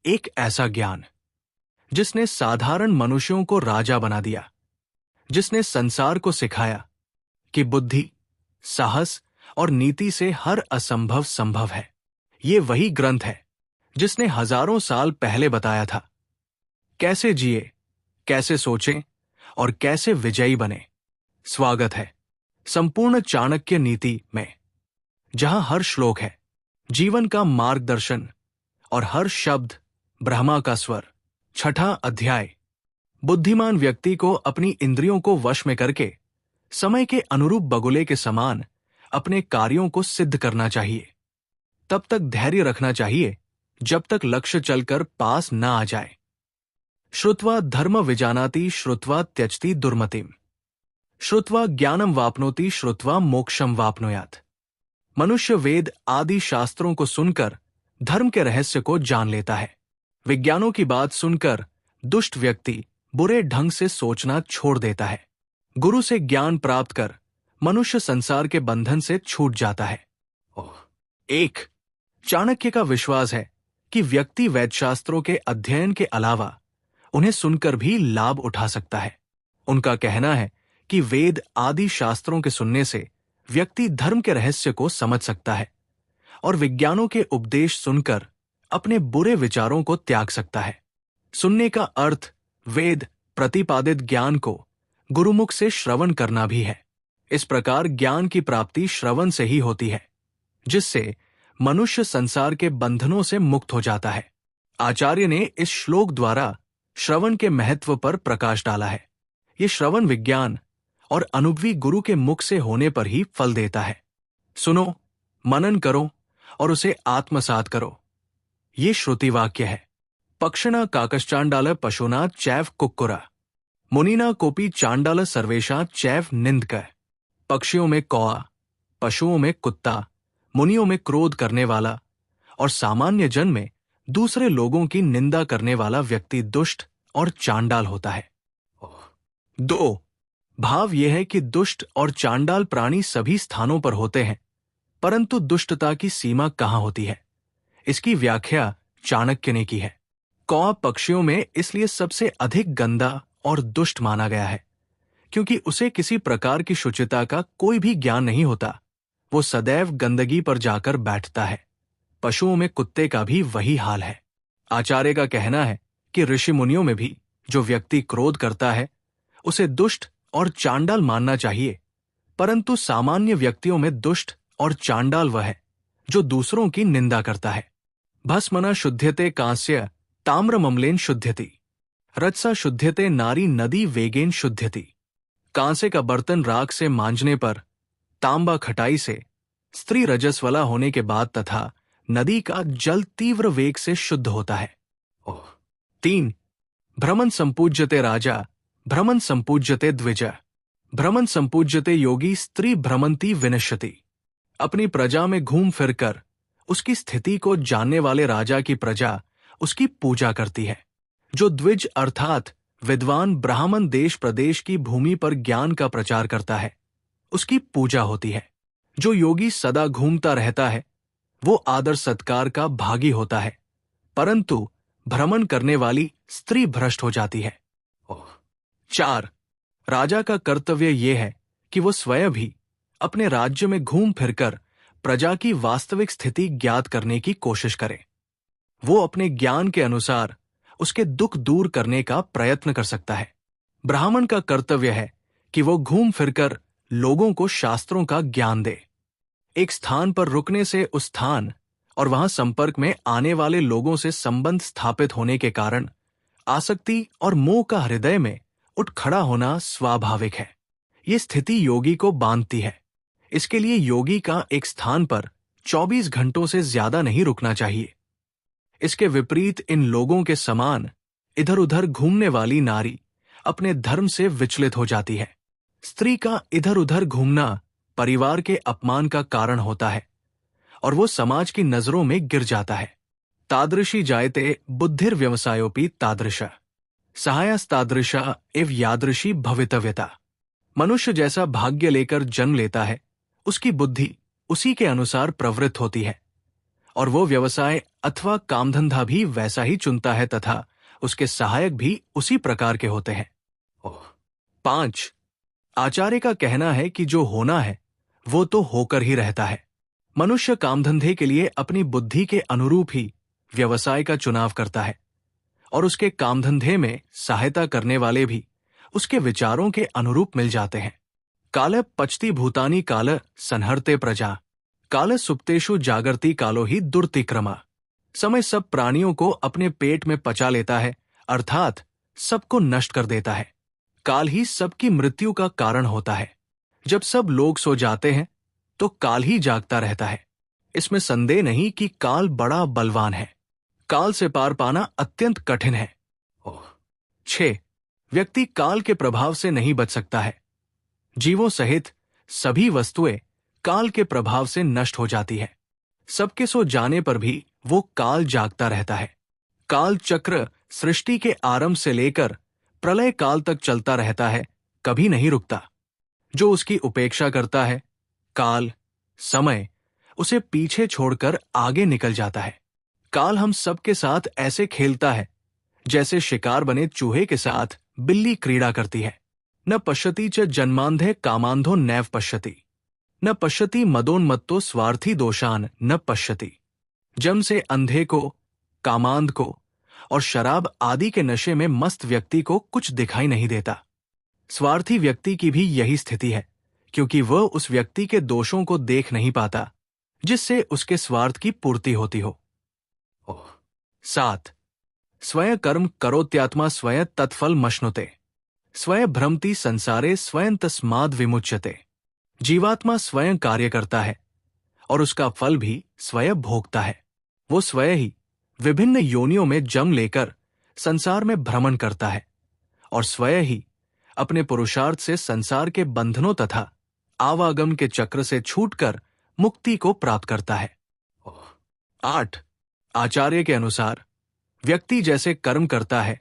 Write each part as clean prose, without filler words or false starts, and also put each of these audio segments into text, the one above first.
एक ऐसा ज्ञान जिसने साधारण मनुष्यों को राजा बना दिया, जिसने संसार को सिखाया कि बुद्धि, साहस और नीति से हर असंभव संभव है। ये वही ग्रंथ है जिसने हजारों साल पहले बताया था कैसे जिए, कैसे सोचें और कैसे विजयी बने। स्वागत है संपूर्ण चाणक्य नीति में, जहां हर श्लोक है जीवन का मार्गदर्शन और हर शब्द ब्रह्मा का स्वर। छठा अध्याय। बुद्धिमान व्यक्ति को अपनी इंद्रियों को वश में करके समय के अनुरूप बगुले के समान अपने कार्यों को सिद्ध करना चाहिए। तब तक धैर्य रखना चाहिए जब तक लक्ष्य चलकर पास न आ जाए। श्रुत्वा धर्म विजानाति श्रुत्वा त्यजति दुर्मतिम, श्रुत्वा ज्ञानम वाप्नोति श्रुत्वा मोक्षम वाप्नुयात्। मनुष्य वेद आदि शास्त्रों को सुनकर धर्म के रहस्य को जान लेता है। विज्ञानों की बात सुनकर दुष्ट व्यक्ति बुरे ढंग से सोचना छोड़ देता है। गुरु से ज्ञान प्राप्त कर मनुष्य संसार के बंधन से छूट जाता है। एक, चाणक्य का विश्वास है कि व्यक्ति वैदशास्त्रों के अध्ययन के अलावा उन्हें सुनकर भी लाभ उठा सकता है। उनका कहना है कि वेद आदि शास्त्रों के सुनने से व्यक्ति धर्म के रहस्य को समझ सकता है और विज्ञानों के उपदेश सुनकर अपने बुरे विचारों को त्याग सकता है। सुनने का अर्थ वेद प्रतिपादित ज्ञान को गुरुमुख से श्रवण करना भी है। इस प्रकार ज्ञान की प्राप्ति श्रवण से ही होती है, जिससे मनुष्य संसार के बंधनों से मुक्त हो जाता है। आचार्य ने इस श्लोक द्वारा श्रवण के महत्व पर प्रकाश डाला है। ये श्रवण विज्ञान और अनुभवी गुरु के मुख से होने पर ही फल देता है। सुनो, मनन करो और उसे आत्मसात करो। ये श्रुति वाक्य है। पक्षिणा काकश्चांडाल पशुना चैव कुक्कुरा, मुनिना कोपी चांडाल सर्वेशा चैव निंदक। पक्षियों में कौआ, पशुओं में कुत्ता, मुनियों में क्रोध करने वाला और सामान्य जन में दूसरे लोगों की निंदा करने वाला व्यक्ति दुष्ट और चांडाल होता है। 2. भाव यह है कि दुष्ट और चांडाल प्राणी सभी स्थानों पर होते हैं, परंतु दुष्टता की सीमा कहाँ होती है, इसकी व्याख्या चाणक्य ने की है। कौआ पक्षियों में इसलिए सबसे अधिक गंदा और दुष्ट माना गया है क्योंकि उसे किसी प्रकार की शुचिता का कोई भी ज्ञान नहीं होता। वो सदैव गंदगी पर जाकर बैठता है। पशुओं में कुत्ते का भी वही हाल है। आचार्य का कहना है कि ऋषि मुनियों में भी जो व्यक्ति क्रोध करता है उसे दुष्ट और चांडाल मानना चाहिए, परंतु सामान्य व्यक्तियों में दुष्ट और चांडाल वह है जो दूसरों की निंदा करता है। भस्मना शुद्ध्यते कांस्य ताम्रमम्लेन शुद्ध्यति, रजसा शुद्ध्यते नारी नदी वेगेन शुद्ध्यति। कांसे का बर्तन राख से मांजने पर, तांबा खटाई से, स्त्री रजस्वला होने के बाद तथा नदी का जल तीव्र वेग से शुद्ध होता है। 3. भ्रमण संपूज्यते राजा भ्रमण संपूज्यते द्विज, भ्रमण संपूज्यते योगी स्त्री भ्रमंती विनश्यति। अपनी प्रजा में घूम फिरकर उसकी स्थिति को जानने वाले राजा की प्रजा उसकी पूजा करती है। जो द्विज अर्थात विद्वान ब्राह्मण देश प्रदेश की भूमि पर ज्ञान का प्रचार करता है उसकी पूजा होती है। जो योगी सदा घूमता रहता है वो आदर सत्कार का भागी होता है, परंतु भ्रमण करने वाली स्त्री भ्रष्ट हो जाती है। 4. राजा का कर्तव्य यह है कि वो स्वयं भी अपने राज्य में घूम फिरकर प्रजा की वास्तविक स्थिति ज्ञात करने की कोशिश करे। वो अपने ज्ञान के अनुसार उसके दुख दूर करने का प्रयत्न कर सकता है। ब्राह्मण का कर्तव्य है कि वो घूम फिरकर लोगों को शास्त्रों का ज्ञान दे। एक स्थान पर रुकने से उस स्थान और वहां संपर्क में आने वाले लोगों से संबंध स्थापित होने के कारण आसक्ति और मोह का हृदय में उठ खड़ा होना स्वाभाविक है। ये स्थिति योगी को बांधती है। इसके लिए योगी का एक स्थान पर 24 घंटों से ज्यादा नहीं रुकना चाहिए। इसके विपरीत इन लोगों के समान इधर उधर घूमने वाली नारी अपने धर्म से विचलित हो जाती है। स्त्री का इधर उधर घूमना परिवार के अपमान का कारण होता है और वो समाज की नजरों में गिर जाता है। तादृशी जायते बुद्धिर्व्यवसायोपि तादृशा, सहायस्तादृशा एव यादृशी भवितव्यता। मनुष्य जैसा भाग्य लेकर जन्म लेता है उसकी बुद्धि उसी के अनुसार प्रवृत्त होती है और वो व्यवसाय अथवा कामधंधा भी वैसा ही चुनता है तथा उसके सहायक भी उसी प्रकार के होते हैं। 5. आचार्य का कहना है कि जो होना है वो तो होकर ही रहता है। मनुष्य कामधंधे के लिए अपनी बुद्धि के अनुरूप ही व्यवसाय का चुनाव करता है और उसके कामधंधे में सहायता करने वाले भी उसके विचारों के अनुरूप मिल जाते हैं। काल पचती भूतानि काल संहरते प्रजा, काल सुप्तेषु जागर्ति कालो ही दुर्तिक्रमा। समय सब प्राणियों को अपने पेट में पचा लेता है, अर्थात सबको नष्ट कर देता है। काल ही सबकी मृत्यु का कारण होता है। जब सब लोग सो जाते हैं तो काल ही जागता रहता है। इसमें संदेह नहीं कि काल बड़ा बलवान है। काल से पार पाना अत्यंत कठिन है। 6. व्यक्ति काल के प्रभाव से नहीं बच सकता है। जीवों सहित सभी वस्तुएं काल के प्रभाव से नष्ट हो जाती है। सबके सो जाने पर भी वो काल जागता रहता है। काल चक्र सृष्टि के आरंभ से लेकर प्रलय काल तक चलता रहता है, कभी नहीं रुकता। जो उसकी उपेक्षा करता है, काल, समय उसे पीछे छोड़कर आगे निकल जाता है। काल हम सबके साथ ऐसे खेलता है जैसे शिकार बने चूहे के साथ बिल्ली क्रीड़ा करती है। न पश्यति च जन्मांधे कामांधो नैव पश्यति, न पश्यति मदोन्मत्तो स्वार्थी दोषान न पश्यति। जन्म से अंधे को, कामांध को और शराब आदि के नशे में मस्त व्यक्ति को कुछ दिखाई नहीं देता। स्वार्थी व्यक्ति की भी यही स्थिति है, क्योंकि वह उस व्यक्ति के दोषों को देख नहीं पाता जिससे उसके स्वार्थ की पूर्ति होती हो। 7. स्वयं कर्म करोत्यात्मा स्वयं तत्फल मश्नुते, स्वयं भ्रमति संसारे स्वयं तस्माद् विमुच्यते। जीवात्मा स्वयं कार्य करता है और उसका फल भी स्वयं भोगता है। वो स्वयं ही विभिन्न योनियों में जन्म लेकर संसार में भ्रमण करता है और स्वयं ही अपने पुरुषार्थ से संसार के बंधनों तथा आवागम के चक्र से छूटकर मुक्ति को प्राप्त करता है। 8. आचार्य के अनुसार व्यक्ति जैसे कर्म करता है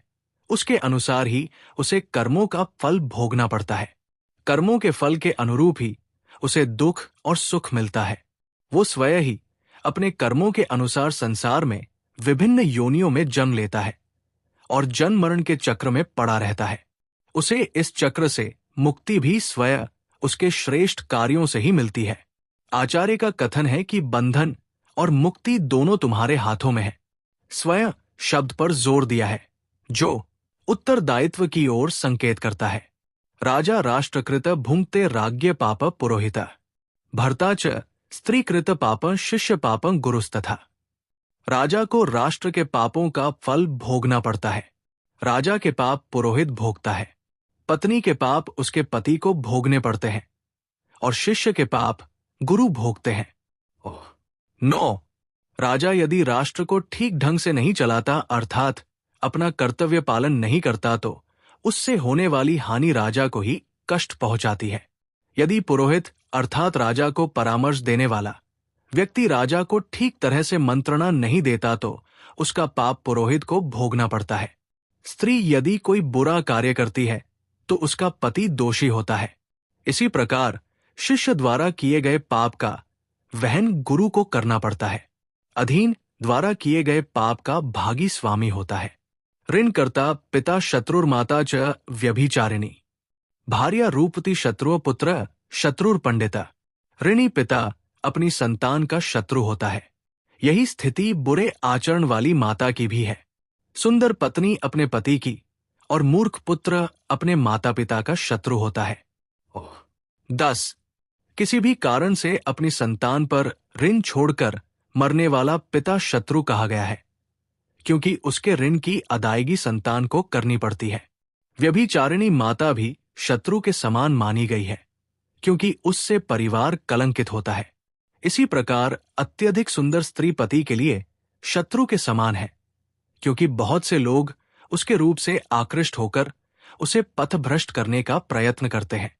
उसके अनुसार ही उसे कर्मों का फल भोगना पड़ता है। कर्मों के फल के अनुरूप ही उसे दुख और सुख मिलता है। वो स्वयं ही अपने कर्मों के अनुसार संसार में विभिन्न योनियों में जन्म लेता है और जन्म मरण के चक्र में पड़ा रहता है। उसे इस चक्र से मुक्ति भी स्वयं उसके श्रेष्ठ कार्यों से ही मिलती है। आचार्य का कथन है कि बंधन और मुक्ति दोनों तुम्हारे हाथों में है। स्वयं शब्द पर जोर दिया है जो उत्तरदायित्व की ओर संकेत करता है। राजा राष्ट्रकृत भुंक्ते राज्ञ पाप पुरोहित, भर्ता च स्त्रीकृत पाप शिष्य पाप गुरुस्तथा। राजा को राष्ट्र के पापों का फल भोगना पड़ता है। राजा के पाप पुरोहित भोगता है, पत्नी के पाप उसके पति को भोगने पड़ते हैं और शिष्य के पाप गुरु भोगते हैं। 9. राजा यदि राष्ट्र को ठीक ढंग से नहीं चलाता अर्थात अपना कर्तव्य पालन नहीं करता तो उससे होने वाली हानि राजा को ही कष्ट पहुंचाती है। यदि पुरोहित अर्थात राजा को परामर्श देने वाला व्यक्ति राजा को ठीक तरह से मंत्रणा नहीं देता तो उसका पाप पुरोहित को भोगना पड़ता है। स्त्री यदि कोई बुरा कार्य करती है तो उसका पति दोषी होता है। इसी प्रकार शिष्य द्वारा किए गए पाप का वहन गुरु को करना पड़ता है। अधीन द्वारा किए गए पाप का भागी स्वामी होता है। ऋणकर्ता पिता शत्रुर्माता च व्यभिचारिणी, भार्या रूपति शत्रु पुत्र शत्रुर पंडिता। ऋणी पिता अपनी संतान का शत्रु होता है। यही स्थिति बुरे आचरण वाली माता की भी है। सुंदर पत्नी अपने पति की और मूर्ख पुत्र अपने माता पिता का शत्रु होता है। 10. किसी भी कारण से अपनी संतान पर ऋण छोड़कर मरने वाला पिता शत्रु कहा गया है, क्योंकि उसके ऋण की अदायगी संतान को करनी पड़ती है। व्यभिचारिणी माता भी शत्रु के समान मानी गई है, क्योंकि उससे परिवार कलंकित होता है। इसी प्रकार अत्यधिक सुंदर स्त्री पति के लिए शत्रु के समान है, क्योंकि बहुत से लोग उसके रूप से आकृष्ट होकर उसे पथभ्रष्ट करने का प्रयत्न करते हैं।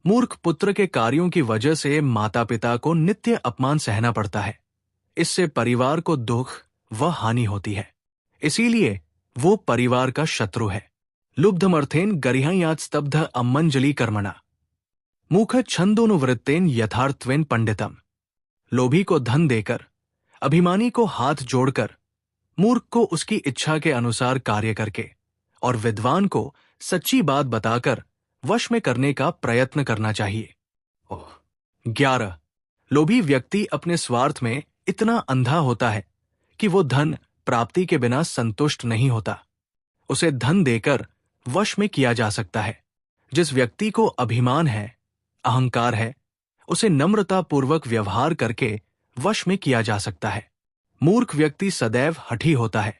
मूर्ख पुत्र के कार्यों की वजह से माता पिता को नित्य अपमान सहना पड़ता है। इससे परिवार को दुख व हानि होती है, इसीलिए वो परिवार का शत्रु है। लुब्धमर्थेन गरिहायात् स्तब्ध अम्मंजलि कर्मणा, मुख छंदोनुवृत्तेन यथार्थत्वेन पंडितम। लोभी को धन देकर अभिमानी को हाथ जोड़कर, मूर्ख को उसकी इच्छा के अनुसार कार्य करके और विद्वान को सच्ची बात बताकर वश में करने का प्रयत्न करना चाहिए। 11. लोभी व्यक्ति अपने स्वार्थ में इतना अंधा होता है कि वो धन प्राप्ति के बिना संतुष्ट नहीं होता। उसे धन देकर वश में किया जा सकता है। जिस व्यक्ति को अभिमान है, अहंकार है, उसे नम्रतापूर्वक व्यवहार करके वश में किया जा सकता है। मूर्ख व्यक्ति सदैव हठी होता है,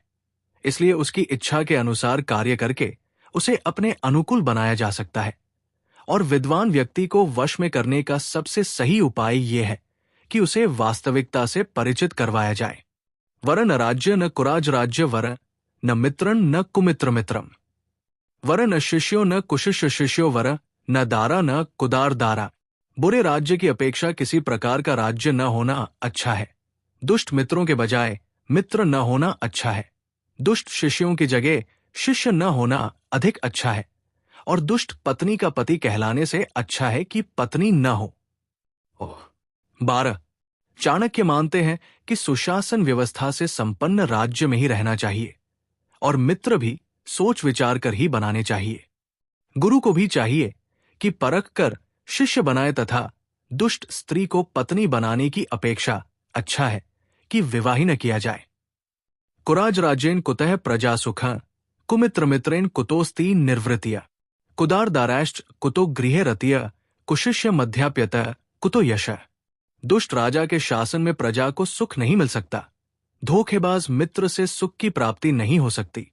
इसलिए उसकी इच्छा के अनुसार कार्य करके उसे अपने अनुकूल बनाया जा सकता है। और विद्वान व्यक्ति को वश में करने का सबसे सही उपाय यह है कि उसे वास्तविकता से परिचित करवाया जाए। वर न राज्य न कुराज राज्य वर, न मित्रं न कुमित्र मित्रम। वर न शिष्यो न कुशिष्य शिष्यो वर, न दारा न कुदार दारा। बुरे राज्य की अपेक्षा किसी प्रकार का राज्य न होना अच्छा है। दुष्ट मित्रों के बजाय मित्र न होना अच्छा है। दुष्ट शिष्यों की जगह शिष्य न होना अधिक अच्छा है। और दुष्ट पत्नी का पति कहलाने से अच्छा है कि पत्नी न हो। 12. चाणक्य मानते हैं कि सुशासन व्यवस्था से संपन्न राज्य में ही रहना चाहिए और मित्र भी सोच विचार कर ही बनाने चाहिए। गुरु को भी चाहिए कि परख कर शिष्य बनाए तथा दुष्ट स्त्री को पत्नी बनाने की अपेक्षा अच्छा है कि विवाह ही न किया जाए। कुराज राज्येन कुतः प्रजा सुख, कुमित्र मित्रेन कुतोस्ति निर्वृतिय। कुदार दाराश्च कुतो गृहे रतिय, कुशिष्य मध्याप्यत कुतो यश। दुष्ट राजा के शासन में प्रजा को सुख नहीं मिल सकता। धोखेबाज मित्र से सुख की प्राप्ति नहीं हो सकती।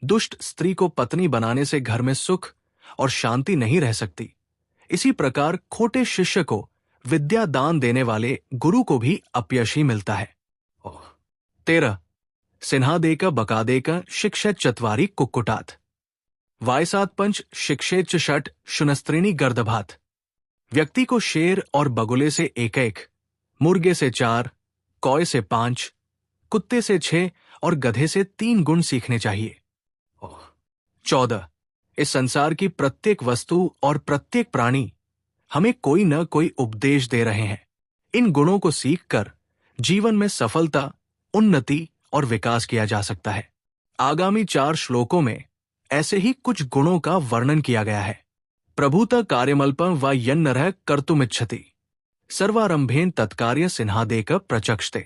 दुष्ट स्त्री को पत्नी बनाने से घर में सुख और शांति नहीं रह सकती। इसी प्रकार खोटे शिष्य को विद्या दान देने वाले गुरु को भी अपयश ही मिलता है। 13. सिन्हादेक बकादेक शिक्षेत चत्वारि कुक्कुटात्। वायसात पंच शिक्षेत षट शुनस्त्रीणी गर्दभात। व्यक्ति को शेर और बगुले से 1-1, मुर्गे से 4, कौए से 5, कुत्ते से 6 और गधे से 3 गुण सीखने चाहिए। 14. इस संसार की प्रत्येक वस्तु और प्रत्येक प्राणी हमें कोई न कोई उपदेश दे रहे हैं। इन गुणों को सीखकर जीवन में सफलता, उन्नति और विकास किया जा सकता है। आगामी 4 श्लोकों में ऐसे ही कुछ गुणों का वर्णन किया गया है। प्रभुता कार्यमल्पम व यन्नरः कर्तुमिच्छति, सर्वारंभेन तत्कार्य सिन्हादेक प्रचक्षते।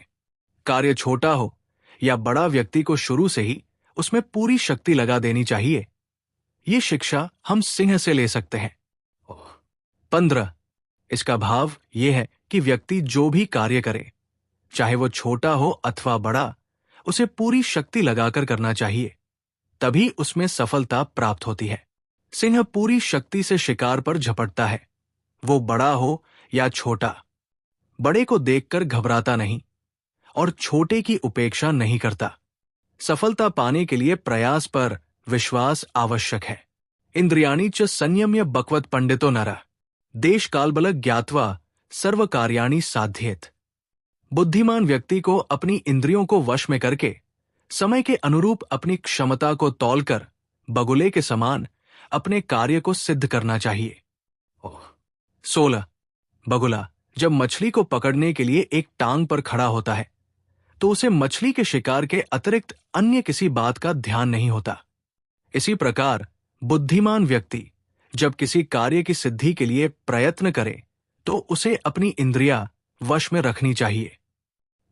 कार्य छोटा हो या बड़ा, व्यक्ति को शुरू से ही उसमें पूरी शक्ति लगा देनी चाहिए। ये शिक्षा हम सिंह से ले सकते हैं। 15. इसका भाव यह है कि व्यक्ति जो भी कार्य करे, चाहे वो छोटा हो अथवा बड़ा, उसे पूरी शक्ति लगाकर करना चाहिए, तभी उसमें सफलता प्राप्त होती है। सिंह पूरी शक्ति से शिकार पर झपटता है, वो बड़ा हो या छोटा। बड़े को देखकर घबराता नहीं और छोटे की उपेक्षा नहीं करता। सफलता पाने के लिए प्रयास पर विश्वास आवश्यक है। इंद्रियाणि च संयम्य बकवत पंडितो नरः, देश कालबल ज्ञात्वा सर्व कार्याणि साध्येत। बुद्धिमान व्यक्ति को अपनी इंद्रियों को वश में करके समय के अनुरूप अपनी क्षमता को तौलकर बगुले के समान अपने कार्य को सिद्ध करना चाहिए। 16. बगुला जब मछली को पकड़ने के लिए एक टांग पर खड़ा होता है तो उसे मछली के शिकार के अतिरिक्त अन्य किसी बात का ध्यान नहीं होता। इसी प्रकार बुद्धिमान व्यक्ति जब किसी कार्य की सिद्धि के लिए प्रयत्न करे तो उसे अपनी इंद्रियां वश में रखनी चाहिए।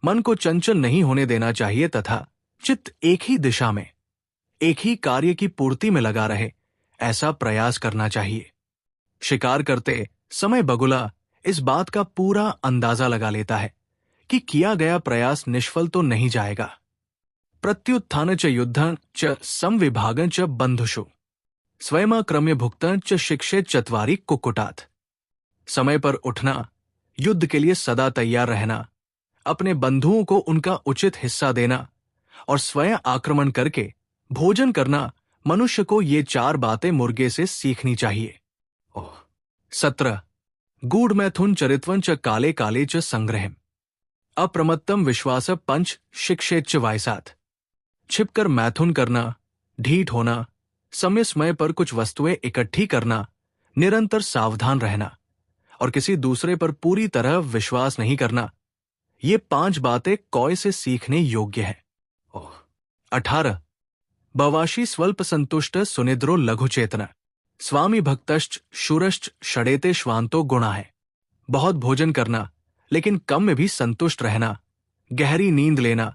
मन को चंचल नहीं होने देना चाहिए तथा चित्त एक ही दिशा में, एक ही कार्य की पूर्ति में लगा रहे, ऐसा प्रयास करना चाहिए। शिकार करते समय बगुला इस बात का पूरा अंदाजा लगा लेता है कि किया गया प्रयास निष्फल तो नहीं जाएगा। प्रत्युत्थान च युद्धं च संविभागं च बंधुषु, स्वयमाक्रम्य भुक्तं च शिक्षेत चत्वारि कुक्कुटात्। समय पर उठना, युद्ध के लिए सदा तैयार रहना, अपने बंधुओं को उनका उचित हिस्सा देना और स्वयं आक्रमण करके भोजन करना, मनुष्य को ये 4 बातें मुर्गे से सीखनी चाहिए। 17. गूढ़ मैथुन चरित्वं च काले काले च संग्रहम्, अप्रमत्तम विश्वास पंच शिक्षेत च वायसात्। छिपकर मैथुन करना, ढीठ होना, समय समय पर कुछ वस्तुएं इकट्ठी करना, निरंतर सावधान रहना और किसी दूसरे पर पूरी तरह विश्वास नहीं करना, ये 5 बातें कौए से सीखने योग्य हैं। 18 बवाशी स्वल्प संतुष्ट सुनिद्रो लघुचेतन स्वामी भक्तश्च शूरश्च षडेते श्वांतो गुणा है। बहुत भोजन करना लेकिन कम में भी संतुष्ट रहना, गहरी नींद लेना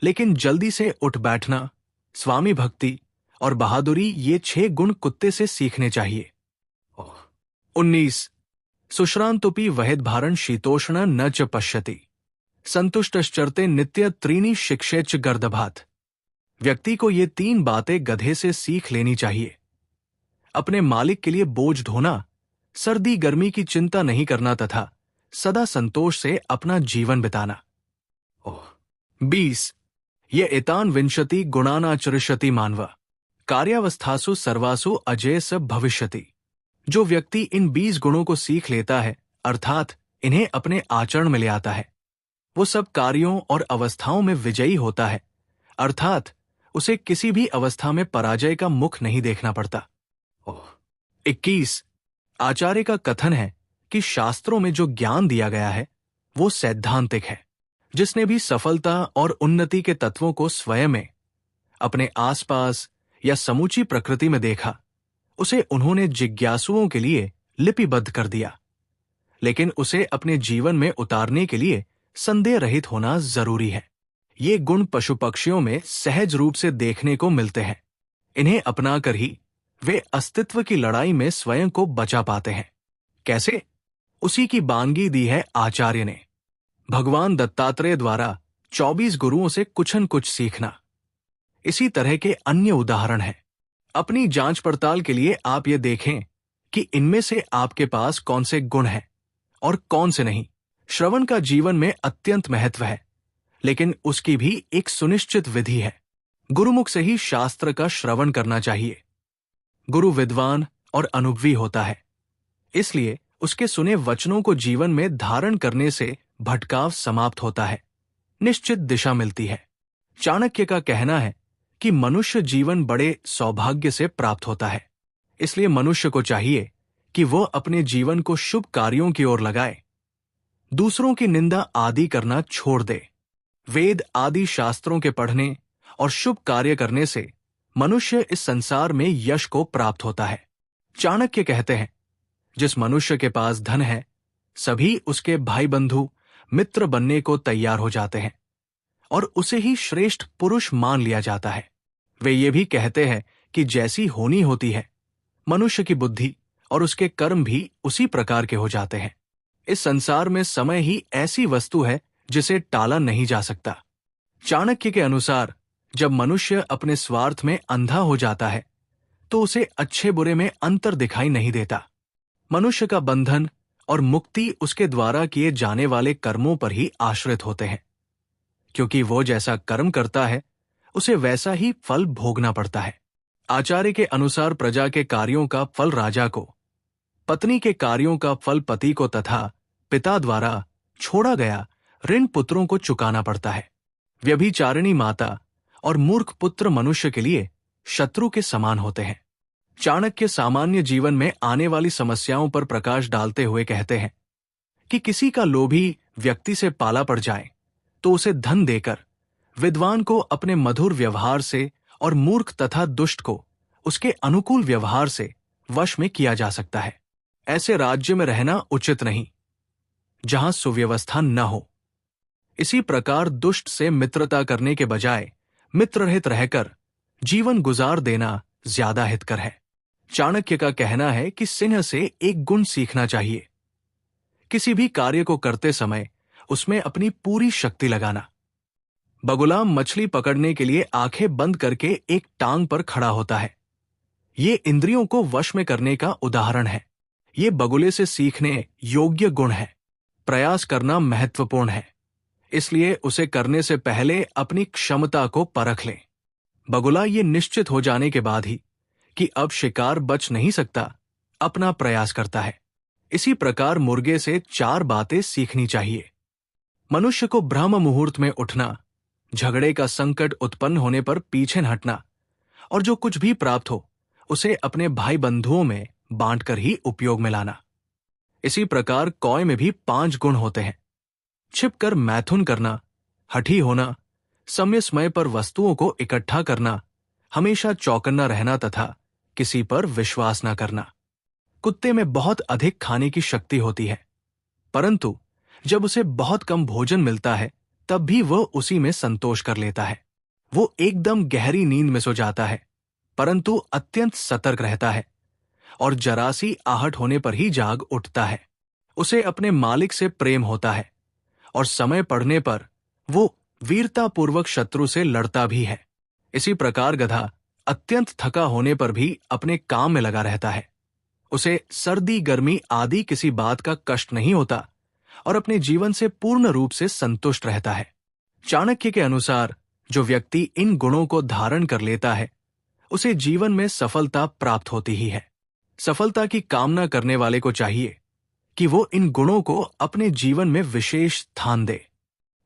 लेकिन जल्दी से उठ बैठना, स्वामी भक्ति और बहादुरी, ये 6 गुण कुत्ते से सीखने चाहिए। 19 सुश्रांतुपि वहेद भारण शीतोष्ण न च पश्यति संतुष्टश्चरते नित्य त्रीणि शिक्षेच गर्दभात। व्यक्ति को ये 3 बातें गधे से सीख लेनी चाहिए। अपने मालिक के लिए बोझ ढोना, सर्दी गर्मी की चिंता नहीं करना तथा सदा संतोष से अपना जीवन बिताना। 20 ये एतान विंशति गुणानाचरिष्यति मानव कार्यावस्थासु सर्वासु अजय स भविष्यति। जो व्यक्ति इन 20 गुणों को सीख लेता है, अर्थात इन्हें अपने आचरण में ले आता है, वो सब कार्यों और अवस्थाओं में विजयी होता है, अर्थात उसे किसी भी अवस्था में पराजय का मुख नहीं देखना पड़ता। 21 आचार्य का कथन है कि शास्त्रों में जो ज्ञान दिया गया है वो सैद्धांतिक है। जिसने भी सफलता और उन्नति के तत्वों को स्वयं में, अपने आसपास या समूची प्रकृति में देखा, उसे उन्होंने जिज्ञासुओं के लिए लिपिबद्ध कर दिया। लेकिन उसे अपने जीवन में उतारने के लिए संदेह रहित होना जरूरी है। ये गुण पशु पक्षियों में सहज रूप से देखने को मिलते हैं। इन्हें अपनाकर ही वे अस्तित्व की लड़ाई में स्वयं को बचा पाते हैं। कैसे? उसी की बानगी दी है आचार्य ने। भगवान दत्तात्रेय द्वारा 24 गुरुओं से कुछन कुछ सीखना। इसी तरह के अन्य उदाहरण हैं। अपनी जांच पड़ताल के लिए आप ये देखें कि इनमें से आपके पास कौन से गुण हैं और कौन से नहीं। श्रवण का जीवन में अत्यंत महत्व है, लेकिन उसकी भी एक सुनिश्चित विधि है। गुरुमुख से ही शास्त्र का श्रवण करना चाहिए। गुरु विद्वान और अनुभवी होता है, इसलिए उसके सुने वचनों को जीवन में धारण करने से भटकाव समाप्त होता है, निश्चित दिशा मिलती है। चाणक्य का कहना है कि मनुष्य जीवन बड़े सौभाग्य से प्राप्त होता है। इसलिए मनुष्य को चाहिए कि वह अपने जीवन को शुभ कार्यों की ओर लगाए, दूसरों की निंदा आदि करना छोड़ दे। वेद आदि शास्त्रों के पढ़ने और शुभ कार्य करने से मनुष्य इस संसार में यश को प्राप्त होता है। चाणक्य कहते हैं, जिस मनुष्य के पास धन है, सभी उसके भाई बंधु मित्र बनने को तैयार हो जाते हैं और उसे ही श्रेष्ठ पुरुष मान लिया जाता है। वे ये भी कहते हैं कि जैसी होनी होती है, मनुष्य की बुद्धि और उसके कर्म भी उसी प्रकार के हो जाते हैं। इस संसार में समय ही ऐसी वस्तु है जिसे टाला नहीं जा सकता। चाणक्य के अनुसार जब मनुष्य अपने स्वार्थ में अंधा हो जाता है तो उसे अच्छे बुरे में अंतर दिखाई नहीं देता। मनुष्य का बंधन और मुक्ति उसके द्वारा किए जाने वाले कर्मों पर ही आश्रित होते हैं, क्योंकि वो जैसा कर्म करता है उसे वैसा ही फल भोगना पड़ता है। आचार्य के अनुसार प्रजा के कार्यों का फल राजा को, पत्नी के कार्यों का फल पति को तथा पिता द्वारा छोड़ा गया ऋण पुत्रों को चुकाना पड़ता है। व्यभिचारिणी माता और मूर्ख पुत्र मनुष्य के लिए शत्रु के समान होते हैं। चाणक्य सामान्य जीवन में आने वाली समस्याओं पर प्रकाश डालते हुए कहते हैं कि किसी का लोभी व्यक्ति से पाला पड़ जाए तो उसे धन देकर विद्वान को अपने मधुर व्यवहार से और मूर्ख तथा दुष्ट को उसके अनुकूल व्यवहार से वश में किया जा सकता है। ऐसे राज्य में रहना उचित नहीं जहां सुव्यवस्था न हो। इसी प्रकार दुष्ट से मित्रता करने के बजाय मित्ररहित रहकर जीवन गुजार देना ज्यादा हितकर है। चाणक्य का कहना है कि सिंह से एक गुण सीखना चाहिए, किसी भी कार्य को करते समय उसमें अपनी पूरी शक्ति लगाना। बगुलाम मछली पकड़ने के लिए आंखें बंद करके एक टांग पर खड़ा होता है। ये इंद्रियों को वश में करने का उदाहरण है। ये बगुले से सीखने योग्य गुण है। प्रयास करना महत्वपूर्ण है, इसलिए उसे करने से पहले अपनी क्षमता को परख लें। बगुला ये निश्चित हो जाने के बाद ही कि अब शिकार बच नहीं सकता, अपना प्रयास करता है। इसी प्रकार मुर्गे से 4 बातें सीखनी चाहिए। मनुष्य को ब्रह्म मुहूर्त में उठना, झगड़े का संकट उत्पन्न होने पर पीछे न हटना और जो कुछ भी प्राप्त हो उसे अपने भाई बंधुओं में बांटकर ही उपयोग में लाना। इसी प्रकार कौए में भी 5 गुण होते हैं। छिपकर मैथुन करना, हठी होना, समय समय पर वस्तुओं को इकट्ठा करना, हमेशा चौकन्ना रहना तथा किसी पर विश्वास न करना। कुत्ते में बहुत अधिक खाने की शक्ति होती है, परंतु जब उसे बहुत कम भोजन मिलता है तब भी वह उसी में संतोष कर लेता है। वो एकदम गहरी नींद में सो जाता है, परंतु अत्यंत सतर्क रहता है और जरा सी आहट होने पर ही जाग उठता है। उसे अपने मालिक से प्रेम होता है और समय पड़ने पर वो वीरतापूर्वक शत्रु से लड़ता भी है। इसी प्रकार गधा अत्यंत थका होने पर भी अपने काम में लगा रहता है। उसे सर्दी गर्मी आदि किसी बात का कष्ट नहीं होता और अपने जीवन से पूर्ण रूप से संतुष्ट रहता है। चाणक्य के अनुसार जो व्यक्ति इन गुणों को धारण कर लेता है उसे जीवन में सफलता प्राप्त होती ही है। सफलता की कामना करने वाले को चाहिए कि वो इन गुणों को अपने जीवन में विशेष स्थान दे।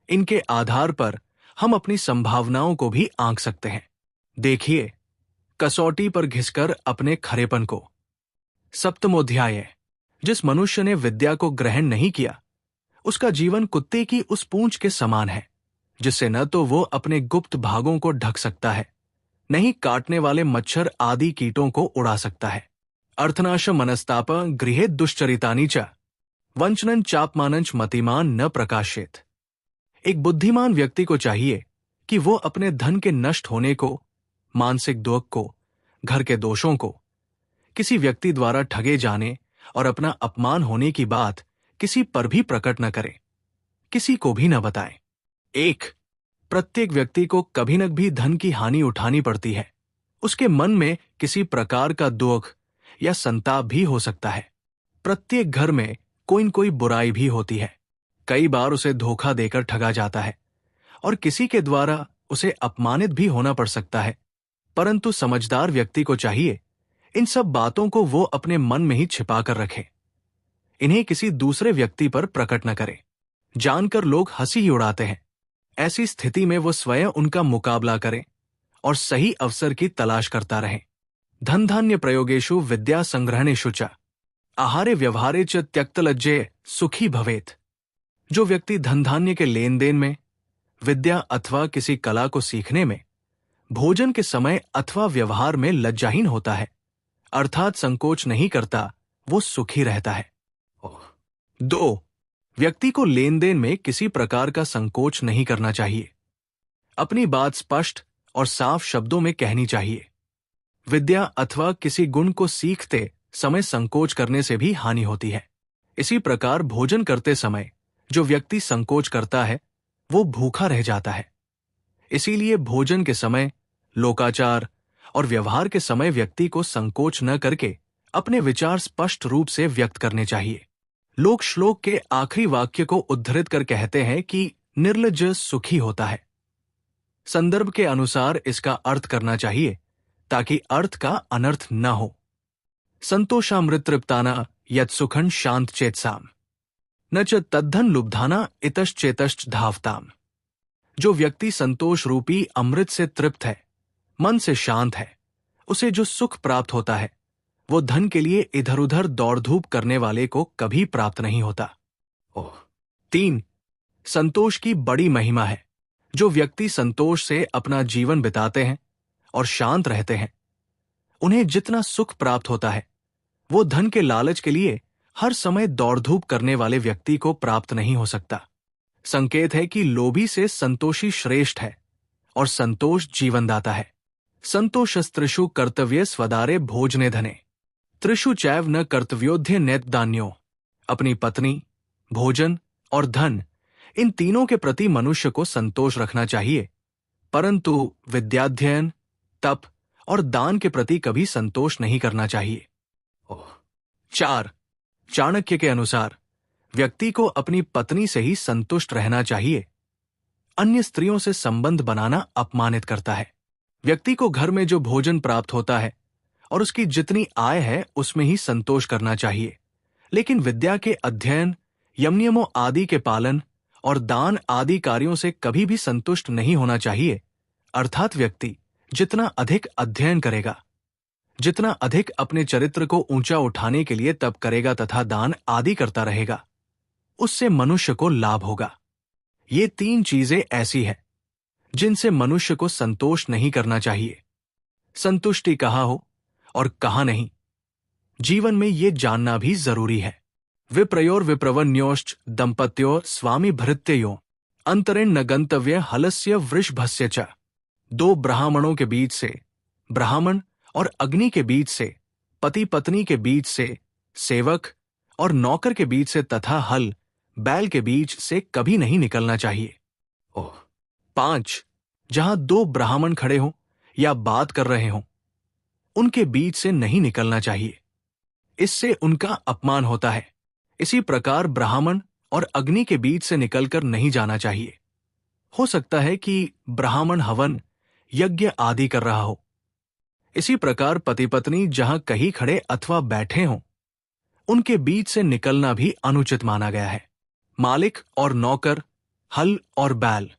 इनके आधार पर हम अपनी संभावनाओं को भी आंक सकते हैं। देखिए, कसौटी पर घिसकर अपने खरेपन को। सप्तमोध्याय। जिस मनुष्य ने विद्या को ग्रहण नहीं किया उसका जीवन कुत्ते की उस पूंछ के समान है, जिससे न तो वो अपने गुप्त भागों को ढक सकता है, न ही काटने वाले मच्छर आदि कीटों को उड़ा सकता है। अर्थनाश मनस्ताप गृहे दुश्चरितानि च वंचनं चापमानंच मतिमान न प्रकाशित। एक बुद्धिमान व्यक्ति को चाहिए कि वो अपने धन के नष्ट होने को, मानसिक दुख को, घर के दोषों को, किसी व्यक्ति द्वारा ठगे जाने और अपना अपमान होने की बात किसी पर भी प्रकट न करे, किसी को भी न बताए। एक, प्रत्येक व्यक्ति को कभी न कभी धन की हानि उठानी पड़ती है। उसके मन में किसी प्रकार का दुख या संताप भी हो सकता है। प्रत्येक घर में कोई न कोई बुराई भी होती है। कई बार उसे धोखा देकर ठगा जाता है और किसी के द्वारा उसे अपमानित भी होना पड़ सकता है, परंतु समझदार व्यक्ति को चाहिए इन सब बातों को वो अपने मन में ही छिपा कर रखे, इन्हें किसी दूसरे व्यक्ति पर प्रकट न करे। जानकर लोग हंसी ही उड़ाते हैं। ऐसी स्थिति में वो स्वयं उनका मुकाबला करे और सही अवसर की तलाश करता रहे। धन धान्य प्रयोगेषु विद्या संग्रहणेषु च आहारे व्यवहारे च त्यक्तलज्जे सुखी भवेत। जो व्यक्ति धन धान्य के लेन देन में, विद्या अथवा किसी कला को सीखने में, भोजन के समय अथवा व्यवहार में लज्जाहीन होता है, अर्थात संकोच नहीं करता, वो सुखी रहता है। 2. व्यक्ति को लेन देन में किसी प्रकार का संकोच नहीं करना चाहिए। अपनी बात स्पष्ट और साफ शब्दों में कहनी चाहिए। विद्या अथवा किसी गुण को सीखते समय संकोच करने से भी हानि होती है। इसी प्रकार भोजन करते समय जो व्यक्ति संकोच करता है वो भूखा रह जाता है। इसीलिए भोजन के समय, लोकाचार और व्यवहार के समय व्यक्ति को संकोच न करके अपने विचार स्पष्ट रूप से व्यक्त करने चाहिए। लोग श्लोक के आखिरी वाक्य को उद्धृत कर कहते हैं कि निर्लज्ज सुखी होता है। संदर्भ के अनुसार इसका अर्थ करना चाहिए ताकि अर्थ का अनर्थ न हो। संतोषामृत तृप्ताना यत् सुखं शांत चेतसाम न च तद्धन लुब्धाना इतश्चेतश्च धावताम। जो व्यक्ति संतोष रूपी अमृत से तृप्त है, मन से शांत है, उसे जो सुख प्राप्त होता है वो धन के लिए इधर उधर दौड़ धूप करने वाले को कभी प्राप्त नहीं होता। 3. संतोष की बड़ी महिमा है। जो व्यक्ति संतोष से अपना जीवन बिताते हैं और शांत रहते हैं, उन्हें जितना सुख प्राप्त होता है वो धन के लालच के लिए हर समय दौड़ धूप करने वाले व्यक्ति को प्राप्त नहीं हो सकता। संकेत है कि लोभी से संतोषी श्रेष्ठ है और संतोष जीवनदाता है। संतोषस्त्रिषु कर्तव्य स्वदारे भोजने धने त्रिषु चैव न कर्तव्योध्य नैत दान्यो। अपनी पत्नी, भोजन और धन, इन तीनों के प्रति मनुष्य को संतोष रखना चाहिए, परंतु विद्याध्ययन, तप और दान के प्रति कभी संतोष नहीं करना चाहिए। 4. चाणक्य के अनुसार व्यक्ति को अपनी पत्नी से ही संतुष्ट रहना चाहिए। अन्य स्त्रियों से संबंध बनाना अपमानित करता है। व्यक्ति को घर में जो भोजन प्राप्त होता है और उसकी जितनी आय है उसमें ही संतोष करना चाहिए, लेकिन विद्या के अध्ययन, यम नियमों आदि के पालन और दान आदि कार्यों से कभी भी संतुष्ट नहीं होना चाहिए। अर्थात व्यक्ति जितना अधिक अध्ययन करेगा, जितना अधिक अपने चरित्र को ऊंचा उठाने के लिए तप करेगा तथा दान आदि करता रहेगा, उससे मनुष्य को लाभ होगा। ये तीन चीजें ऐसी हैं जिनसे मनुष्य को संतोष नहीं करना चाहिए। संतुष्टि कहाँ हो और कहाँ नहीं, जीवन में ये जानना भी जरूरी है। विप्रयोर विप्रवन्योश्च दंपत्योर स्वामी भृत्ययो अंतरेण न गंतव्य हलस्य वृषभस्य च। दो ब्राह्मणों के बीच से, ब्राह्मण और अग्नि के बीच से, पति पत्नी के बीच से, सेवक और नौकर के बीच से तथा हल बैल के बीच से कभी नहीं निकलना चाहिए। 5 जहां दो ब्राह्मण खड़े हों या बात कर रहे हों, उनके बीच से नहीं निकलना चाहिए, इससे उनका अपमान होता है। इसी प्रकार ब्राह्मण और अग्नि के बीच से निकलकर नहीं जाना चाहिए। हो सकता है कि ब्राह्मण हवन यज्ञ आदि कर रहा हो। इसी प्रकार पति पत्नी जहां कहीं खड़े अथवा बैठे हों, उनके बीच से निकलना भी अनुचित माना गया है। मालिक और नौकर, हल और बैल,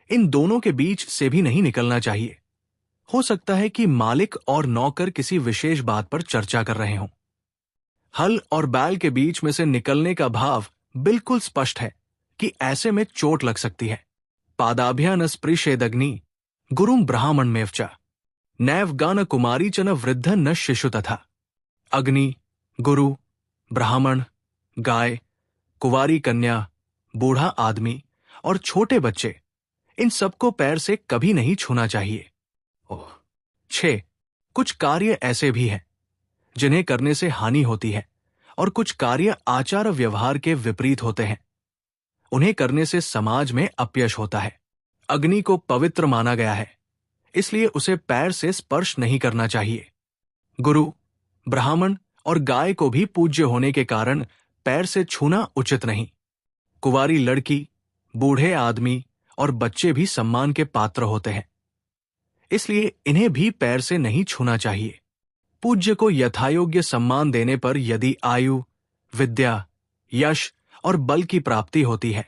इन दोनों के बीच से भी नहीं निकलना चाहिए। हो सकता है कि मालिक और नौकर किसी विशेष बात पर चर्चा कर रहे हों। हल और बैल के बीच में से निकलने का भाव बिल्कुल स्पष्ट है कि ऐसे में चोट लग सकती है। पादाभ्या न स्पृशेदग्नि गुरुम ब्राह्मण मेवचा नैव गान कुमारी च न वृद्ध न शिशु तथा। अग्नि, गुरु, ब्राह्मण, गाय, कुंवारी कन्या, बूढ़ा आदमी और छोटे बच्चे, इन सबको पैर से कभी नहीं छूना चाहिए। 6 कुछ कार्य ऐसे भी हैं जिन्हें करने से हानि होती है और कुछ कार्य आचार व्यवहार के विपरीत होते हैं। उन्हें करने से समाज में अपयश होता है। अग्नि को पवित्र माना गया है, इसलिए उसे पैर से स्पर्श नहीं करना चाहिए। गुरु, ब्राह्मण और गाय को भी पूज्य होने के कारण पैर से छूना उचित नहीं। कुंवारी लड़की, बूढ़े आदमी और बच्चे भी सम्मान के पात्र होते हैं, इसलिए इन्हें भी पैर से नहीं छूना चाहिए। पूज्य को यथायोग्य सम्मान देने पर यदि आयु, विद्या, यश और बल की प्राप्ति होती है,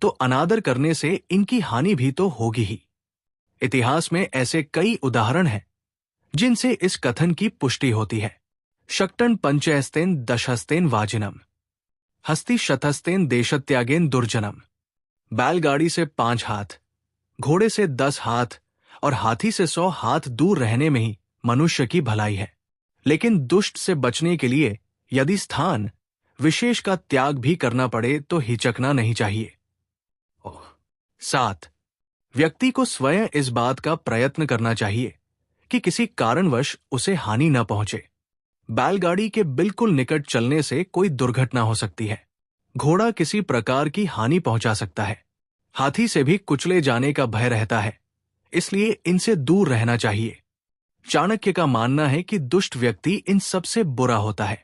तो अनादर करने से इनकी हानि भी तो होगी ही। इतिहास में ऐसे कई उदाहरण हैं जिनसे इस कथन की पुष्टि होती है। शक्टन पंचहस्तेन दशहस्तेन वाजिनम, हस्ति शतहस्तेन देशत्यागेन दुर्जनम। बैलगाड़ी से 5 हाथ, घोड़े से 10 हाथ और हाथी से 100 हाथ दूर रहने में ही मनुष्य की भलाई है। लेकिन दुष्ट से बचने के लिए यदि स्थान विशेष का त्याग भी करना पड़े तो हिचकना नहीं चाहिए। 7 व्यक्ति को स्वयं इस बात का प्रयत्न करना चाहिए कि किसी कारणवश उसे हानि न पहुंचे। बैलगाड़ी के बिल्कुल निकट चलने से कोई दुर्घटना हो सकती है। घोड़ा किसी प्रकार की हानि पहुंचा सकता है। हाथी से भी कुचले जाने का भय रहता है, इसलिए इनसे दूर रहना चाहिए। चाणक्य का मानना है कि दुष्ट व्यक्ति इन सबसे बुरा होता है।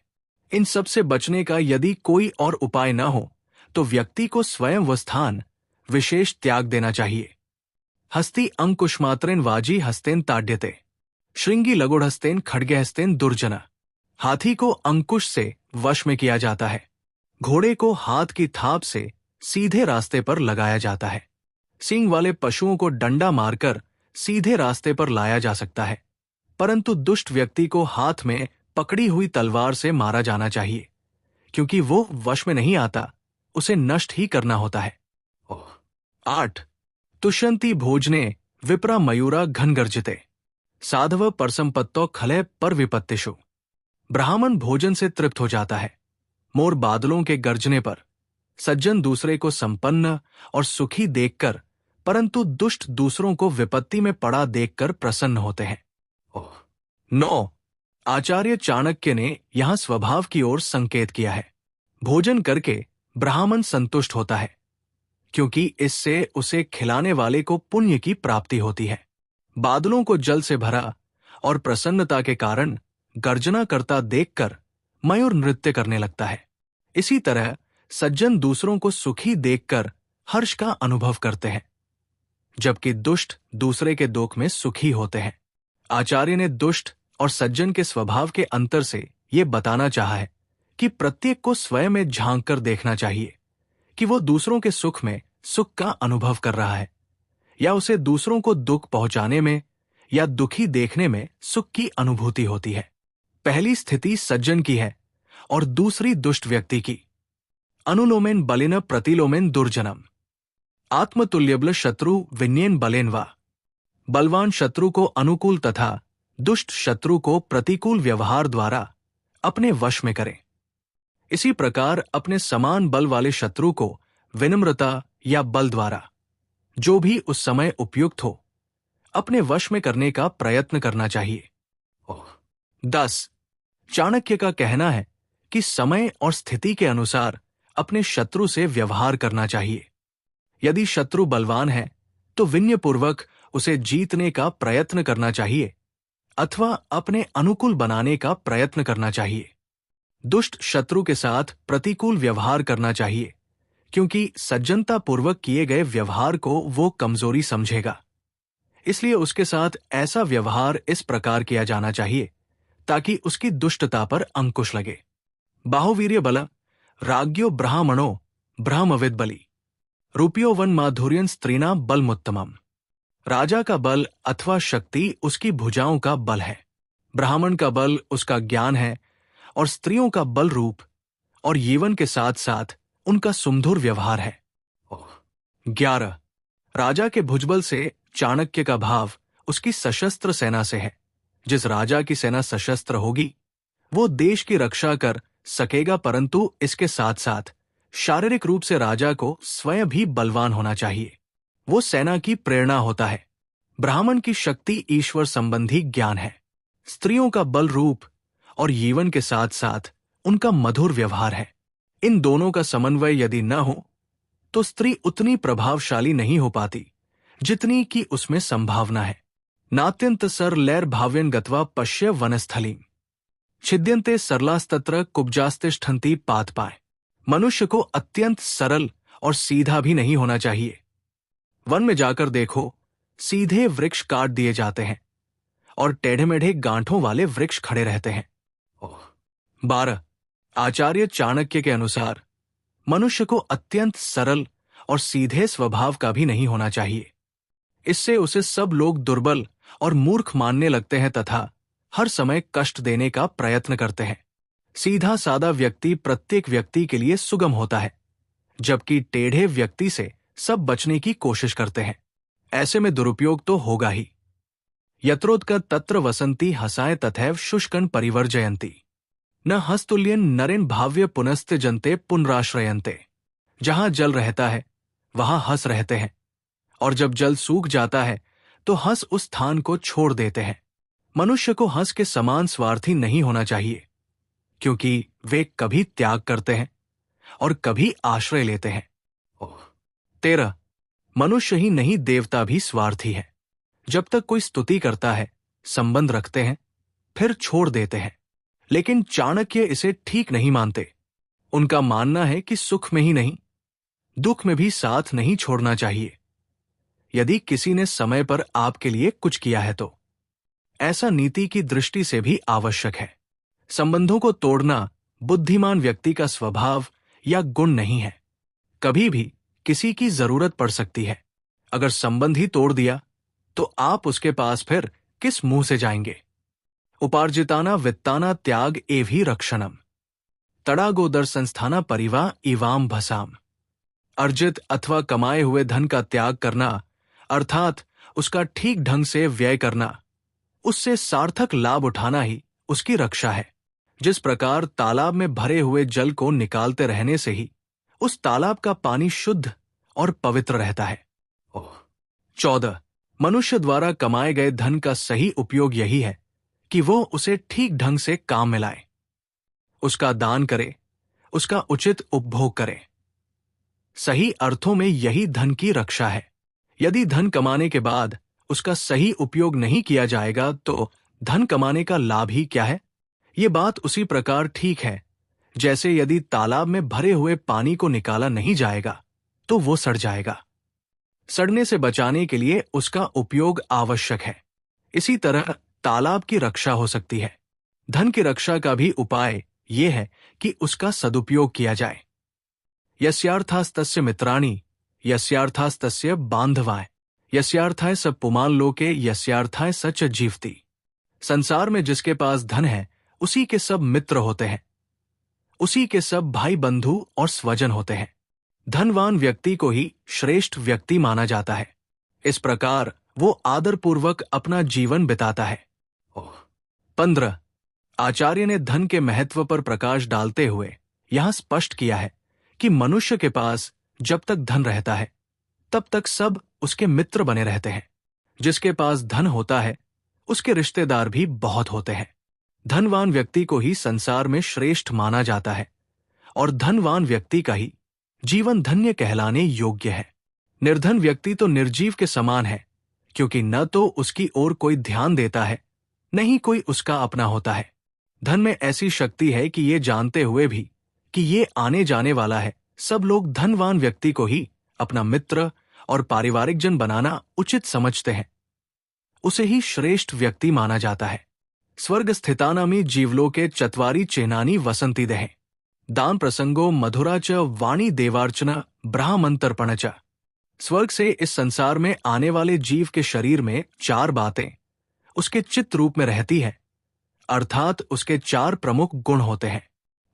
इन सबसे बचने का यदि कोई और उपाय न हो तो व्यक्ति को स्वयं व स्थान विशेष त्याग देना चाहिए। हस्ति अंकुशमात्रेन वाजी हस्तेन ताड्यते, श्रृंगी लगुढ़स्तेन खड्गहस्तेन दुर्जना। हाथी को अंकुश से वश में किया जाता है, घोड़े को हाथ की थाप से सीधे रास्ते पर लगाया जाता है। सींग वाले पशुओं को डंडा मारकर सीधे रास्ते पर लाया जा सकता है, परंतु दुष्ट व्यक्ति को हाथ में पकड़ी हुई तलवार से मारा जाना चाहिए, क्योंकि वो वश में नहीं आता, उसे नष्ट ही करना होता है। 8 तुष्यंती भोजने विप्रा मयूरा घनगर्जिते, साधव परसंपत्तो खलय पर विपत्तिषु। ब्राह्मण भोजन से तृप्त हो जाता है, मोर बादलों के गर्जने पर। सज्जन दूसरे को संपन्न और सुखी देखकर, परंतु दुष्ट दूसरों को विपत्ति में पड़ा देखकर प्रसन्न होते हैं। 9 आचार्य चाणक्य ने यहां स्वभाव की ओर संकेत किया है। भोजन करके ब्राह्मण संतुष्ट होता है, क्योंकि इससे उसे खिलाने वाले को पुण्य की प्राप्ति होती है। बादलों को जल से भरा और प्रसन्नता के कारण गर्जना करता देखकर मयूर नृत्य करने लगता है। इसी तरह सज्जन दूसरों को सुखी देखकर हर्ष का अनुभव करते हैं, जबकि दुष्ट दूसरे के दुख में सुखी होते हैं। आचार्य ने दुष्ट और सज्जन के स्वभाव के अंतर से यह बताना चाहा है कि प्रत्येक को स्वयं में झांक कर देखना चाहिए कि वो दूसरों के सुख में सुख का अनुभव कर रहा है, या उसे दूसरों को दुख पहुंचाने में या दुखी देखने में सुख की अनुभूति होती है। पहली स्थिति सज्जन की है और दूसरी दुष्ट व्यक्ति की। अनुलोमेन बलिन प्रतिलोमेन दुर्जनम। आत्मतुल्यबल शत्रु विन्येन बलेन वा। बलवान शत्रु को अनुकूल तथा दुष्ट शत्रु को प्रतिकूल व्यवहार द्वारा अपने वश में करें। इसी प्रकार अपने समान बल वाले शत्रु को विनम्रता या बल द्वारा, जो भी उस समय उपयुक्त हो, अपने वश में करने का प्रयत्न करना चाहिए। 10. चाणक्य का कहना है कि समय और स्थिति के अनुसार अपने शत्रु से व्यवहार करना चाहिए। यदि शत्रु बलवान है तो विनयपूर्वक उसे जीतने का प्रयत्न करना चाहिए अथवा अपने अनुकूल बनाने का प्रयत्न करना चाहिए। दुष्ट शत्रु के साथ प्रतिकूल व्यवहार करना चाहिए, क्योंकि सज्जनता पूर्वक किए गए व्यवहार को वो कमजोरी समझेगा। इसलिए उसके साथ ऐसा व्यवहार इस प्रकार किया जाना चाहिए ताकि उसकी दुष्टता पर अंकुश लगे। बाहुवीर्य बल राज्ञो ब्राह्मणो ब्रह्मविद बली रूपियो वन माधुर्यन स्त्रीना बलमुत्तमम। राजा का बल अथवा शक्ति उसकी भुजाओं का बल है, ब्राह्मण का बल उसका ज्ञान है और स्त्रियों का बल रूप और यौवन के साथ साथ उनका सुमधुर व्यवहार है। 11. राजा के भुजबल से चाणक्य का भाव उसकी सशस्त्र सेना से है। जिस राजा की सेना सशस्त्र होगी वो देश की रक्षा कर सकेगा, परंतु इसके साथ साथ शारीरिक रूप से राजा को स्वयं भी बलवान होना चाहिए। वो सेना की प्रेरणा होता है। ब्राह्मण की शक्ति ईश्वर संबंधी ज्ञान है, स्त्रियों का बल रूप और यौवन के साथ साथ उनका मधुर व्यवहार है। इन दोनों का समन्वय यदि न हो तो स्त्री उतनी प्रभावशाली नहीं हो पाती जितनी कि उसमें संभावना है। नात्यंत सर लैर भाव्यन गत्वा पश्य वनस्थलीम छिद्यन्ते सरलास्तत्र कुब्जास्तिष्ठन्ति पात पाए। मनुष्य को अत्यंत सरल और सीधा भी नहीं होना चाहिए। वन में जाकर देखो, सीधे वृक्ष काट दिए जाते हैं और टेढ़े मेढ़े गांठों वाले वृक्ष खड़े रहते हैं। 12. आचार्य चाणक्य के अनुसार मनुष्य को अत्यंत सरल और सीधे स्वभाव का भी नहीं होना चाहिए। इससे उसे सब लोग दुर्बल और मूर्ख मानने लगते हैं तथा हर समय कष्ट देने का प्रयत्न करते हैं। सीधा सादा व्यक्ति प्रत्येक व्यक्ति के लिए सुगम होता है, जबकि टेढ़े व्यक्ति से सब बचने की कोशिश करते हैं। ऐसे में दुरुपयोग तो होगा ही। यत्रोत्कट तत्र वसंती हसाए तथैव शुष्कन परिवर्जयन्ति न हस्तुल्यन नरेन भाव्य पुनस्त जनते पुनराश्रयन्ते। जहां जल रहता है वहां हंस रहते हैं, और जब जल सूख जाता है तो हंस उस स्थान को छोड़ देते हैं। मनुष्य को हंस के समान स्वार्थी नहीं होना चाहिए, क्योंकि वे कभी त्याग करते हैं और कभी आश्रय लेते हैं। 13. मनुष्य ही नहीं देवता भी स्वार्थी है। जब तक कोई स्तुति करता है, संबंध रखते हैं, फिर छोड़ देते हैं। लेकिन चाणक्य इसे ठीक नहीं मानते। उनका मानना है कि सुख में ही नहीं, दुख में भी साथ नहीं छोड़ना चाहिए। यदि किसी ने समय पर आपके लिए कुछ किया है तो ऐसा नीति की दृष्टि से भी आवश्यक है। संबंधों को तोड़ना बुद्धिमान व्यक्ति का स्वभाव या गुण नहीं है। कभी भी किसी की जरूरत पड़ सकती है। अगर संबंध ही तोड़ दिया तो आप उसके पास फिर किस मुंह से जाएंगे। उपार्जिताना वित्ताना त्याग एवं रक्षणम तड़ागोदर संस्थाना परिवा इवाम भसाम। अर्जित अथवा कमाए हुए धन का त्याग करना अर्थात उसका ठीक ढंग से व्यय करना, उससे सार्थक लाभ उठाना ही उसकी रक्षा है। जिस प्रकार तालाब में भरे हुए जल को निकालते रहने से ही उस तालाब का पानी शुद्ध और पवित्र रहता है। 14. मनुष्य द्वारा कमाए गए धन का सही उपयोग यही है कि वो उसे ठीक ढंग से काम में लाए, उसका दान करे, उसका उचित उपभोग करे। सही अर्थों में यही धन की रक्षा है। यदि धन कमाने के बाद उसका सही उपयोग नहीं किया जाएगा तो धन कमाने का लाभ ही क्या है। ये बात उसी प्रकार ठीक है जैसे यदि तालाब में भरे हुए पानी को निकाला नहीं जाएगा तो वो सड़ जाएगा। सड़ने से बचाने के लिए उसका उपयोग आवश्यक है। इसी तरह तालाब की रक्षा हो सकती है। धन की रक्षा का भी उपाय ये है कि उसका सदुपयोग किया जाए। यस्यार्थास्तस्य मित्राणि यस्यार्थास्तस्य बांधवाय यस्यार्थाय स पुमान् लोके यस्यार्थाय सच जीवति। संसार में जिसके पास धन है उसी के सब मित्र होते हैं, उसी के सब भाई बंधु और स्वजन होते हैं। धनवान व्यक्ति को ही श्रेष्ठ व्यक्ति माना जाता है। इस प्रकार वो आदरपूर्वक अपना जीवन बिताता है। 15 आचार्य ने धन के महत्व पर प्रकाश डालते हुए यहां स्पष्ट किया है कि मनुष्य के पास जब तक धन रहता है तब तक सब उसके मित्र बने रहते हैं। जिसके पास धन होता है उसके रिश्तेदार भी बहुत होते हैं। धनवान व्यक्ति को ही संसार में श्रेष्ठ माना जाता है और धनवान व्यक्ति का ही जीवन धन्य कहलाने योग्य है। निर्धन व्यक्ति तो निर्जीव के समान है, क्योंकि न तो उसकी ओर कोई ध्यान देता है, न ही कोई उसका अपना होता है। धन में ऐसी शक्ति है कि ये जानते हुए भी कि ये आने जाने वाला है, सब लोग धनवान व्यक्ति को ही अपना मित्र और पारिवारिक जन बनाना उचित समझते हैं। उसे ही श्रेष्ठ व्यक्ति माना जाता है। स्वर्ग स्थितानामी जीवलोके चत्वारी चेनानी वसंती देह दान प्रसंगो मधुरा च वाणी देवार्चना ब्राह्मंतर्पण च। स्वर्ग से इस संसार में आने वाले जीव के शरीर में 4 बातें उसके चित्त रूप में रहती है, अर्थात उसके 4 प्रमुख गुण होते हैं।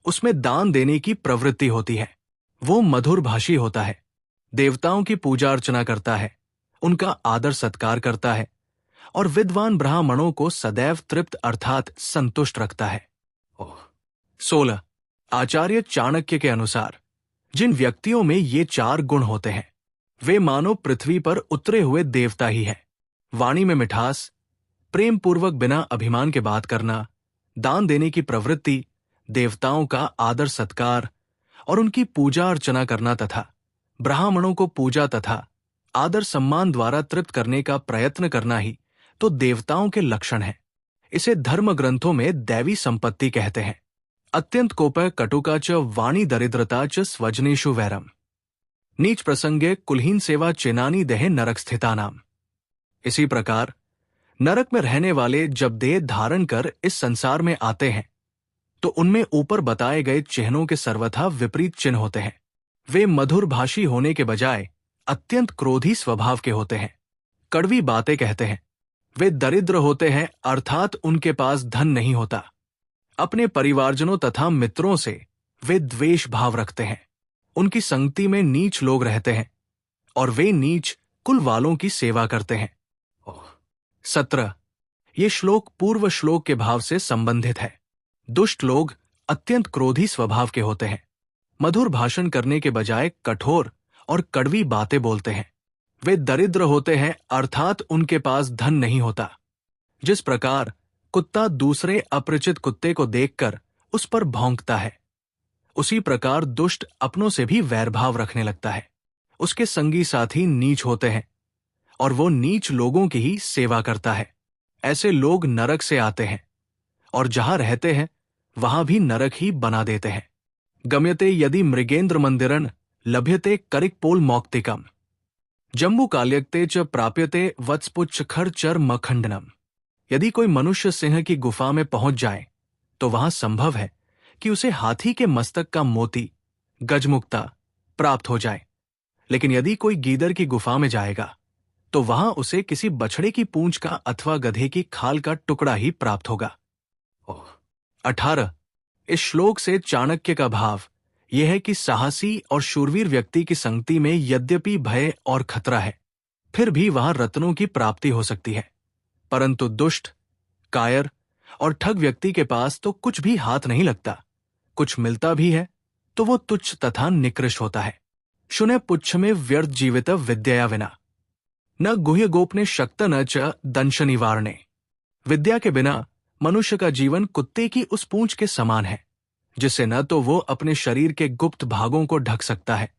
उसमें दान देने की प्रवृत्ति होती है, वो मधुर भाषी होता है, देवताओं की पूजा अर्चना करता है, उनका आदर सत्कार करता है और विद्वान ब्राह्मणों को सदैव तृप्त अर्थात संतुष्ट रखता है। 16 आचार्य चाणक्य के अनुसार जिन व्यक्तियों में ये 4 गुण होते हैं वे मानो पृथ्वी पर उतरे हुए देवता ही हैं। वाणी में मिठास, प्रेम पूर्वक बिना अभिमान के बात करना, दान देने की प्रवृत्ति, देवताओं का आदर सत्कार और उनकी पूजा अर्चना करना तथा ब्राह्मणों को पूजा तथा आदर सम्मान द्वारा तृप्त करने का प्रयत्न करना ही तो देवताओं के लक्षण है। इसे धर्म ग्रंथों में दैवी संपत्ति कहते हैं। अत्यंत कोपय कटुका च वाणी दरिद्रता च स्वजनेषु वैरम नीच प्रसंगे कुलहीन सेवा चेनानी देह नरक स्थिता नाम। इसी प्रकार नरक में रहने वाले जब देह धारण कर इस संसार में आते हैं तो उनमें ऊपर बताए गए चिन्हों के सर्वथा विपरीत चिन्ह होते हैं। वे मधुर भाषी होने के बजाय अत्यंत क्रोधी स्वभाव के होते हैं, कड़वी बातें कहते हैं। वे दरिद्र होते हैं अर्थात उनके पास धन नहीं होता। अपने परिवारजनों तथा मित्रों से वे द्वेष भाव रखते हैं। उनकी संगति में नीच लोग रहते हैं और वे नीच कुल वालों की सेवा करते हैं। 17 ये श्लोक पूर्व श्लोक के भाव से संबंधित है। दुष्ट लोग अत्यंत क्रोधी स्वभाव के होते हैं, मधुर भाषण करने के बजाय कठोर और कड़वी बातें बोलते हैं। वे दरिद्र होते हैं अर्थात उनके पास धन नहीं होता। जिस प्रकार कुत्ता दूसरे अपरिचित कुत्ते को देखकर उस पर भौंकता है, उसी प्रकार दुष्ट अपनों से भी वैरभाव रखने लगता है। उसके संगी साथी नीच होते हैं और वो नीच लोगों की ही सेवा करता है। ऐसे लोग नरक से आते हैं और जहां रहते हैं वहां भी नरक ही बना देते हैं। गम्यते यदि मृगेंद्र मंदिरन लभ्यते करिकपोल मौक्तिकम जम्बू काल्यक्ते च प्राप्यते वत्सपुच्छ खर चर मखंडनम। यदि कोई मनुष्य सिंह की गुफा में पहुंच जाए तो वहां संभव है कि उसे हाथी के मस्तक का मोती गजमुक्ता प्राप्त हो जाए, लेकिन यदि कोई गीदड़ की गुफा में जाएगा तो वहां उसे किसी बछड़े की पूंछ का अथवा गधे की खाल का टुकड़ा ही प्राप्त होगा। 18 इस श्लोक से चाणक्य का भाव यह है कि साहसी और शूरवीर व्यक्ति की संगति में यद्यपि भय और खतरा है, फिर भी वहां रत्नों की प्राप्ति हो सकती है, परंतु दुष्ट, कायर और ठग व्यक्ति के पास तो कुछ भी हाथ नहीं लगता। कुछ मिलता भी है तो वो तुच्छ तथा निकृष्ट होता है। शुने पुच्छ में व्यर्थ जीवित विद्या विना न गुह्य गोपने शक्त न च दंश निवारणे। विद्या के बिना मनुष्य का जीवन कुत्ते की उस पूंछ के समान है, जिससे न तो वो अपने शरीर के गुप्त भागों को ढक सकता है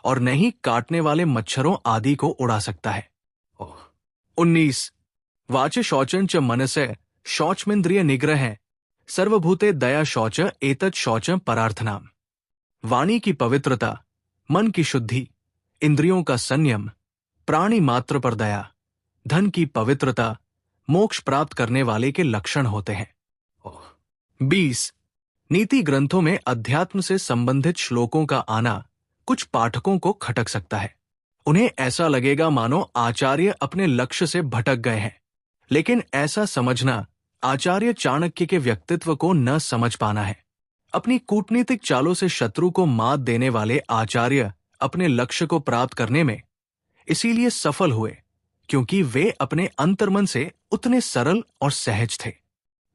और न ही काटने वाले मच्छरों आदि को उड़ा सकता है। 19 वाच शौचन च मनसे शौचमिंद्रिय निग्रह सर्वभूते दया शौच एतत् शौच परार्थनाम। वाणी की पवित्रता, मन की शुद्धि, इंद्रियों का संयम, प्राणी मात्र पर दया, धन की पवित्रता मोक्ष प्राप्त करने वाले के लक्षण होते हैं। 20 नीति ग्रंथों में अध्यात्म से संबंधित श्लोकों का आना कुछ पाठकों को खटक सकता है। उन्हें ऐसा लगेगा मानो आचार्य अपने लक्ष्य से भटक गए हैं, लेकिन ऐसा समझना आचार्य चाणक्य के व्यक्तित्व को न समझ पाना है। अपनी कूटनीतिक चालों से शत्रु को मात देने वाले आचार्य अपने लक्ष्य को प्राप्त करने में इसीलिए सफल हुए क्योंकि वे अपने अंतर्मन से उतने सरल और सहज थे।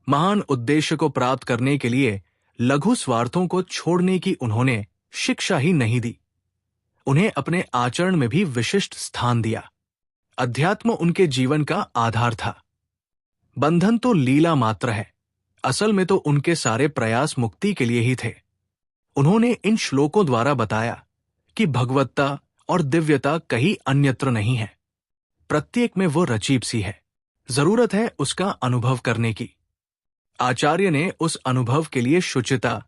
महान उद्देश्य को प्राप्त करने के लिए लघु स्वार्थों को छोड़ने की उन्होंने शिक्षा ही नहीं दी, उन्हें अपने आचरण में भी विशिष्ट स्थान दिया। अध्यात्म उनके जीवन का आधार था। बंधन तो लीला मात्र है, असल में तो उनके सारे प्रयास मुक्ति के लिए ही थे। उन्होंने इन श्लोकों द्वारा बताया कि भगवत्ता और दिव्यता कहीं अन्यत्र नहीं है, प्रत्येक में वो रचीब सी है, जरूरत है उसका अनुभव करने की। आचार्य ने उस अनुभव के लिए शुचिता,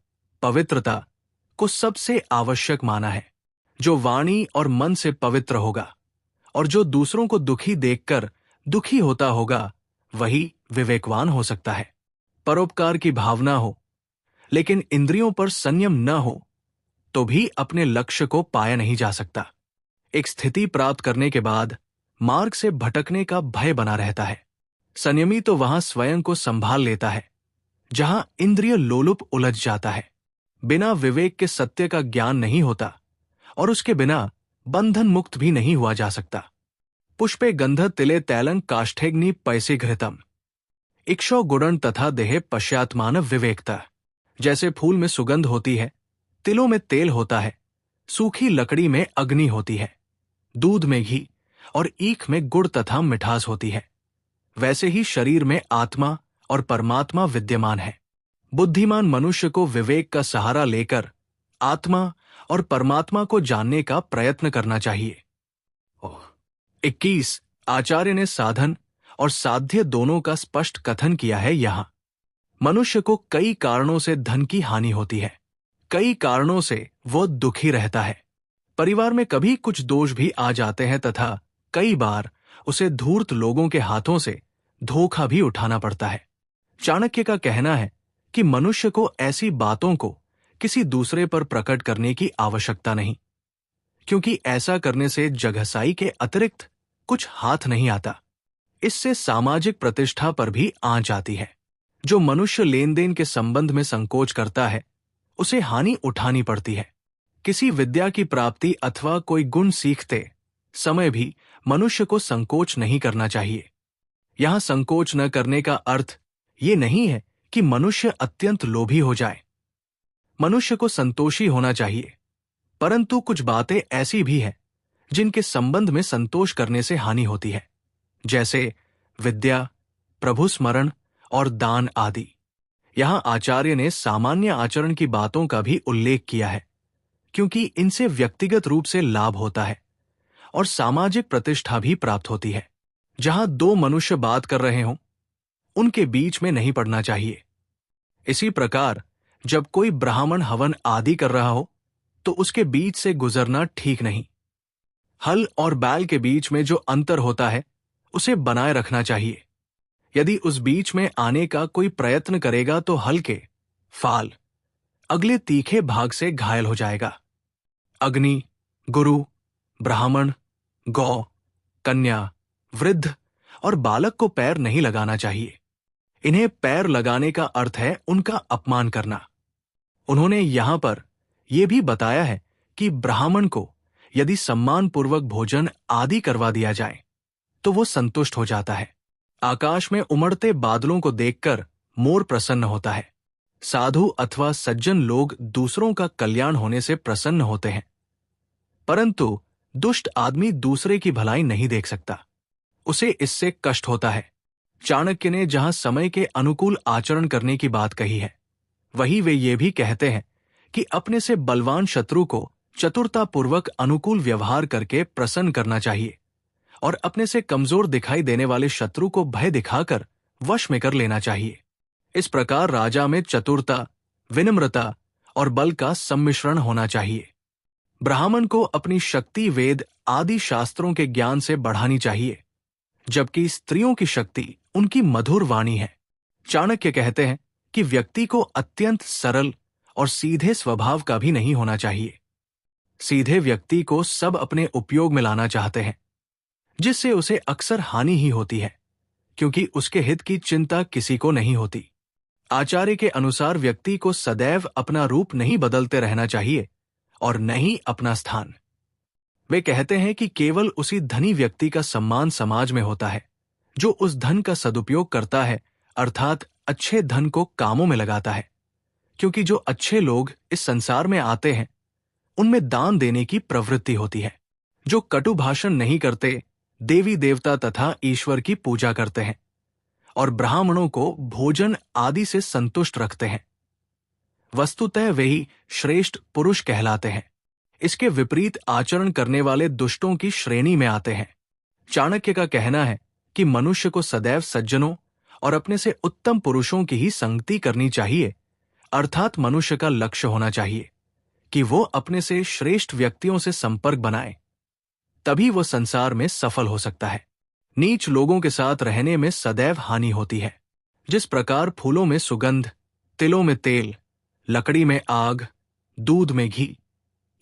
पवित्रता को सबसे आवश्यक माना है। जो वाणी और मन से पवित्र होगा और जो दूसरों को दुखी देखकर दुखी होता होगा, वही विवेकवान हो सकता है। परोपकार की भावना हो लेकिन इंद्रियों पर संयम न हो तो भी अपने लक्ष्य को पाया नहीं जा सकता। एक स्थिति प्राप्त करने के बाद मार्ग से भटकने का भय बना रहता है। संयमी तो वहां स्वयं को संभाल लेता है जहां इंद्रिय लोलुप उलझ जाता है। बिना विवेक के सत्य का ज्ञान नहीं होता और उसके बिना बंधन मुक्त भी नहीं हुआ जा सकता। पुष्पे गंध तिले तैलं काष्ठेग्नि पैसे घृतम इक्षो गुणन तथा देहे पश्चात्मान विवेकता। जैसे फूल में सुगंध होती है, तिलों में तेल होता है, सूखी लकड़ी में अग्नि होती है, दूध में घी और ईख में गुड़ तथा मिठास होती है, वैसे ही शरीर में आत्मा और परमात्मा विद्यमान है। बुद्धिमान मनुष्य को विवेक का सहारा लेकर आत्मा और परमात्मा को जानने का प्रयत्न करना चाहिए। 21 आचार्य ने साधन और साध्य दोनों का स्पष्ट कथन किया है। यहां मनुष्य को कई कारणों से धन की हानि होती है, कई कारणों से वो दुखी रहता है, परिवार में कभी कुछ दोष भी आ जाते हैं तथा कई बार उसे धूर्त लोगों के हाथों से धोखा भी उठाना पड़ता है। चाणक्य का कहना है कि मनुष्य को ऐसी बातों को किसी दूसरे पर प्रकट करने की आवश्यकता नहीं, क्योंकि ऐसा करने से जगहसाई के अतिरिक्त कुछ हाथ नहीं आता। इससे सामाजिक प्रतिष्ठा पर भी आंच आती है। जो मनुष्य लेन देन के संबंध में संकोच करता है, उसे हानि उठानी पड़ती है। किसी विद्या की प्राप्ति अथवा कोई गुण सीखते समय भी मनुष्य को संकोच नहीं करना चाहिए। यहां संकोच न करने का अर्थ ये नहीं है कि मनुष्य अत्यंत लोभी हो जाए। मनुष्य को संतोषी होना चाहिए, परंतु कुछ बातें ऐसी भी हैं जिनके संबंध में संतोष करने से हानि होती है, जैसे विद्या, प्रभु स्मरण और दान आदि। यहां आचार्य ने सामान्य आचरण की बातों का भी उल्लेख किया है, क्योंकि इनसे व्यक्तिगत रूप से लाभ होता है और सामाजिक प्रतिष्ठा भी प्राप्त होती है। जहां दो मनुष्य बात कर रहे हों, उनके बीच में नहीं पड़ना चाहिए। इसी प्रकार जब कोई ब्राह्मण हवन आदि कर रहा हो तो उसके बीच से गुजरना ठीक नहीं। हल और बैल के बीच में जो अंतर होता है उसे बनाए रखना चाहिए। यदि उस बीच में आने का कोई प्रयत्न करेगा तो हल के फाल अगले तीखे भाग से घायल हो जाएगा। अग्नि, गुरु, ब्राह्मण, गौ, कन्या, वृद्ध और बालक को पैर नहीं लगाना चाहिए। इन्हें पैर लगाने का अर्थ है उनका अपमान करना। उन्होंने यहां पर यह भी बताया है कि ब्राह्मण को यदि सम्मानपूर्वक भोजन आदि करवा दिया जाए तो वो संतुष्ट हो जाता है। आकाश में उमड़ते बादलों को देखकर मोर प्रसन्न होता है। साधु अथवा सज्जन लोग दूसरों का कल्याण होने से प्रसन्न होते हैं, परंतु दुष्ट आदमी दूसरे की भलाई नहीं देख सकता, उसे इससे कष्ट होता है। चाणक्य ने जहां समय के अनुकूल आचरण करने की बात कही है, वही वे ये भी कहते हैं कि अपने से बलवान शत्रु को चतुरतापूर्वक अनुकूल व्यवहार करके प्रसन्न करना चाहिए और अपने से कमजोर दिखाई देने वाले शत्रु को भय दिखाकर वश में कर लेना चाहिए। इस प्रकार राजा में चतुरता, विनम्रता और बल का सम्मिश्रण होना चाहिए। ब्राह्मण को अपनी शक्ति वेद आदि शास्त्रों के ज्ञान से बढ़ानी चाहिए, जबकि स्त्रियों की शक्ति उनकी मधुर वाणी है। चाणक्य कहते हैं कि व्यक्ति को अत्यंत सरल और सीधे स्वभाव का भी नहीं होना चाहिए। सीधे व्यक्ति को सब अपने उपयोग में लाना चाहते हैं, जिससे उसे अक्सर हानि ही होती है, क्योंकि उसके हित की चिंता किसी को नहीं होती। आचार्य के अनुसार व्यक्ति को सदैव अपना रूप नहीं बदलते रहना चाहिए और न ही अपना स्थान। वे कहते हैं कि केवल उसी धनी व्यक्ति का सम्मान समाज में होता है जो उस धन का सदुपयोग करता है, अर्थात अच्छे धन को कामों में लगाता है। क्योंकि जो अच्छे लोग इस संसार में आते हैं उनमें दान देने की प्रवृत्ति होती है। जो कटु भाषण नहीं करते, देवी देवता तथा ईश्वर की पूजा करते हैं और ब्राह्मणों को भोजन आदि से संतुष्ट रखते हैं, वस्तुतः वे ही श्रेष्ठ पुरुष कहलाते हैं। इसके विपरीत आचरण करने वाले दुष्टों की श्रेणी में आते हैं। चाणक्य का कहना है कि मनुष्य को सदैव सज्जनों और अपने से उत्तम पुरुषों की ही संगति करनी चाहिए, अर्थात मनुष्य का लक्ष्य होना चाहिए कि वो अपने से श्रेष्ठ व्यक्तियों से संपर्क बनाए, तभी वो संसार में सफल हो सकता है। नीच लोगों के साथ रहने में सदैव हानि होती है। जिस प्रकार फूलों में सुगंध, तिलों में तेल, लकड़ी में आग, दूध में घी,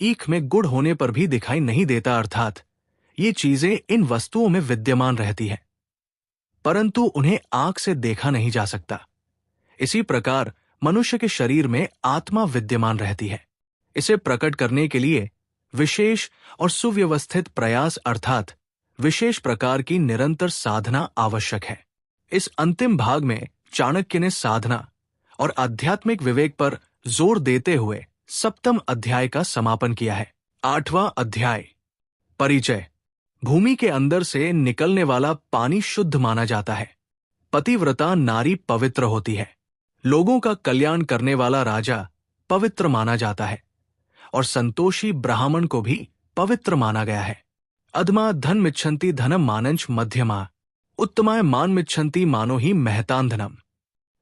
ईख में गुड़ होने पर भी दिखाई नहीं देता, अर्थात ये चीजें इन वस्तुओं में विद्यमान रहती हैं, परंतु उन्हें आंख से देखा नहीं जा सकता। इसी प्रकार मनुष्य के शरीर में आत्मा विद्यमान रहती है। इसे प्रकट करने के लिए विशेष और सुव्यवस्थित प्रयास अर्थात विशेष प्रकार की निरंतर साधना आवश्यक है। इस अंतिम भाग में चाणक्य ने साधना और आध्यात्मिक विवेक पर जोर देते हुए सप्तम अध्याय का समापन किया है। 8वां अध्याय, परिचय। भूमि के अंदर से निकलने वाला पानी शुद्ध माना जाता है। पतिव्रता नारी पवित्र होती है। लोगों का कल्याण करने वाला राजा पवित्र माना जाता है और संतोषी ब्राह्मण को भी पवित्र माना गया है। अधमा धन मिच्छन्ति धनम मानंच मध्यमा, उत्तमाय मान मिच्छन्ति मानो ही महतान धनम।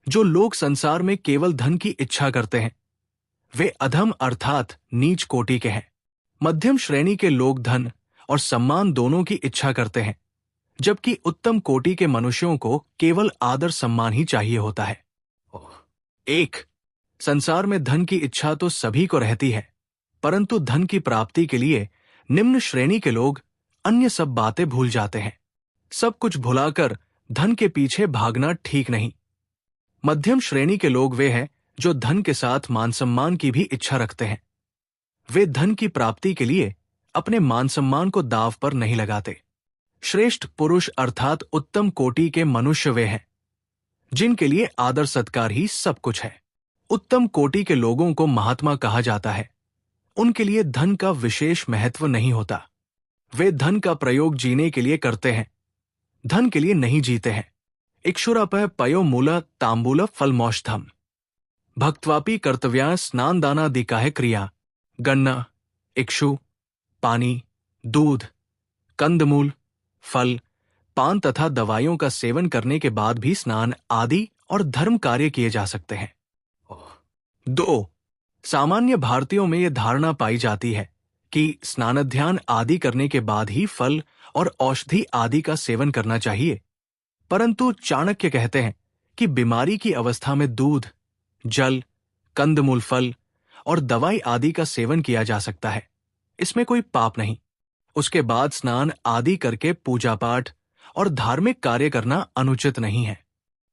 जो लोग संसार में केवल धन की इच्छा करते हैं वे अधम अर्थात नीच कोटि के हैं। मध्यम श्रेणी के लोग धन और सम्मान दोनों की इच्छा करते हैं, जबकि उत्तम कोटि के मनुष्यों को केवल आदर सम्मान ही चाहिए होता है। 1. संसार में धन की इच्छा तो सभी को रहती है, परंतु धन की प्राप्ति के लिए निम्न श्रेणी के लोग अन्य सब बातें भूल जाते हैं। सब कुछ भुलाकर धन के पीछे भागना ठीक नहीं। मध्यम श्रेणी के लोग वे हैं जो धन के साथ मान सम्मान की भी इच्छा रखते हैं। वे धन की प्राप्ति के लिए अपने मान सम्मान को दांव पर नहीं लगाते। श्रेष्ठ पुरुष अर्थात उत्तम कोटि के मनुष्य वे हैं जिनके लिए आदर सत्कार ही सब कुछ है। उत्तम कोटि के लोगों को महात्मा कहा जाता है। उनके लिए धन का विशेष महत्व नहीं होता। वे धन का प्रयोग जीने के लिए करते हैं, धन के लिए नहीं जीते हैं। इक्षुरापय पयो मूल तांबूल फलमौषधम, भक्त्वापि कर्तव्या स्नान दानादिकाह क्रिया। गन्ना, इक्षु, पानी, दूध, कंदमूल, फल, पान तथा दवाइयों का सेवन करने के बाद भी स्नान आदि और धर्म कार्य किए जा सकते हैं। 2. सामान्य भारतीयों में यह धारणा पाई जाती है कि स्नानाध्यान आदि करने के बाद ही फल और औषधि आदि का सेवन करना चाहिए, परंतु चाणक्य कहते हैं कि बीमारी की अवस्था में दूध, जल, कंदमूल फल और दवाई आदि का सेवन किया जा सकता है। इसमें कोई पाप नहीं। उसके बाद स्नान आदि करके पूजा पाठ और धार्मिक कार्य करना अनुचित नहीं है।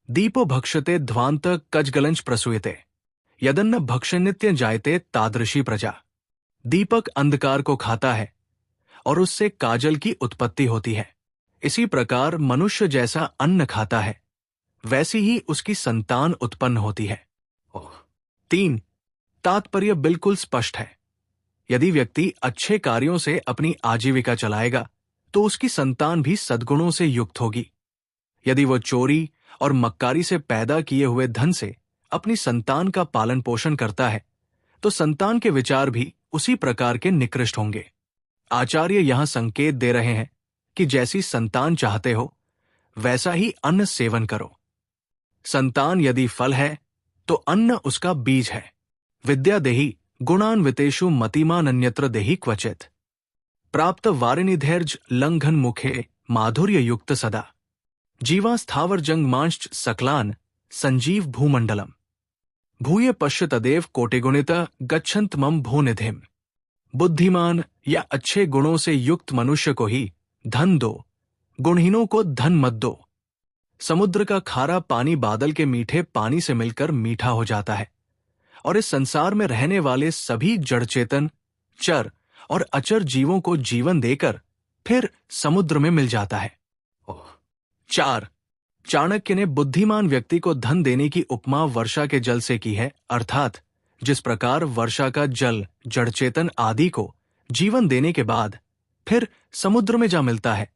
दीपो भक्षते ध्वांत कजगलंच प्रसूयते, यदन्न भक्षनित्य जायते तादृशी प्रजा। दीपक अंधकार को खाता है और उससे काजल की उत्पत्ति होती है। इसी प्रकार मनुष्य जैसा अन्न खाता है वैसी ही उसकी संतान उत्पन्न होती है। 3. तात्पर्य बिल्कुल स्पष्ट है। यदि व्यक्ति अच्छे कार्यों से अपनी आजीविका चलाएगा तो उसकी संतान भी सद्गुणों से युक्त होगी। यदि वो चोरी और मक्कारी से पैदा किए हुए धन से अपनी संतान का पालन पोषण करता है तो संतान के विचार भी उसी प्रकार के निकृष्ट होंगे। आचार्य यहां संकेत दे रहे हैं कि जैसी संतान चाहते हो वैसा ही अन्न सेवन करो। संतान यदि फल है तो अन्न उसका बीज है। विद्या देहि गुणान्वितेषु मतिमान अन्यत्र देहि क्वचित, प्राप्त वारिनिधैर्ज लंघन मुखे माधुर्य युक्त सदा, जीवा स्थावर जंग मांश्च सकलान संजीव भूमंडलम, भूये पश्य तदेव कोटिगुणित गच्छन्त मम भूनिधिम। बुद्धिमान या अच्छे गुणों से युक्त मनुष्य को ही धन दो, गुणहीनों को धन मत दो। समुद्र का खारा पानी बादल के मीठे पानी से मिलकर मीठा हो जाता है और इस संसार में रहने वाले सभी जड़ चेतन, चर और अचर जीवों को जीवन देकर फिर समुद्र में मिल जाता है। 4. चाणक्य ने बुद्धिमान व्यक्ति को धन देने की उपमा वर्षा के जल से की है, अर्थात जिस प्रकार वर्षा का जल जड़चेतन आदि को जीवन देने के बाद फिर समुद्र में जा मिलता है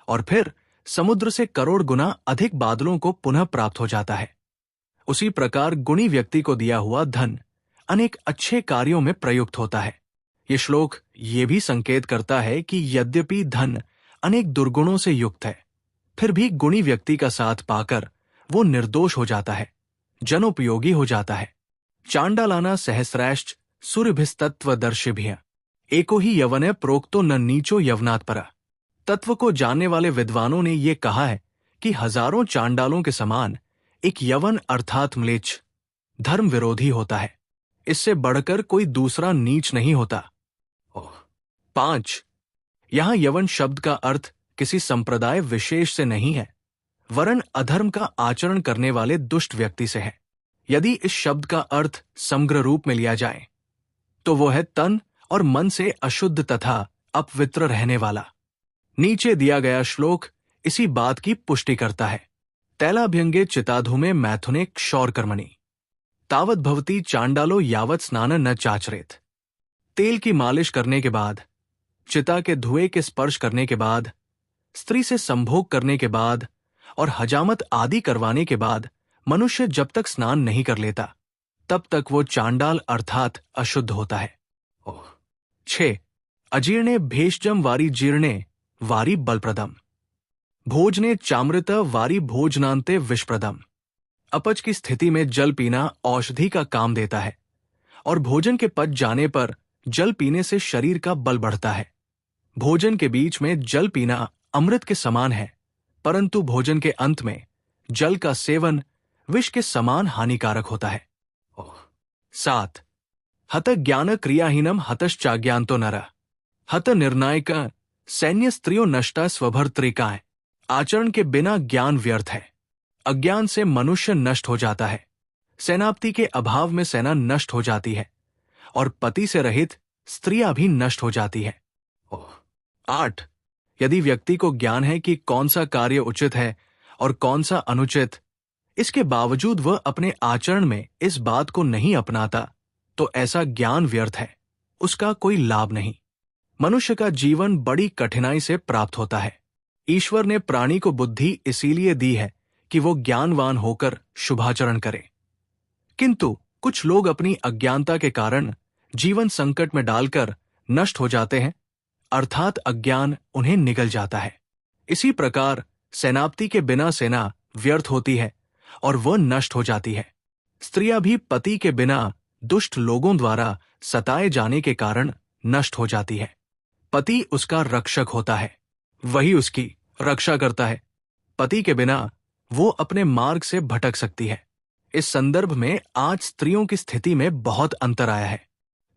और फिर समुद्र से करोड़ गुना अधिक बादलों को पुनः प्राप्त हो जाता है, उसी प्रकार गुणी व्यक्ति को दिया हुआ धन अनेक अच्छे कार्यों में प्रयुक्त होता है। ये श्लोक ये भी संकेत करता है कि यद्यपि धन अनेक दुर्गुणों से युक्त है, फिर भी गुणी व्यक्ति का साथ पाकर वो निर्दोष हो जाता है, जनोपयोगी हो जाता है। चांडालाना सहस्राश्च सूर्यभिस्तत्वदर्शिभिः एको ही यवने प्रोक्तो न नीचो यवनात् परा। तत्व को जानने वाले विद्वानों ने ये कहा है कि हजारों चांडालों के समान एक यवन अर्थात म्लेच्छ धर्म विरोधी होता है, इससे बढ़कर कोई दूसरा नीच नहीं होता। 5. यहां यवन शब्द का अर्थ किसी संप्रदाय विशेष से नहीं है, वरन अधर्म का आचरण करने वाले दुष्ट व्यक्ति से है। यदि इस शब्द का अर्थ समग्र रूप में लिया जाए तो वो है तन और मन से अशुद्ध तथा अपवित्र रहने वाला। नीचे दिया गया श्लोक इसी बात की पुष्टि करता है। तैलाभ्यंगे चिताधूमे मैथुने क्षौर कर्मणि तावत भवती चांडालो यावत स्नान न चाचरेत। तेल की मालिश करने के बाद, चिता के धुएं के स्पर्श करने के बाद, स्त्री से संभोग करने के बाद और हजामत आदि करवाने के बाद मनुष्य जब तक स्नान नहीं कर लेता तब तक वो चांडाल अर्थात अशुद्ध होता है। 6. अजीर्णे भेषजम वारी जीर्णे वारी बलप्रदम भोजने चामृत वारी भोजनांते विषप्रदम। अपच की स्थिति में जल पीना औषधि का काम देता है और भोजन के पच जाने पर जल पीने से शरीर का बल बढ़ता है। भोजन के बीच में जल पीना अमृत के समान है, परंतु भोजन के अंत में जल का सेवन विष के समान हानिकारक होता है। 7. हत ज्ञान क्रियाहीनम हतश्चाज्ञान्तो नरः हत निर्णायक सैन्य स्त्रियों नष्टा स्वभर्तृकाः। आचरण के बिना ज्ञान व्यर्थ है, अज्ञान से मनुष्य नष्ट हो जाता है, सेनापति के अभाव में सेना नष्ट हो जाती है और पति से रहित स्त्रियां भी नष्ट हो जाती है। 8. यदि व्यक्ति को ज्ञान है कि कौन सा कार्य उचित है और कौन सा अनुचित, इसके बावजूद वह अपने आचरण में इस बात को नहीं अपनाता, तो ऐसा ज्ञान व्यर्थ है, उसका कोई लाभ नहीं। मनुष्य का जीवन बड़ी कठिनाई से प्राप्त होता है। ईश्वर ने प्राणी को बुद्धि इसीलिए दी है कि वो ज्ञानवान होकर शुभाचरण करे, किंतु कुछ लोग अपनी अज्ञानता के कारण जीवन संकट में डालकर नष्ट हो जाते हैं, अर्थात अज्ञान उन्हें निगल जाता है। इसी प्रकार सेनापति के बिना सेना व्यर्थ होती है और वह नष्ट हो जाती है। स्त्रियां भी पति के बिना दुष्ट लोगों द्वारा सताए जाने के कारण नष्ट हो जाती है। पति उसका रक्षक होता है, वही उसकी रक्षा करता है। पति के बिना वो अपने मार्ग से भटक सकती है। इस संदर्भ में आज स्त्रियों की स्थिति में बहुत अंतर आया है।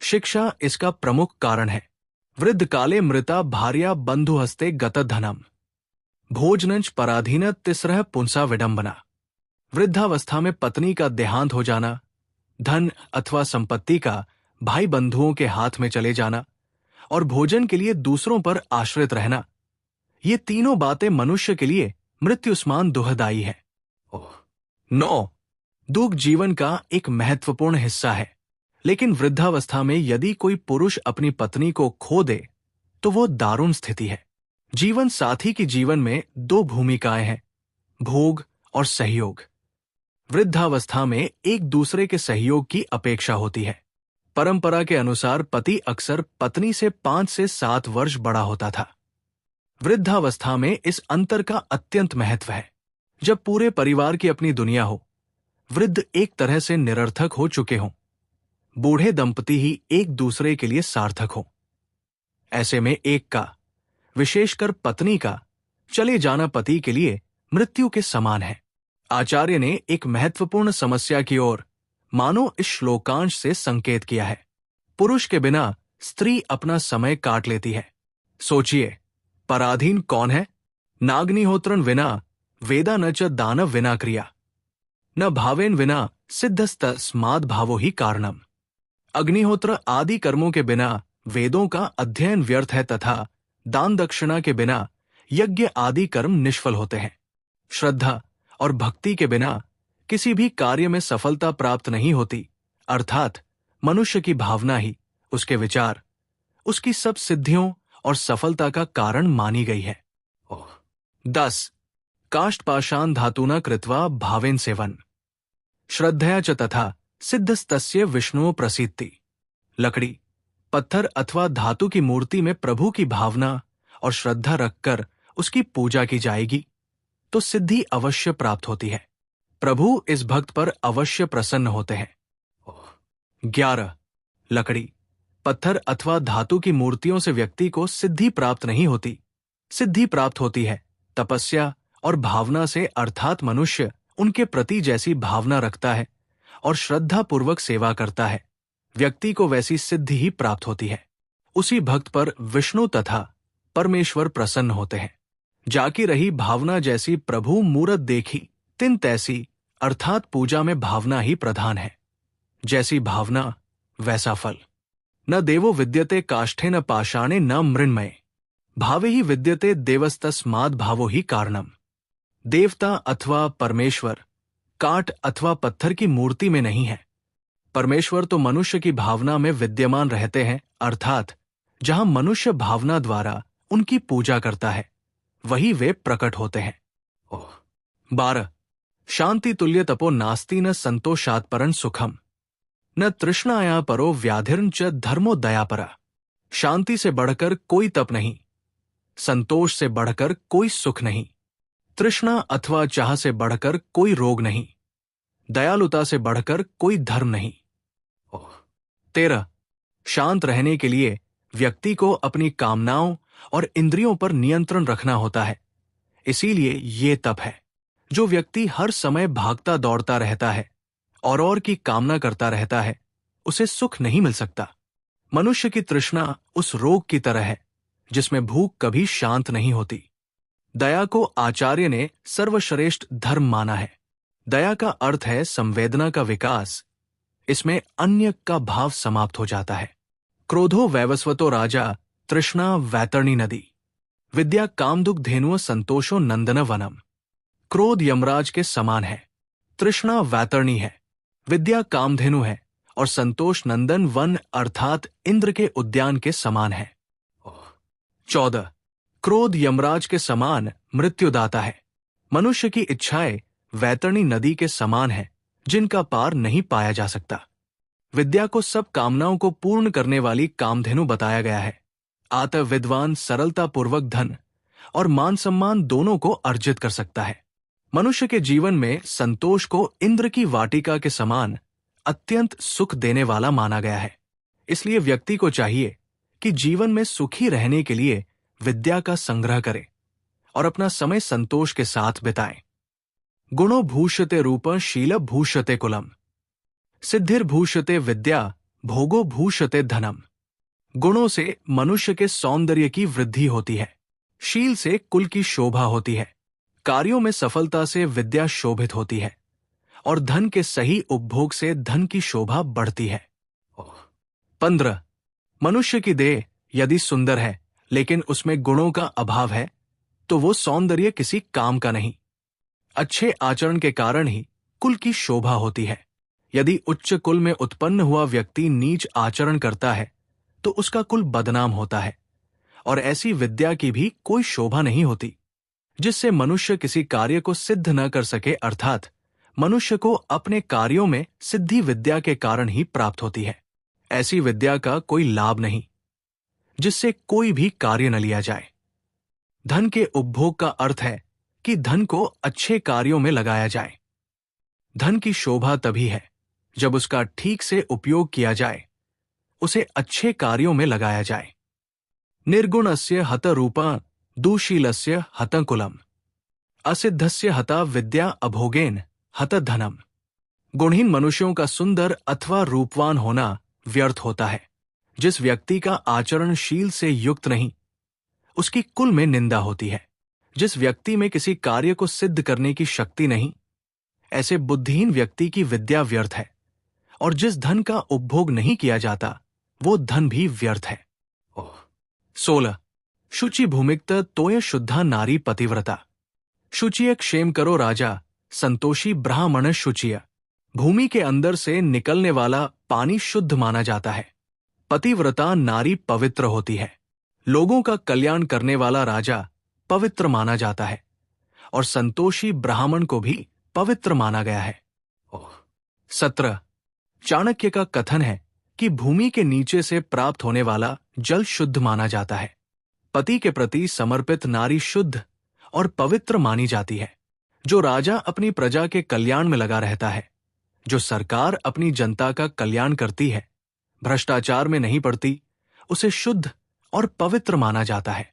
शिक्षा इसका प्रमुख कारण है। वृद्ध काले मृता भार्या बंधु हस्ते गत धनम भोजनंच पराधीन तिस्रह पुंसा विडंबना। वृद्धावस्था में पत्नी का देहांत हो जाना, धन अथवा संपत्ति का भाई बंधुओं के हाथ में चले जाना और भोजन के लिए दूसरों पर आश्रित रहना, ये तीनों बातें मनुष्य के लिए मृत्युस्मान दुखदायी है। 9. दुख जीवन का एक महत्वपूर्ण हिस्सा है, लेकिन वृद्धावस्था में यदि कोई पुरुष अपनी पत्नी को खो दे तो वो दारुण स्थिति है। जीवन साथी की जीवन में दो भूमिकाएं हैं, भोग और सहयोग। वृद्धावस्था में एक दूसरे के सहयोग की अपेक्षा होती है। परंपरा के अनुसार पति अक्सर पत्नी से 5 से 7 वर्ष बड़ा होता था। वृद्धावस्था में इस अंतर का अत्यंत महत्व है। जब पूरे परिवार की अपनी दुनिया हो, वृद्ध एक तरह से निरर्थक हो चुके हों, बूढ़े दंपति ही एक दूसरे के लिए सार्थक हो। ऐसे में एक का, विशेषकर पत्नी का चले जाना पति के लिए मृत्यु के समान है। आचार्य ने एक महत्वपूर्ण समस्या की ओर मानो इस श्लोकांश से संकेत किया है। पुरुष के बिना स्त्री अपना समय काट लेती है। सोचिए, पराधीन कौन है? नाग्निहोत्रन विना वेदा न च दानव विना क्रिया न भावेन विना सिद्धस्तस्माद् भावो ही कारणम। अग्निहोत्र आदि कर्मों के बिना वेदों का अध्ययन व्यर्थ है तथा दान दक्षिणा के बिना यज्ञ आदि कर्म निष्फल होते हैं। श्रद्धा और भक्ति के बिना किसी भी कार्य में सफलता प्राप्त नहीं होती, अर्थात मनुष्य की भावना ही, उसके विचार, उसकी सब सिद्धियों और सफलता का कारण मानी गई है। 10. काष्ठपाषाण धातुना कृत्वा भावेन सेवन श्रद्धया च तथा सिद्धस्तस्य विष्णु प्रसीदति। लकड़ी, पत्थर अथवा धातु की मूर्ति में प्रभु की भावना और श्रद्धा रखकर उसकी पूजा की जाएगी तो सिद्धि अवश्य प्राप्त होती है। प्रभु इस भक्त पर अवश्य प्रसन्न होते हैं। 11. लकड़ी, पत्थर अथवा धातु की मूर्तियों से व्यक्ति को सिद्धि प्राप्त नहीं होती। सिद्धि प्राप्त होती है तपस्या और भावना से, अर्थात मनुष्य उनके प्रति जैसी भावना रखता है और श्रद्धा पूर्वक सेवा करता है, व्यक्ति को वैसी सिद्धि ही प्राप्त होती है। उसी भक्त पर विष्णु तथा परमेश्वर प्रसन्न होते हैं। जाकी रही भावना जैसी प्रभु मूरत देखी तिन तैसी, अर्थात पूजा में भावना ही प्रधान है। जैसी भावना वैसा फल। न देवो विद्यते काष्ठे न पाषाणे न मृण्मये भावे ही विद्यते देवस्तस्माद् भावो ही कारणम। देवता अथवा परमेश्वर काठ अथवा पत्थर की मूर्ति में नहीं है। परमेश्वर तो मनुष्य की भावना में विद्यमान रहते हैं, अर्थात जहां मनुष्य भावना द्वारा उनकी पूजा करता है वही वे प्रकट होते हैं। 12. शांति तुल्य तपो नास्ति न संतोषात्परं सुखम न तृष्णाया परो व्याधिर्न च धर्मो दयापरा। शांति से बढ़कर कोई तप नहीं, संतोष से बढ़कर कोई सुख नहीं, तृष्णा अथवा चाह से बढ़कर कोई रोग नहीं, दयालुता से बढ़कर कोई धर्म नहीं। 13. शांत रहने के लिए व्यक्ति को अपनी कामनाओं और इंद्रियों पर नियंत्रण रखना होता है। इसीलिए ये तप है। जो व्यक्ति हर समय भागता दौड़ता रहता है और की कामना करता रहता है, उसे सुख नहीं मिल सकता। मनुष्य की तृष्णा उस रोग की तरह है जिसमें भूख कभी शांत नहीं होती। दया को आचार्य ने सर्वश्रेष्ठ धर्म माना है। दया का अर्थ है संवेदना का विकास। इसमें अन्य का भाव समाप्त हो जाता है। क्रोधो वैवस्वतो राजा तृष्णा वैतरणी नदी विद्या कामदुख धेनुओ संतोषो नंदन वनम। क्रोध यमराज के समान है, तृष्णा वैतरणी है, विद्या कामधेनु है और संतोष नंदन वन अर्थात इंद्र के उद्यान के समान है। 14. क्रोध यमराज के समान मृत्युदाता है। मनुष्य की इच्छाएं वैतरणी नदी के समान है जिनका पार नहीं पाया जा सकता। विद्या को सब कामनाओं को पूर्ण करने वाली कामधेनु बताया गया है। आत विद्वान सरलता पूर्वक धन और मान सम्मान दोनों को अर्जित कर सकता है। मनुष्य के जीवन में संतोष को इंद्र की वाटिका के समान अत्यंत सुख देने वाला माना गया है। इसलिए व्यक्ति को चाहिए कि जीवन में सुखी रहने के लिए विद्या का संग्रह करे और अपना समय संतोष के साथ बिताए। गुणो भूष्यते रूप शील भूष्यते कुलम सिद्धिर्भूष्यते विद्या भोगो भूष्यते धनम। गुणों से मनुष्य के सौंदर्य की वृद्धि होती है, शील से कुल की शोभा होती है, कार्यों में सफलता से विद्या शोभित होती है और धन के सही उपभोग से धन की शोभा बढ़ती है। 15. मनुष्य की देह यदि सुंदर है लेकिन उसमें गुणों का अभाव है तो वो सौंदर्य किसी काम का नहीं। अच्छे आचरण के कारण ही कुल की शोभा होती है। यदि उच्च कुल में उत्पन्न हुआ व्यक्ति नीच आचरण करता है तो उसका कुल बदनाम होता है और ऐसी विद्या की भी कोई शोभा नहीं होती जिससे मनुष्य किसी कार्य को सिद्ध न कर सके, अर्थात मनुष्य को अपने कार्यों में सिद्धि विद्या के कारण ही प्राप्त होती है। ऐसी विद्या का कोई लाभ नहीं जिससे कोई भी कार्य न लिया जाए। धन के उपभोग का अर्थ है कि धन को अच्छे कार्यों में लगाया जाए। धन की शोभा तभी है जब उसका ठीक से उपयोग किया जाए, उसे अच्छे कार्यों में लगाया जाए। निर्गुणस्य हत रूपा दुशीलस्य हत कुलम असिद्धस्य हता विद्या अभोगेन हत धनम। गुणहीन मनुष्यों का सुंदर अथवा रूपवान होना व्यर्थ होता है। जिस व्यक्ति का आचरण शील से युक्त नहीं, उसकी कुल में निंदा होती है। जिस व्यक्ति में किसी कार्य को सिद्ध करने की शक्ति नहीं, ऐसे बुद्धिहीन व्यक्ति की विद्या व्यर्थ है और जिस धन का उपभोग नहीं किया जाता वो धन भी व्यर्थ है। 16 शुचि भूमिक्त तोय शुद्धा नारी पतिव्रता। शुचिय क्षेम करो राजा, संतोषी ब्राह्मण शुचिय। भूमि के अंदर से निकलने वाला पानी शुद्ध माना जाता है। पतिव्रता नारी पवित्र होती है। लोगों का कल्याण करने वाला राजा पवित्र माना जाता है और संतोषी ब्राह्मण को भी पवित्र माना गया है। 17 चाणक्य का कथन है कि भूमि के नीचे से प्राप्त होने वाला जल शुद्ध माना जाता है। पति के प्रति समर्पित नारी शुद्ध और पवित्र मानी जाती है। जो राजा अपनी प्रजा के कल्याण में लगा रहता है, जो सरकार अपनी जनता का कल्याण करती है, भ्रष्टाचार में नहीं पड़ती, उसे शुद्ध और पवित्र माना जाता है।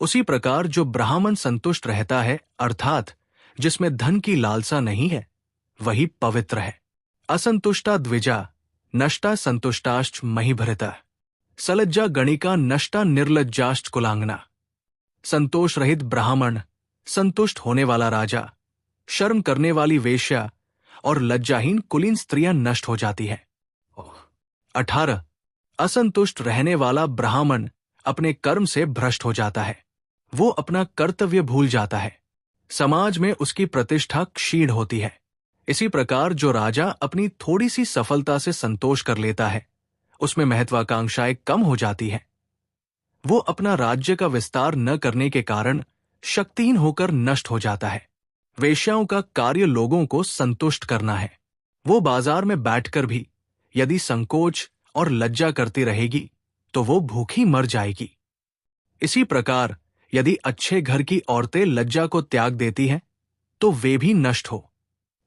उसी प्रकार जो ब्राह्मण संतुष्ट रहता है, अर्थात जिसमें धन की लालसा नहीं है, वही पवित्र है। असंतुष्टा द्विजा नष्टा संतुष्टाश्च महीभृता। सलज्जा गणिका नष्टा निर्लज्जाश्च कुलांगना। संतोष रहित ब्राह्मण, संतुष्ट होने वाला राजा, शर्म करने वाली वेश्या और लज्जाहीन कुलीन स्त्रियां नष्ट हो जाती है। 18 असंतुष्ट रहने वाला ब्राह्मण अपने कर्म से भ्रष्ट हो जाता है। वो अपना कर्तव्य भूल जाता है। समाज में उसकी प्रतिष्ठा क्षीण होती है। इसी प्रकार जो राजा अपनी थोड़ी सी सफलता से संतोष कर लेता है, उसमें महत्वाकांक्षाएं कम हो जाती है। वो अपना राज्य का विस्तार न करने के कारण शक्तिहीन होकर नष्ट हो जाता है। वेश्याओं का कार्य लोगों को संतुष्ट करना है। वो बाजार में बैठकर भी यदि संकोच और लज्जा करती रहेगी तो वो भूखी मर जाएगी। इसी प्रकार यदि अच्छे घर की औरतें लज्जा को त्याग देती हैं तो वे भी नष्ट हो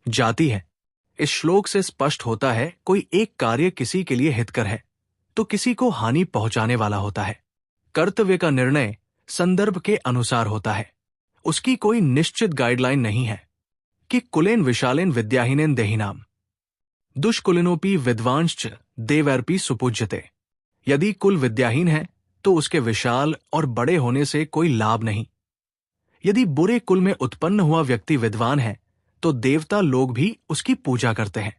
जाती है। इस श्लोक से स्पष्ट होता है कोई एक कार्य किसी के लिए हितकर है तो किसी को हानि पहुंचाने वाला होता है। कर्तव्य का निर्णय संदर्भ के अनुसार होता है। उसकी कोई निश्चित गाइडलाइन नहीं है कि कुलेन विशालेन विद्याहीनेन देहिनाम दुष्कुलिनोपि विद्वांश्च देवैर्पि सुपूज्यते। यदि कुल विद्याहीन है तो उसके विशाल और बड़े होने से कोई लाभ नहीं। यदि बुरे कुल में उत्पन्न हुआ व्यक्ति विद्वान है तो देवता लोग भी उसकी पूजा करते हैं।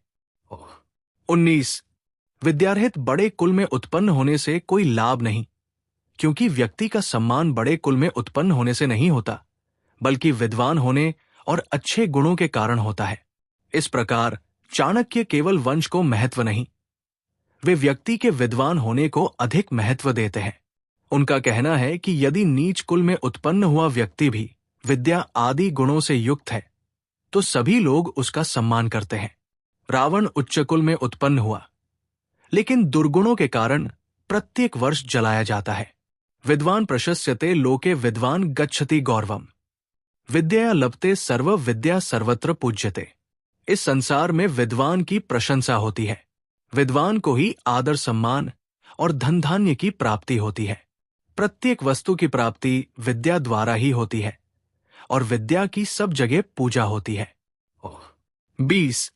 19 विद्यारहित बड़े कुल में उत्पन्न होने से कोई लाभ नहीं, क्योंकि व्यक्ति का सम्मान बड़े कुल में उत्पन्न होने से नहीं होता, बल्कि विद्वान होने और अच्छे गुणों के कारण होता है। इस प्रकार चाणक्य केवल वंश को महत्व नहीं, वे व्यक्ति के विद्वान होने को अधिक महत्व देते हैं। उनका कहना है कि यदि नीच कुल में उत्पन्न हुआ व्यक्ति भी विद्या आदि गुणों से युक्त है तो सभी लोग उसका सम्मान करते हैं। रावण उच्च कुल में उत्पन्न हुआ, लेकिन दुर्गुणों के कारण प्रत्येक वर्ष जलाया जाता है। विद्वान प्रशस्यते लोके विद्वान गच्छति गौरवम। विद्या लभते सर्व विद्या सर्वत्र पूज्यते। इस संसार में विद्वान की प्रशंसा होती है। विद्वान को ही आदर सम्मान और धन धान्य की प्राप्ति होती है। प्रत्येक वस्तु की प्राप्ति विद्या द्वारा ही होती है और विद्या की सब जगह पूजा होती है। 20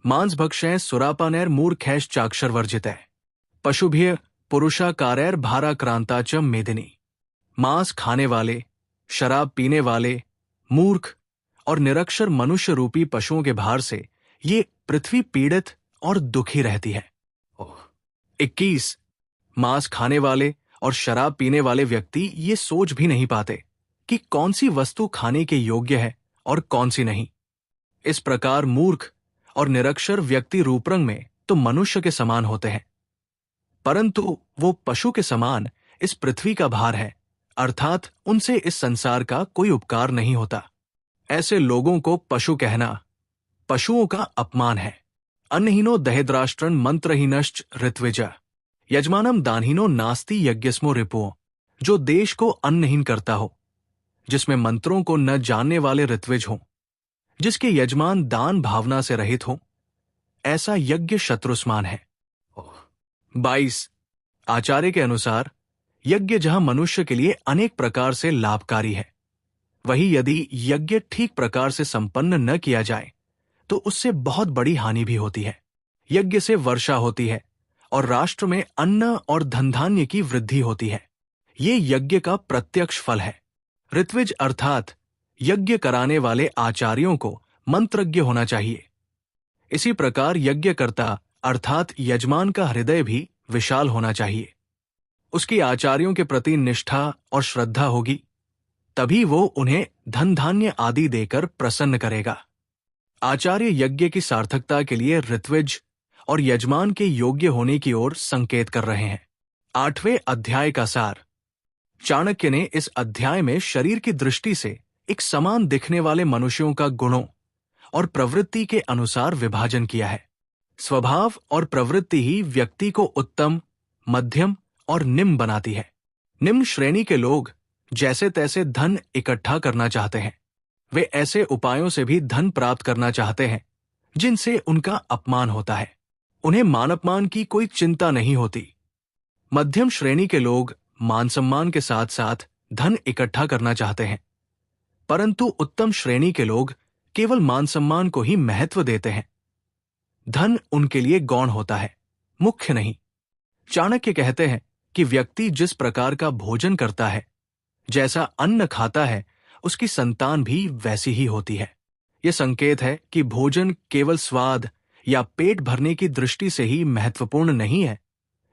मांस भक्षय सुरापानैर मूर्खैश्च चाक्षर वर्जितः। पशुभ्य पुरुषाकारैर भाराक्रांता च मेदिनी। मांस खाने वाले, शराब पीने वाले, मूर्ख और निरक्षर मनुष्य रूपी पशुओं के भार से ये पृथ्वी पीड़ित और दुखी रहती है। 21 मांस खाने वाले और शराब पीने वाले व्यक्ति ये सोच भी नहीं पाते कि कौन सी वस्तु खाने के योग्य है और कौन सी नहीं। इस प्रकार मूर्ख और निरक्षर व्यक्ति रूपरंग में तो मनुष्य के समान होते हैं, परंतु वो पशु के समान इस पृथ्वी का भार है, अर्थात उनसे इस संसार का कोई उपकार नहीं होता। ऐसे लोगों को पशु कहना पशुओं का अपमान है। अन्नहीनो दहेद्राष्ट्रन मंत्रहीनश्च ऋत्विजा। यजमानम दानहीनो नास्ति यज्ञस्मो रिपुओ। जो देश को अन्नहीन करता हो, जिसमें मंत्रों को न जानने वाले ऋत्विज हों, जिसके यजमान दान भावना से रहित हो, ऐसा यज्ञ शत्रुस्मान है। 22 आचार्य के अनुसार यज्ञ जहां मनुष्य के लिए अनेक प्रकार से लाभकारी है, वही यदि यज्ञ ठीक प्रकार से संपन्न न किया जाए तो उससे बहुत बड़ी हानि भी होती है। यज्ञ से वर्षा होती है और राष्ट्र में अन्न और धन धान्य की वृद्धि होती है। ये यज्ञ का प्रत्यक्ष फल है। ऋत्विज अर्थात यज्ञ कराने वाले आचार्यों को मंत्रज्ञ होना चाहिए। इसी प्रकार यज्ञकर्ता अर्थात यजमान का हृदय भी विशाल होना चाहिए। उसकी आचार्यों के प्रति निष्ठा और श्रद्धा होगी, तभी वो उन्हें धन धान्य आदि देकर प्रसन्न करेगा। आचार्य यज्ञ की सार्थकता के लिए ऋत्विज और यजमान के योग्य होने की ओर संकेत कर रहे हैं। 8वें अध्याय का सार। चाणक्य ने इस अध्याय में शरीर की दृष्टि से एक समान दिखने वाले मनुष्यों का गुणों और प्रवृत्ति के अनुसार विभाजन किया है। स्वभाव और प्रवृत्ति ही व्यक्ति को उत्तम, मध्यम और निम्न बनाती है। निम्न श्रेणी के लोग जैसे तैसे धन इकट्ठा करना चाहते हैं। वे ऐसे उपायों से भी धन प्राप्त करना चाहते हैं जिनसे उनका अपमान होता है। उन्हें मान अपमान की कोई चिंता नहीं होती। मध्यम श्रेणी के लोग मान सम्मान के साथ साथ धन इकट्ठा करना चाहते हैं, परंतु उत्तम श्रेणी के लोग केवल मान सम्मान को ही महत्व देते हैं। धन उनके लिए गौण होता है, मुख्य नहीं। चाणक्य कहते हैं कि व्यक्ति जिस प्रकार का भोजन करता है, जैसा अन्न खाता है, उसकी संतान भी वैसी ही होती है। यह संकेत है कि भोजन केवल स्वाद या पेट भरने की दृष्टि से ही महत्वपूर्ण नहीं है,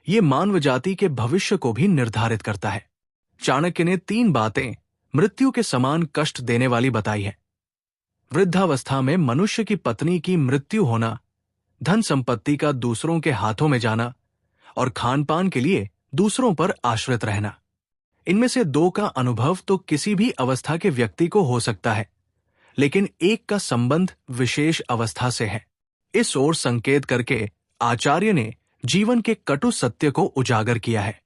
ये मानव जाति के भविष्य को भी निर्धारित करता है। चाणक्य ने 3 बातें मृत्यु के समान कष्ट देने वाली बताई है। वृद्धावस्था में मनुष्य की पत्नी की मृत्यु होना, धन संपत्ति का दूसरों के हाथों में जाना और खान पान के लिए दूसरों पर आश्रित रहना। इनमें से 2 का अनुभव तो किसी भी अवस्था के व्यक्ति को हो सकता है, लेकिन एक का संबंध विशेष अवस्था से है। इस ओर संकेत करके आचार्य ने जीवन के कटु सत्य को उजागर किया है।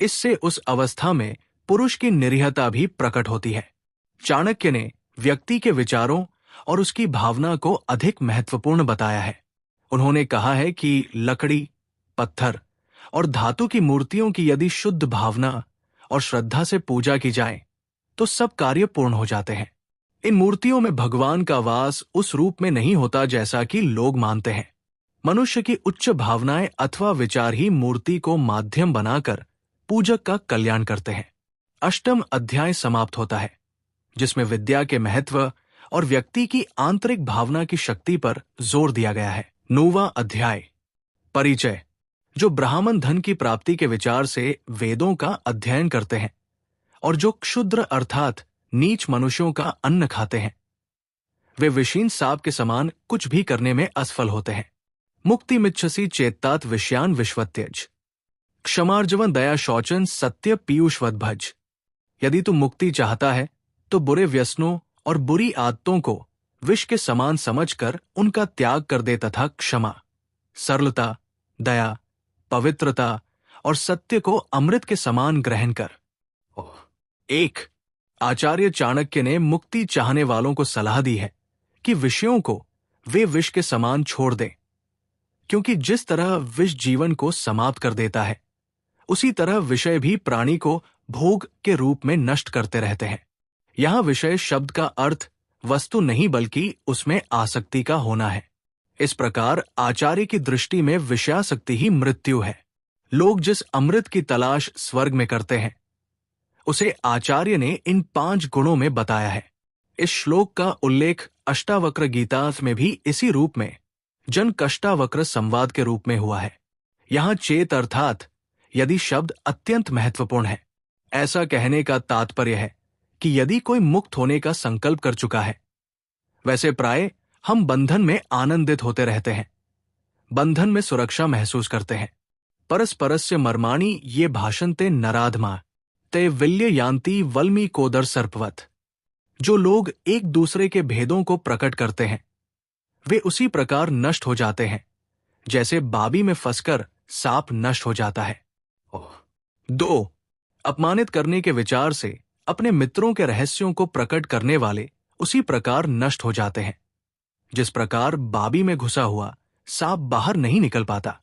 इससे उस अवस्था में पुरुष की निरीहता भी प्रकट होती है। चाणक्य ने व्यक्ति के विचारों और उसकी भावना को अधिक महत्वपूर्ण बताया है। उन्होंने कहा है कि लकड़ी, पत्थर और धातु की मूर्तियों की यदि शुद्ध भावना और श्रद्धा से पूजा की जाए तो सब कार्य पूर्ण हो जाते हैं। इन मूर्तियों में भगवान का वास उस रूप में नहीं होता जैसा कि लोग मानते हैं। मनुष्य की उच्च भावनाएं अथवा विचार ही मूर्ति को माध्यम बनाकर पूजक का कल्याण करते हैं। 8वां अध्याय समाप्त होता है, जिसमें विद्या के महत्व और व्यक्ति की आंतरिक भावना की शक्ति पर जोर दिया गया है। 9वां अध्याय परिचय। जो ब्राह्मण धन की प्राप्ति के विचार से वेदों का अध्ययन करते हैं और जो क्षुद्र अर्थात नीच मनुष्यों का अन्न खाते हैं, वे विशीन सांप के समान कुछ भी करने में असफल होते हैं। मुक्ति मिच्छसि चेत्तात विषयान विश्वत्यज, क्षमार्जवन दया शौचन सत्य पीयूषवत भज। यदि तू मुक्ति चाहता है तो बुरे व्यसनों और बुरी आदतों को विष के समान समझकर उनका त्याग कर दे तथा क्षमा, सरलता, दया, पवित्रता और सत्य को अमृत के समान ग्रहण कर। 1. आचार्य चाणक्य ने मुक्ति चाहने वालों को सलाह दी है कि विषयों को वे विष के समान छोड़ दें, क्योंकि जिस तरह विष जीवन को समाप्त कर देता है, उसी तरह विषय भी प्राणी को भोग के रूप में नष्ट करते रहते हैं। यहां विषय शब्द का अर्थ वस्तु नहीं बल्कि उसमें आसक्ति का होना है। इस प्रकार आचार्य की दृष्टि में विषयासक्ति ही मृत्यु है। लोग जिस अमृत की तलाश स्वर्ग में करते हैं, उसे आचार्य ने इन 5 गुणों में बताया है। इस श्लोक का उल्लेख अष्टावक्र गीता में भी इसी रूप में जन कष्टावक्र संवाद के रूप में हुआ है। यहां चेत अर्थात यदि शब्द अत्यंत महत्वपूर्ण है। ऐसा कहने का तात्पर्य है कि यदि कोई मुक्त होने का संकल्प कर चुका है, वैसे प्राय हम बंधन में आनंदित होते रहते हैं, बंधन में सुरक्षा महसूस करते हैं। परस्परस्य मर्माणि ये भाषन्ते नराधमा ते विल्य यान्ति वल्मी कोदर सर्पवत। जो लोग एक दूसरे के भेदों को प्रकट करते हैं, वे उसी प्रकार नष्ट हो जाते हैं जैसे बाबी में फंसकर सांप नष्ट हो जाता है। 2. अपमानित करने के विचार से अपने मित्रों के रहस्यों को प्रकट करने वाले उसी प्रकार नष्ट हो जाते हैं जिस प्रकार बाबी में घुसा हुआ सांप बाहर नहीं निकल पाता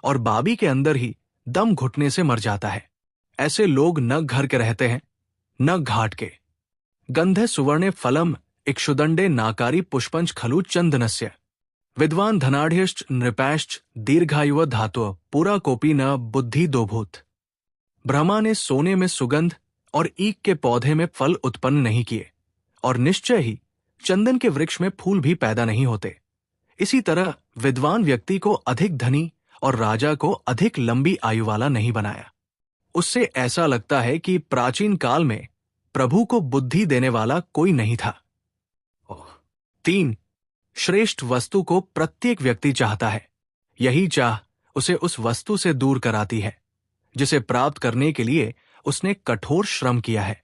और बाबी के अंदर ही दम घुटने से मर जाता है। ऐसे लोग न घर के रहते हैं न घाट के। गंधे सुवर्णे फलम इक्षुदंडे नाकारी पुष्पंच खलु चंदनस्य। विद्वान धनाढ़्यश्च नृपैश्च दीर्घायुव धातु पूरा कोपी न बुद्धि दोभूत। ब्रह्मा ने सोने में सुगंध और ईख के पौधे में फल उत्पन्न नहीं किए और निश्चय ही चंदन के वृक्ष में फूल भी पैदा नहीं होते। इसी तरह विद्वान व्यक्ति को अधिक धनी और राजा को अधिक लंबी आयु वाला नहीं बनाया। उससे ऐसा लगता है कि प्राचीन काल में प्रभु को बुद्धि देने वाला कोई नहीं था। 3. श्रेष्ठ वस्तु को प्रत्येक व्यक्ति चाहता है। यही चाह उसे उस वस्तु से दूर कराती है जिसे प्राप्त करने के लिए उसने कठोर श्रम किया है,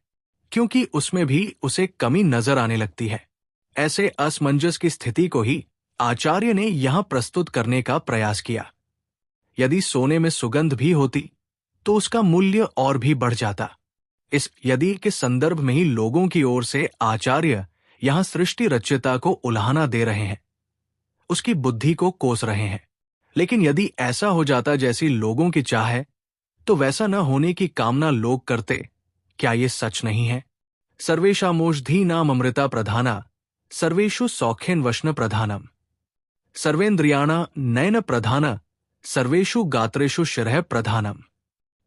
क्योंकि उसमें भी उसे कमी नजर आने लगती है। ऐसे असमंजस की स्थिति को ही आचार्य ने यहां प्रस्तुत करने का प्रयास किया। यदि सोने में सुगंध भी होती तो उसका मूल्य और भी बढ़ जाता। इस यदि के संदर्भ में ही लोगों की ओर से आचार्य यहां सृष्टि रचयिता को उल्हाना दे रहे हैं, उसकी बुद्धि को कोस रहे हैं। लेकिन यदि ऐसा हो जाता जैसी लोगों की चाह है, तो वैसा न होने की कामना लोग करते, क्या ये सच नहीं है? सर्वेषामोषधीनाम अमृता प्रधाना सर्वेषु सौख्येन वशन प्रधानम सर्वेन्द्रियाणा नयन प्रधान सर्वेषु गात्रेषु शिरः प्रधानम।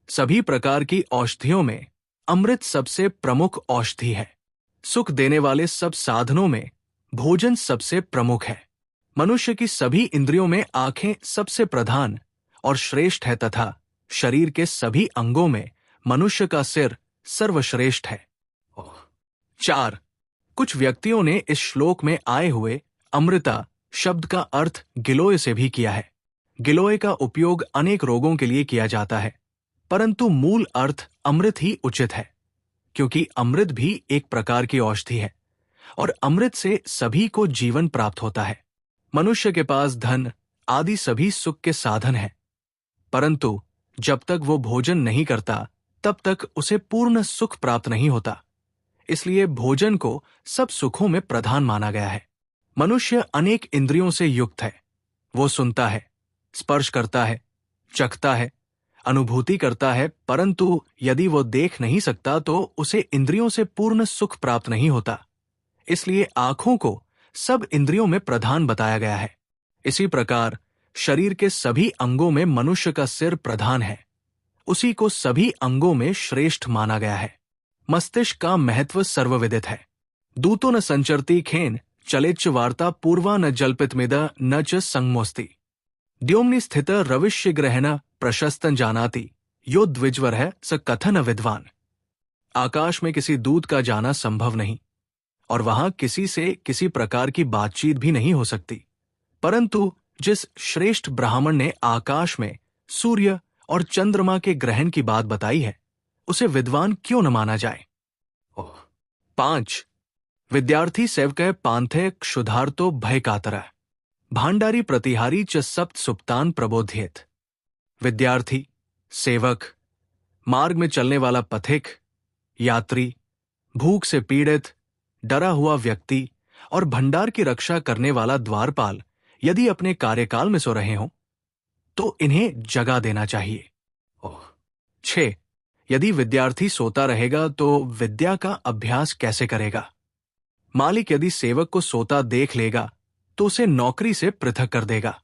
सभी प्रकार की औषधियों में अमृत सबसे प्रमुख औषधि है। सुख देने वाले सब साधनों में भोजन सबसे प्रमुख है। मनुष्य की सभी इंद्रियों में आंखें सबसे प्रधान और श्रेष्ठ है तथा शरीर के सभी अंगों में मनुष्य का सिर सर्वश्रेष्ठ है। 4. कुछ व्यक्तियों ने इस श्लोक में आए हुए अमृता शब्द का अर्थ गिलोय से भी किया है। गिलोय का उपयोग अनेक रोगों के लिए किया जाता है, परंतु मूल अर्थ अमृत ही उचित है, क्योंकि अमृत भी एक प्रकार की औषधि है और अमृत से सभी को जीवन प्राप्त होता है। मनुष्य के पास धन आदि सभी सुख के साधन हैं, परंतु जब तक वो भोजन नहीं करता तब तक उसे पूर्ण सुख प्राप्त नहीं होता। इसलिए भोजन को सब सुखों में प्रधान माना गया है। मनुष्य अनेक इंद्रियों से युक्त है। वो सुनता है, स्पर्श करता है, चखता है, अनुभूति करता है, परंतु यदि वो देख नहीं सकता तो उसे इंद्रियों से पूर्ण सुख प्राप्त नहीं होता। इसलिए आंखों को सब इंद्रियों में प्रधान बताया गया है। इसी प्रकार शरीर के सभी अंगों में मनुष्य का सिर प्रधान है, उसी को सभी अंगों में श्रेष्ठ माना गया है। मस्तिष्क का महत्व सर्वविदित है। दूतो न संचरती खेन चलेच्च वार्ता पूर्वा न जल्पित मिद न च संगमोस्ति द्योमनि स्थित रविष्य ग्रहण प्रशस्तन जानाति यो द्विजवर है स कथन विद्वान। आकाश में किसी दूत का जाना संभव नहीं और वहां किसी से किसी प्रकार की बातचीत भी नहीं हो सकती, परंतु जिस श्रेष्ठ ब्राह्मण ने आकाश में सूर्य और चंद्रमा के ग्रहण की बात बताई है, उसे विद्वान क्यों न माना जाए। 5. विद्यार्थी सेवकः पांथे क्षुधार्तो भय कातरः भांडारी प्रतिहारी च सप्त सुप्तान प्रबोध्येत। विद्यार्थी, सेवक, मार्ग में चलने वाला पथिक, यात्री, भूख से पीड़ित, डरा हुआ व्यक्ति और भंडार की रक्षा करने वाला द्वारपाल यदि अपने कार्यकाल में सो रहे हों तो इन्हें जगा देना चाहिए। 6. यदि विद्यार्थी सोता रहेगा तो विद्या का अभ्यास कैसे करेगा? मालिक यदि सेवक को सोता देख लेगा तो उसे नौकरी से पृथक कर देगा।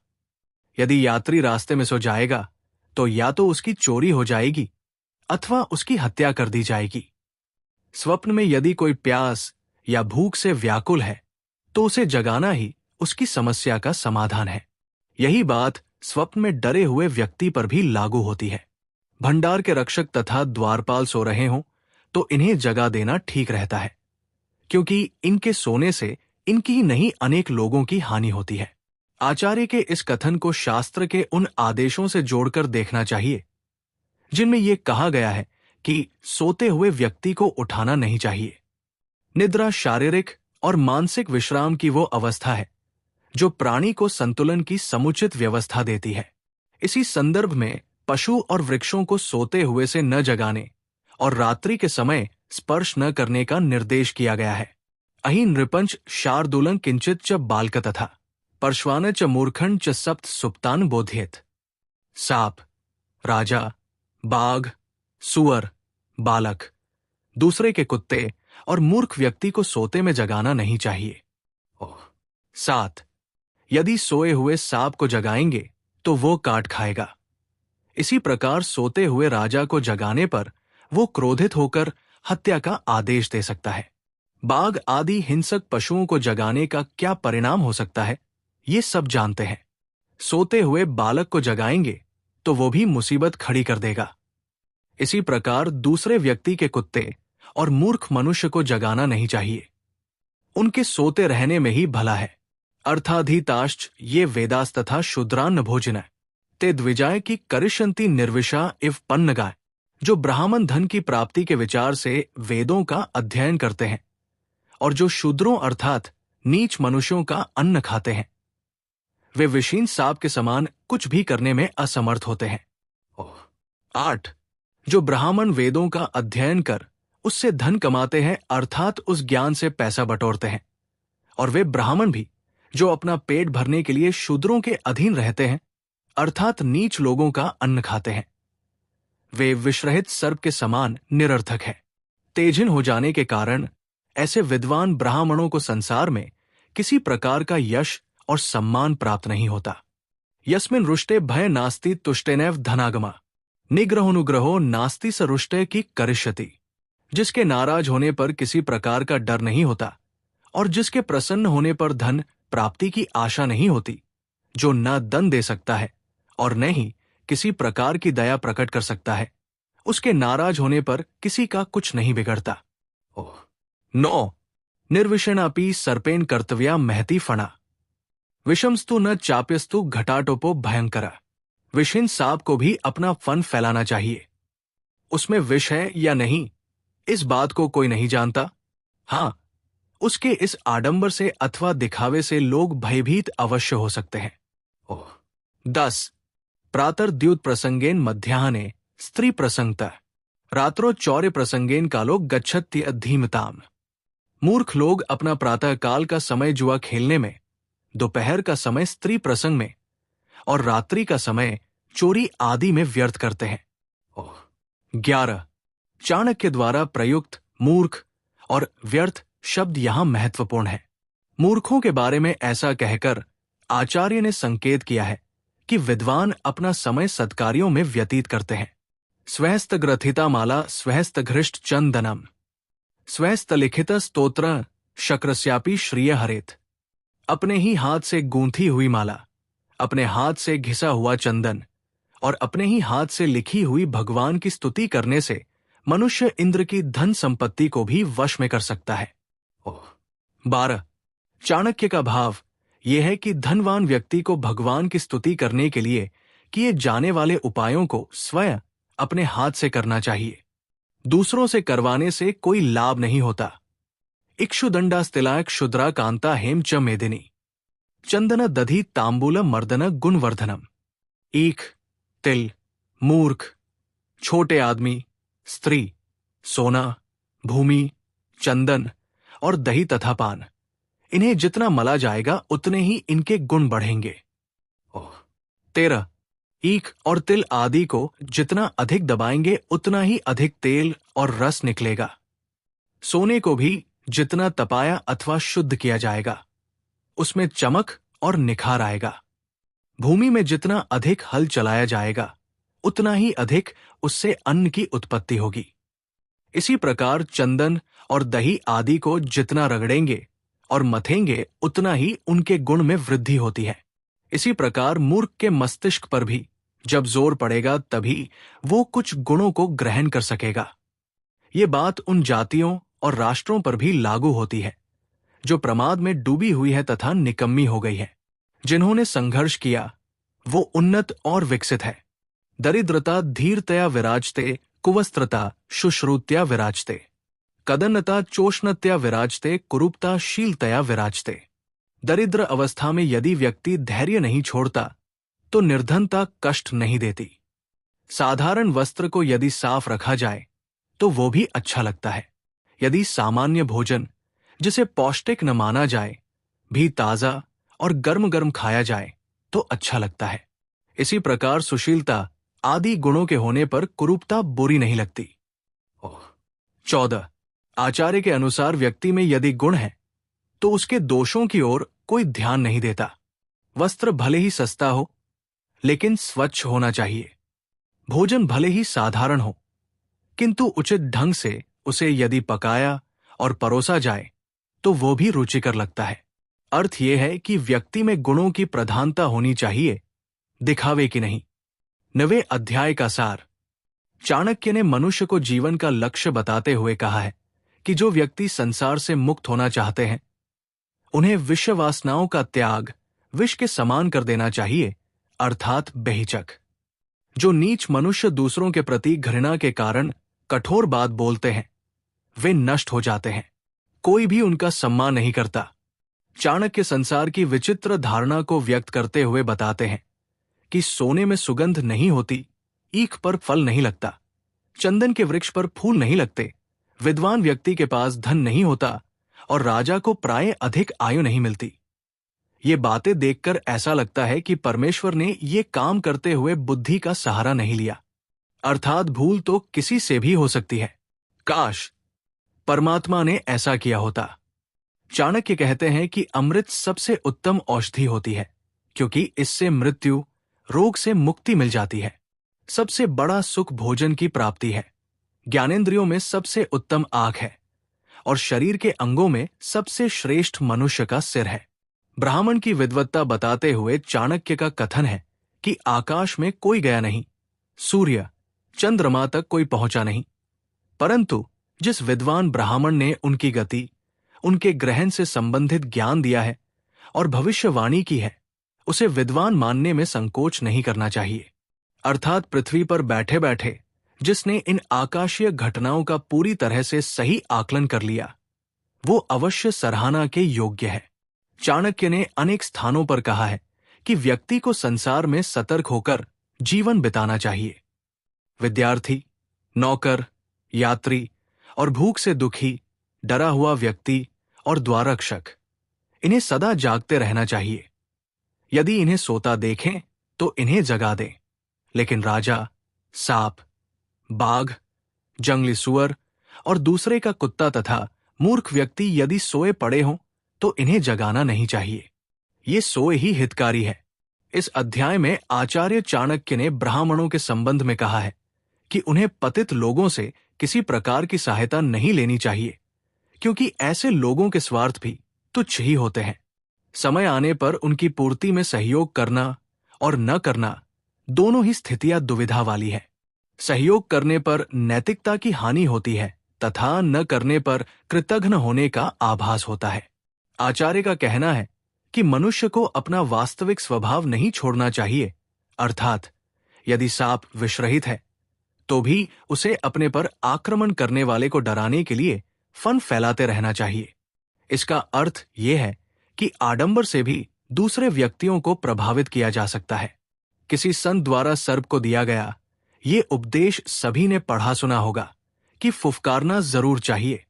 यदि यात्री रास्ते में सो जाएगा तो या तो उसकी चोरी हो जाएगी अथवा उसकी हत्या कर दी जाएगी। स्वप्न में यदि कोई प्यास या भूख से व्याकुल है तो उसे जगाना ही उसकी समस्या का समाधान है। यही बात स्वप्न में डरे हुए व्यक्ति पर भी लागू होती है। भंडार के रक्षक तथा द्वारपाल सो रहे हों तो इन्हें जगा देना ठीक रहता है, क्योंकि इनके सोने से इनकी ही नहीं अनेक लोगों की हानि होती है। आचार्य के इस कथन को शास्त्र के उन आदेशों से जोड़कर देखना चाहिए जिनमें यह कहा गया है कि सोते हुए व्यक्ति को उठाना नहीं चाहिए। निद्रा शारीरिक और मानसिक विश्राम की वो अवस्था है जो प्राणी को संतुलन की समुचित व्यवस्था देती है। इसी संदर्भ में पशु और वृक्षों को सोते हुए से न जगाने और रात्रि के समय स्पर्श न करने का निर्देश किया गया है। अहि नृपंच शार्दूलं किंचित च बालक तथा परश्वान च मूर्खन च सप्त सुप्तान बोध्येत। सांप, राजा, बाघ, सुअर, बालक, दूसरे के कुत्ते और मूर्ख व्यक्ति को सोते में जगाना नहीं चाहिए। 7. यदि सोए हुए सांप को जगाएंगे तो वो काट खाएगा। इसी प्रकार सोते हुए राजा को जगाने पर वो क्रोधित होकर हत्या का आदेश दे सकता है। बाघ आदि हिंसक पशुओं को जगाने का क्या परिणाम हो सकता है, ये सब जानते हैं। सोते हुए बालक को जगाएंगे तो वो भी मुसीबत खड़ी कर देगा। इसी प्रकार दूसरे व्यक्ति के कुत्ते और मूर्ख मनुष्य को जगाना नहीं चाहिए। उनके सोते रहने में ही भला है। अर्थाधीताश्च ये वेदास तथा शूद्रान्न भोजन ते द्विजाय की करिष्यन्ति निर्विशा इव पन्नगाय। जो ब्राह्मण धन की प्राप्ति के विचार से वेदों का अध्ययन करते हैं और जो शूद्रों अर्थात नीच मनुष्यों का अन्न खाते हैं, वे विशीन सांप के समान कुछ भी करने में असमर्थ होते हैं। 8 जो ब्राह्मण वेदों का अध्ययन कर उससे धन कमाते हैं अर्थात उस ज्ञान से पैसा बटोरते हैं, और वे ब्राह्मण भी जो अपना पेट भरने के लिए शूद्रों के अधीन रहते हैं अर्थात नीच लोगों का अन्न खाते हैं, वे विषरहित सर्प के समान निरर्थक है। तेजिन हो जाने के कारण ऐसे विद्वान ब्राह्मणों को संसार में किसी प्रकार का यश और सम्मान प्राप्त नहीं होता। यस्मिन रुष्टे भय नास्ति तुष्टेनैव धनागमा निग्रहोनुग्रहो नास्ति स रुष्टे की करिष्यति। जिसके नाराज होने पर किसी प्रकार का डर नहीं होता और जिसके प्रसन्न होने पर धन प्राप्ति की आशा नहीं होती, जो न दन दे सकता है और न ही किसी प्रकार की दया प्रकट कर सकता है, उसके नाराज होने पर किसी का कुछ नहीं बिगड़ता। 9 निर्विषणापि सर्पेण कर्तव्या महती फणा विषमस्तु न चाप्यस्तु घटाटोपो भयंकरा। विषहीन सांप को भी अपना फन फैलाना चाहिए। उसमें विष है या नहीं इस बात को कोई नहीं जानता। हां, उसके इस आडंबर से अथवा दिखावे से लोग भयभीत अवश्य हो सकते हैं। 10 प्रातर्द्युत प्रसंगेन मध्याह्ने स्त्री प्रसंगतः रात्रो चौर्य प्रसंगेन कालो गच्छत्य धीमताम। मूर्ख लोग अपना प्रातः काल का समय जुआ खेलने में, दोपहर का समय स्त्री प्रसंग में और रात्रि का समय चोरी आदि में व्यर्थ करते हैं। 11 चाणक्य द्वारा प्रयुक्त मूर्ख और व्यर्थ शब्द यहां महत्वपूर्ण है। मूर्खों के बारे में ऐसा कहकर आचार्य ने संकेत किया है कि विद्वान अपना समय सत्कार्यों में व्यतीत करते हैं। स्वहस्त ग्रथिता माला स्वहस्त घृष्ट चंदनम स्वहस्त लिखित स्तोत्र शक्रस्यापि श्रिय हरेत। अपने ही हाथ से गूंथी हुई माला, अपने हाथ से घिसा हुआ चंदन और अपने ही हाथ से लिखी हुई भगवान की स्तुति करने से मनुष्य इंद्र की धन संपत्ति को भी वश में कर सकता है। 12 चाणक्य का भाव यह है कि धनवान व्यक्ति को भगवान की स्तुति करने के लिए किए जाने वाले उपायों को स्वयं अपने हाथ से करना चाहिए। दूसरों से करवाने से कोई लाभ नहीं होता। इक्षुदंडास्तिलाय क्षुद्रा कांता हेम च मेदिनी चंदन दधि तांबूल मर्दन गुणवर्धनम। ईख, तिल, मूर्ख, छोटे आदमी, स्त्री, सोना, भूमि, चंदन और दही तथा पान, इन्हें जितना मला जाएगा उतने ही इनके गुण बढ़ेंगे। 13 ईख और तिल आदि को जितना अधिक दबाएंगे उतना ही अधिक तेल और रस निकलेगा। सोने को भी जितना तपाया अथवा शुद्ध किया जाएगा उसमें चमक और निखार आएगा। भूमि में जितना अधिक हल चलाया जाएगा उतना ही अधिक उससे अन्न की उत्पत्ति होगी। इसी प्रकार चंदन और दही आदि को जितना रगड़ेंगे और मथेंगे उतना ही उनके गुण में वृद्धि होती है। इसी प्रकार मूर्ख के मस्तिष्क पर भी जब जोर पड़ेगा तभी वो कुछ गुणों को ग्रहण कर सकेगा। ये बात उन जातियों और राष्ट्रों पर भी लागू होती है जो प्रमाद में डूबी हुई है तथा निकम्मी हो गई है। जिन्होंने संघर्ष किया वो उन्नत और विकसित है। दरिद्रता धीरतया विराजते कुवस्त्रता शुश्रुत्या विराजते कदन्नता चोष्णत्या विराजते कुरूपता शीलतया विराजते। दरिद्र अवस्था में यदि व्यक्ति धैर्य नहीं छोड़ता तो निर्धनता कष्ट नहीं देती। साधारण वस्त्र को यदि साफ रखा जाए तो वो भी अच्छा लगता है। यदि सामान्य भोजन जिसे पौष्टिक न माना जाए भी ताजा और गर्म गर्म खाया जाए तो अच्छा लगता है। इसी प्रकार सुशीलता आदि गुणों के होने पर कुरूपता बुरी नहीं लगती। 14 आचार्य के अनुसार व्यक्ति में यदि गुण है तो उसके दोषों की ओर कोई ध्यान नहीं देता। वस्त्र भले ही सस्ता हो लेकिन स्वच्छ होना चाहिए। भोजन भले ही साधारण हो किंतु उचित ढंग से उसे यदि पकाया और परोसा जाए तो वो भी रुचिकर लगता है। अर्थ यह है कि व्यक्ति में गुणों की प्रधानता होनी चाहिए, दिखावे की नहीं। 9वें अध्याय का सार। चाणक्य ने मनुष्य को जीवन का लक्ष्य बताते हुए कहा है कि जो व्यक्ति संसार से मुक्त होना चाहते हैं उन्हें विषय वासनाओं का त्याग विष के समान कर देना चाहिए, अर्थात बेहिचक। जो नीच मनुष्य दूसरों के प्रति घृणा के कारण कठोर बात बोलते हैं वे नष्ट हो जाते हैं, कोई भी उनका सम्मान नहीं करता। चाणक्य संसार की विचित्र धारणा को व्यक्त करते हुए बताते हैं कि सोने में सुगंध नहीं होती, ईख पर फल नहीं लगता, चंदन के वृक्ष पर फूल नहीं लगते, विद्वान व्यक्ति के पास धन नहीं होता और राजा को प्राय अधिक आयु नहीं मिलती। ये बातें देखकर ऐसा लगता है कि परमेश्वर ने ये काम करते हुए बुद्धि का सहारा नहीं लिया, अर्थात भूल तो किसी से भी हो सकती है। काश परमात्मा ने ऐसा किया होता। चाणक्य कहते हैं कि अमृत सबसे उत्तम औषधि होती है क्योंकि इससे मृत्यु, रोग से मुक्ति मिल जाती है। सबसे बड़ा सुख भोजन की प्राप्ति है। ज्ञानेंद्रियों में सबसे उत्तम आँख है और शरीर के अंगों में सबसे श्रेष्ठ मनुष्य का सिर है। ब्राह्मण की विद्वत्ता बताते हुए चाणक्य का कथन है कि आकाश में कोई गया नहीं, सूर्य चंद्रमा तक कोई पहुंचा नहीं, परंतु जिस विद्वान ब्राह्मण ने उनकी गति, उनके ग्रहण से संबंधित ज्ञान दिया है और भविष्यवाणी की है, उसे विद्वान मानने में संकोच नहीं करना चाहिए। अर्थात पृथ्वी पर बैठे बैठे जिसने इन आकाशीय घटनाओं का पूरी तरह से सही आकलन कर लिया, वो अवश्य सराहना के योग्य है। चाणक्य ने अनेक स्थानों पर कहा है कि व्यक्ति को संसार में सतर्क होकर जीवन बिताना चाहिए। विद्यार्थी, नौकर, यात्री और भूख से दुखी, डरा हुआ व्यक्ति और द्वाररक्षक, इन्हें सदा जागते रहना चाहिए। यदि इन्हें सोता देखें तो इन्हें जगा दें, लेकिन राजा, सांप, बाघ, जंगली सुअर और दूसरे का कुत्ता तथा मूर्ख व्यक्ति यदि सोए पड़े हों तो इन्हें जगाना नहीं चाहिए। ये सोए ही हितकारी है। इस अध्याय में आचार्य चाणक्य ने ब्राह्मणों के संबंध में कहा है कि उन्हें पतित लोगों से किसी प्रकार की सहायता नहीं लेनी चाहिए क्योंकि ऐसे लोगों के स्वार्थ भी तुच्छ ही होते हैं। समय आने पर उनकी पूर्ति में सहयोग करना और न करना दोनों ही स्थितियां दुविधा वाली है। सहयोग करने पर नैतिकता की हानि होती है तथा न करने पर कृतघ्न होने का आभास होता है। आचार्य का कहना है कि मनुष्य को अपना वास्तविक स्वभाव नहीं छोड़ना चाहिए, अर्थात यदि सांप विषरहित है तो भी उसे अपने पर आक्रमण करने वाले को डराने के लिए फन फैलाते रहना चाहिए। इसका अर्थ यह है कि आडंबर से भी दूसरे व्यक्तियों को प्रभावित किया जा सकता है। किसी संत द्वारा सर्प को दिया गया ये उपदेश सभी ने पढ़ा सुना होगा कि फुफकारना जरूर चाहिए,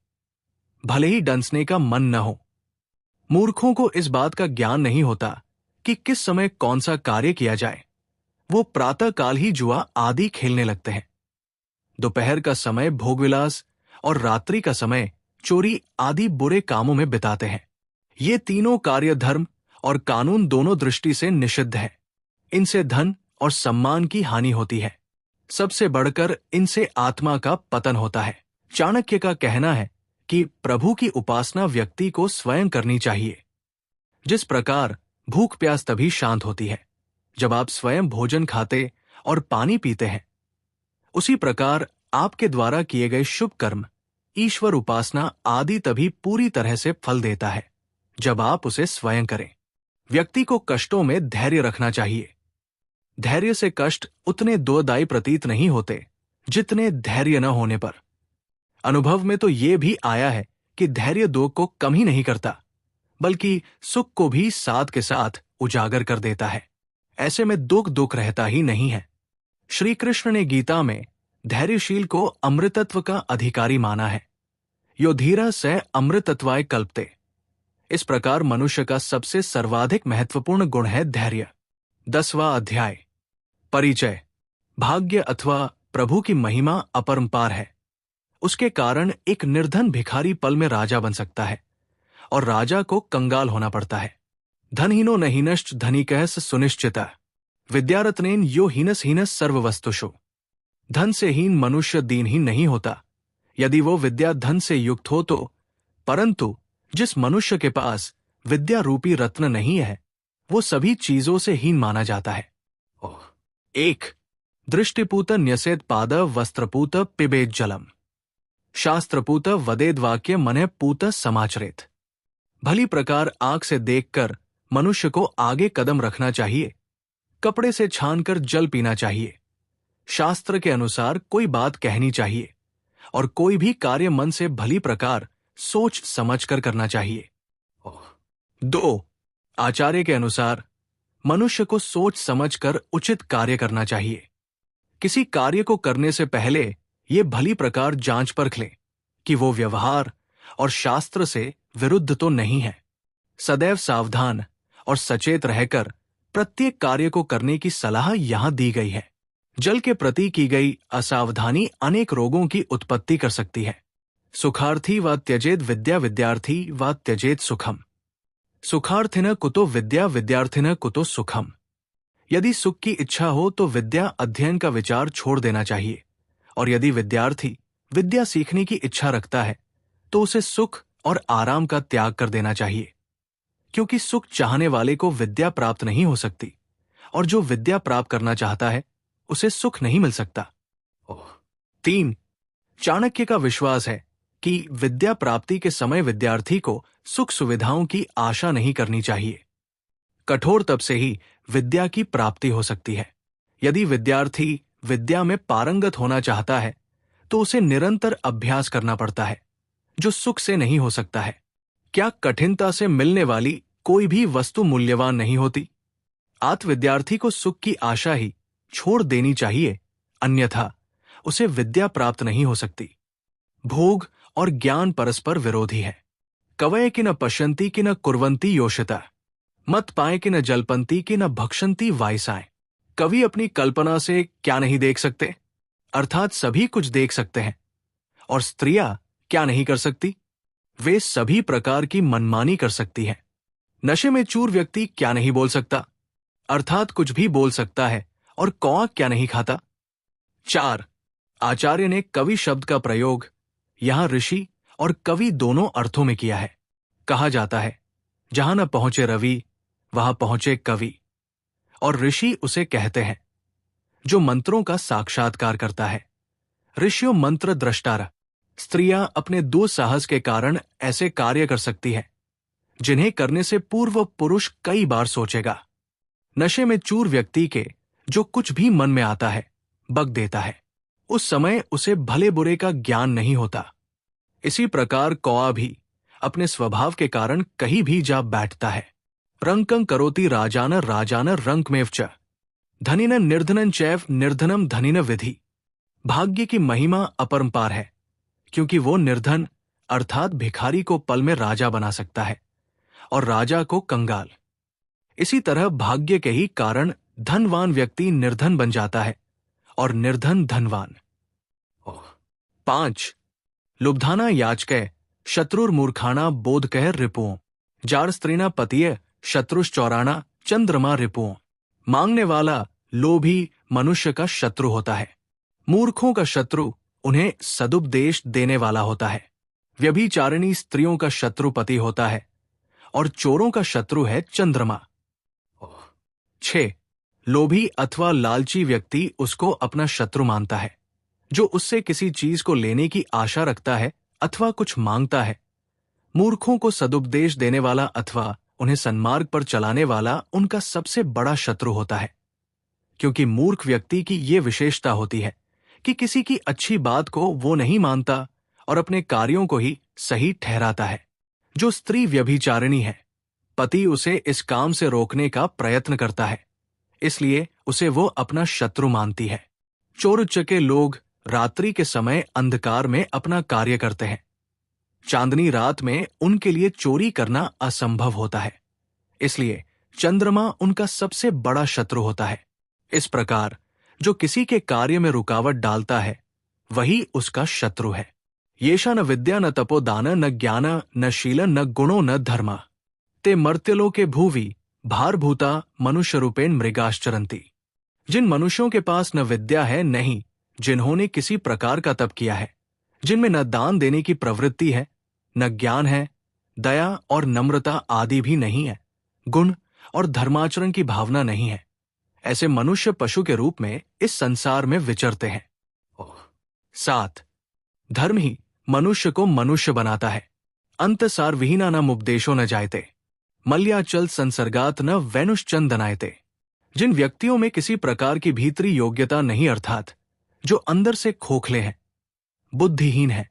भले ही डंसने का मन न हो। मूर्खों को इस बात का ज्ञान नहीं होता कि किस समय कौन सा कार्य किया जाए। वो प्रातःकाल ही जुआ आदि खेलने लगते हैं। दोपहर का समय भोगविलास और रात्रि का समय चोरी आदि बुरे कामों में बिताते हैं। ये तीनों कार्य धर्म और कानून दोनों दृष्टि से निषिद्ध है। इनसे धन और सम्मान की हानि होती है। सबसे बढ़कर इनसे आत्मा का पतन होता है। चाणक्य का कहना है कि प्रभु की उपासना व्यक्ति को स्वयं करनी चाहिए। जिस प्रकार भूख प्यास तभी शांत होती है जब आप स्वयं भोजन खाते और पानी पीते हैं, उसी प्रकार आपके द्वारा किए गए शुभ कर्म, ईश्वर उपासना आदि तभी पूरी तरह से फल देता है जब आप उसे स्वयं करें। व्यक्ति को कष्टों में धैर्य रखना चाहिए। धैर्य से कष्ट उतने दुखदायी प्रतीत नहीं होते जितने धैर्य न होने पर। अनुभव में तो ये भी आया है कि धैर्य दुख को कम ही नहीं करता बल्कि सुख को भी साथ के साथ उजागर कर देता है। ऐसे में दुख रहता ही नहीं है। श्री कृष्ण ने गीता में धैर्यशील को अमृतत्व का अधिकारी माना है। यो धीरः स अमृतत्वाय कल्पते। इस प्रकार मनुष्य का सबसे सर्वाधिक महत्वपूर्ण गुण है धैर्य। 10वां अध्याय, परिचय। भाग्य अथवा प्रभु की महिमा अपरंपार है। उसके कारण एक निर्धन भिखारी पल में राजा बन सकता है और राजा को कंगाल होना पड़ता है। धनहीनो न हीनश्च धनिकः सुनिश्चितः, विद्यारत्नेन यो हीनस हीनस सर्ववस्तुषु। धन से हीन मनुष्य दीनहीन नहीं होता यदि वो विद्या धन से युक्त हो तो, परंतु जिस मनुष्य के पास विद्या रूपी रत्न नहीं है वो सभी चीजों से हीन माना जाता है। 1. दृष्टिपूत न्यसेत पाद वस्त्रपूत पिबेत जलम, शास्त्रपूत वदेद वाक्य मने पूत समाचरेत। भली प्रकार आंख से देखकर मनुष्य को आगे कदम रखना चाहिए, कपड़े से छानकर जल पीना चाहिए, शास्त्र के अनुसार कोई बात कहनी चाहिए और कोई भी कार्य मन से भली प्रकार सोच समझकर करना चाहिए। 2. आचार्य के अनुसार मनुष्य को सोच समझकर उचित कार्य करना चाहिए। किसी कार्य को करने से पहले ये भली प्रकार जांच परख ले कि वो व्यवहार और शास्त्र से विरुद्ध तो नहीं है। सदैव सावधान और सचेत रहकर प्रत्येक कार्य को करने की सलाह यहां दी गई है। जल के प्रति की गई असावधानी अनेक रोगों की उत्पत्ति कर सकती है। सुखार्थी व त्यजेत विद्या, विद्यार्थी व त्यजेत सुखम। सुखार्थिन कुतो विद्या, विद्यार्थिन कुतो सुखम। यदि सुख की इच्छा हो तो विद्या अध्ययन का विचार छोड़ देना चाहिए, और यदि विद्यार्थी विद्या सीखने की इच्छा रखता है तो उसे सुख और आराम का त्याग कर देना चाहिए, क्योंकि सुख चाहने वाले को विद्या प्राप्त नहीं हो सकती, और जो विद्या प्राप्त करना चाहता है उसे सुख नहीं मिल सकता। 3. चाणक्य का विश्वास है कि विद्या प्राप्ति के समय विद्यार्थी को सुख सुविधाओं की आशा नहीं करनी चाहिए। कठोर तप से ही विद्या की प्राप्ति हो सकती है। यदि विद्यार्थी विद्या में पारंगत होना चाहता है तो उसे निरंतर अभ्यास करना पड़ता है, जो सुख से नहीं हो सकता है। क्या कठिनता से मिलने वाली कोई भी वस्तु मूल्यवान नहीं होती? आत्म विद्यार्थी को सुख की आशा ही छोड़ देनी चाहिए, अन्यथा उसे विद्या प्राप्त नहीं हो सकती। भोग और ज्ञान परस्पर विरोधी है। कवय कि न पश्यन्ति कि न कुर्वन्ति योषिता, मत पाए कि न जलपन्ति कि न भक्षन्ति वायसाएं। कवि अपनी कल्पना से क्या नहीं देख सकते, अर्थात सभी कुछ देख सकते हैं, और स्त्रियां क्या नहीं कर सकती, वे सभी प्रकार की मनमानी कर सकती हैं। नशे में चूर व्यक्ति क्या नहीं बोल सकता, अर्थात कुछ भी बोल सकता है, और कौआ क्या नहीं खाता। 4. आचार्य ने कवि शब्द का प्रयोग यहां ऋषि और कवि दोनों अर्थों में किया है। कहा जाता है, जहां न पहुंचे रवि वहां पहुंचे कवि, और ऋषि उसे कहते हैं जो मंत्रों का साक्षात्कार करता है। ऋषियों मंत्र द्रष्टार। स्त्रियां अपने दुस्साहस के कारण ऐसे कार्य कर सकती है जिन्हें करने से पूर्व पुरुष कई बार सोचेगा। नशे में चूर व्यक्ति के जो कुछ भी मन में आता है बक देता है, उस समय उसे भले बुरे का ज्ञान नहीं होता। इसी प्रकार कौआ भी अपने स्वभाव के कारण कहीं भी जा बैठता है। रंकं करोति राजान राजान रंकमेव च, धनिन निर्धनन चैव निर्धनम धनिन विधि। भाग्य की महिमा अपरंपार है, क्योंकि वो निर्धन अर्थात भिखारी को पल में राजा बना सकता है और राजा को कंगाल। इसी तरह भाग्य के ही कारण धनवान व्यक्ति निर्धन बन जाता है और निर्धन धनवान। 5. लुब्धाना याचकै शत्रुर्मूर्खाणा बोधकः रिपुओं, जार स्त्रीना पतिय शत्रुश्चौराणा चंद्रमा रिपुओं। मांगने वाला लोभी मनुष्य का शत्रु होता है। मूर्खों का शत्रु उन्हें सदुपदेश देने वाला होता है। व्यभिचारिणी स्त्रियों का शत्रु पति होता है और चोरों का शत्रु है चंद्रमा। 6. लोभी अथवा लालची व्यक्ति उसको अपना शत्रु मानता है। जो उससे किसी चीज को लेने की आशा रखता है अथवा कुछ मांगता है। मूर्खों को सदुपदेश देने वाला अथवा उन्हें सन्मार्ग पर चलाने वाला उनका सबसे बड़ा शत्रु होता है, क्योंकि मूर्ख व्यक्ति की ये विशेषता होती है कि किसी की अच्छी बात को वो नहीं मानता और अपने कार्यों को ही सही ठहराता है। जो स्त्री व्यभिचारिणी है, पति उसे इस काम से रोकने का प्रयत्न करता है, इसलिए उसे वो अपना शत्रु मानती है। चोर उच्चके लोग रात्रि के समय अंधकार में अपना कार्य करते हैं। चांदनी रात में उनके लिए चोरी करना असंभव होता है, इसलिए चंद्रमा उनका सबसे बड़ा शत्रु होता है। इस प्रकार जो किसी के कार्य में रुकावट डालता है वही उसका शत्रु है। येषा न विद्या न तपो दान न ज्ञान न शील न गुणो न धर्मा, ते मर्त्यलोके भूवि भारभूता मनुष्य रूपेण मृगाश्चरन्ति। जिन मनुष्यों के पास न विद्या है, नहीं जिन्होंने किसी प्रकार का तप किया है, जिनमें न दान देने की प्रवृत्ति है, न ज्ञान है, दया और नम्रता आदि भी नहीं है, गुण और धर्माचरण की भावना नहीं है, ऐसे मनुष्य पशु के रूप में इस संसार में विचरते हैं। 7 धर्म ही मनुष्य को मनुष्य बनाता है। अंतसार विहीना न उपदेशो न जायते, मल्याचल संसर्गात न वैनुश्चंदनायते। जिन व्यक्तियों में किसी प्रकार की भीतरी योग्यता नहीं, अर्थात जो अंदर से खोखले हैं, बुद्धिहीन हैं,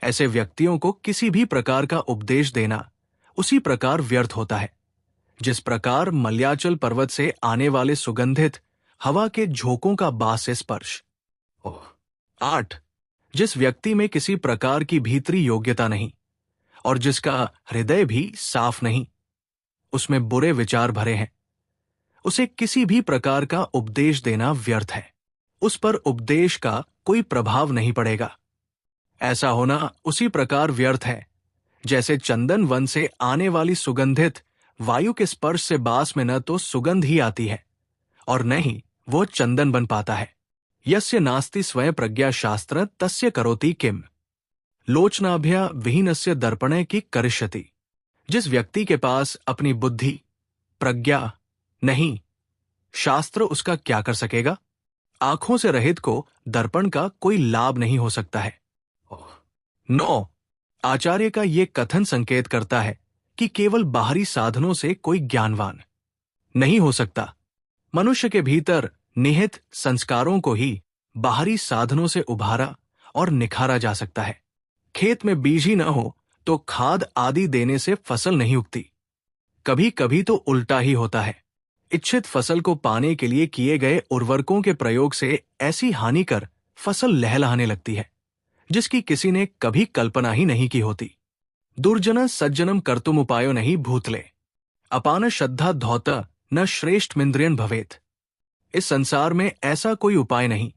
ऐसे व्यक्तियों को किसी भी प्रकार का उपदेश देना उसी प्रकार व्यर्थ होता है जिस प्रकार मल्याचल पर्वत से आने वाले सुगंधित हवा के झोंकों का बाह्य स्पर्श। 8 जिस व्यक्ति में किसी प्रकार की भीतरी योग्यता नहीं और जिसका हृदय भी साफ नहीं, उसमें बुरे विचार भरे हैं, उसे किसी भी प्रकार का उपदेश देना व्यर्थ है। उस पर उपदेश का कोई प्रभाव नहीं पड़ेगा। ऐसा होना उसी प्रकार व्यर्थ है जैसे चंदन वन से आने वाली सुगंधित वायु के स्पर्श से बास में न तो सुगंध ही आती है और न ही वो चंदन बन पाता है। यस्य नास्ति स्वयं प्रज्ञा शास्त्र तस्य करोति किम, लोचनाभ्या विहीनस्य दर्पणे की करिष्यति। जिस व्यक्ति के पास अपनी बुद्धि प्रज्ञा नहीं, शास्त्र उसका क्या कर सकेगा? आंखों से रहित को दर्पण का कोई लाभ नहीं हो सकता है। 9 आचार्य का ये कथन संकेत करता है कि केवल बाहरी साधनों से कोई ज्ञानवान नहीं हो सकता। मनुष्य के भीतर निहित संस्कारों को ही बाहरी साधनों से उभारा और निखारा जा सकता है। खेत में बीज ही न हो तो खाद आदि देने से फसल नहीं उगती। कभी कभी तो उल्टा ही होता है। इच्छित फसल को पाने के लिए किए गए उर्वरकों के प्रयोग से ऐसी हानि कर फसल लहलहाने लगती है जिसकी किसी ने कभी कल्पना ही नहीं की होती। दुर्जन सज्जनम कर्तुम उपायो नहीं भूतले, अपान श्रद्धा धौत न श्रेष्ठ मिंद्रियन भवेत। इस संसार में ऐसा कोई उपाय नहीं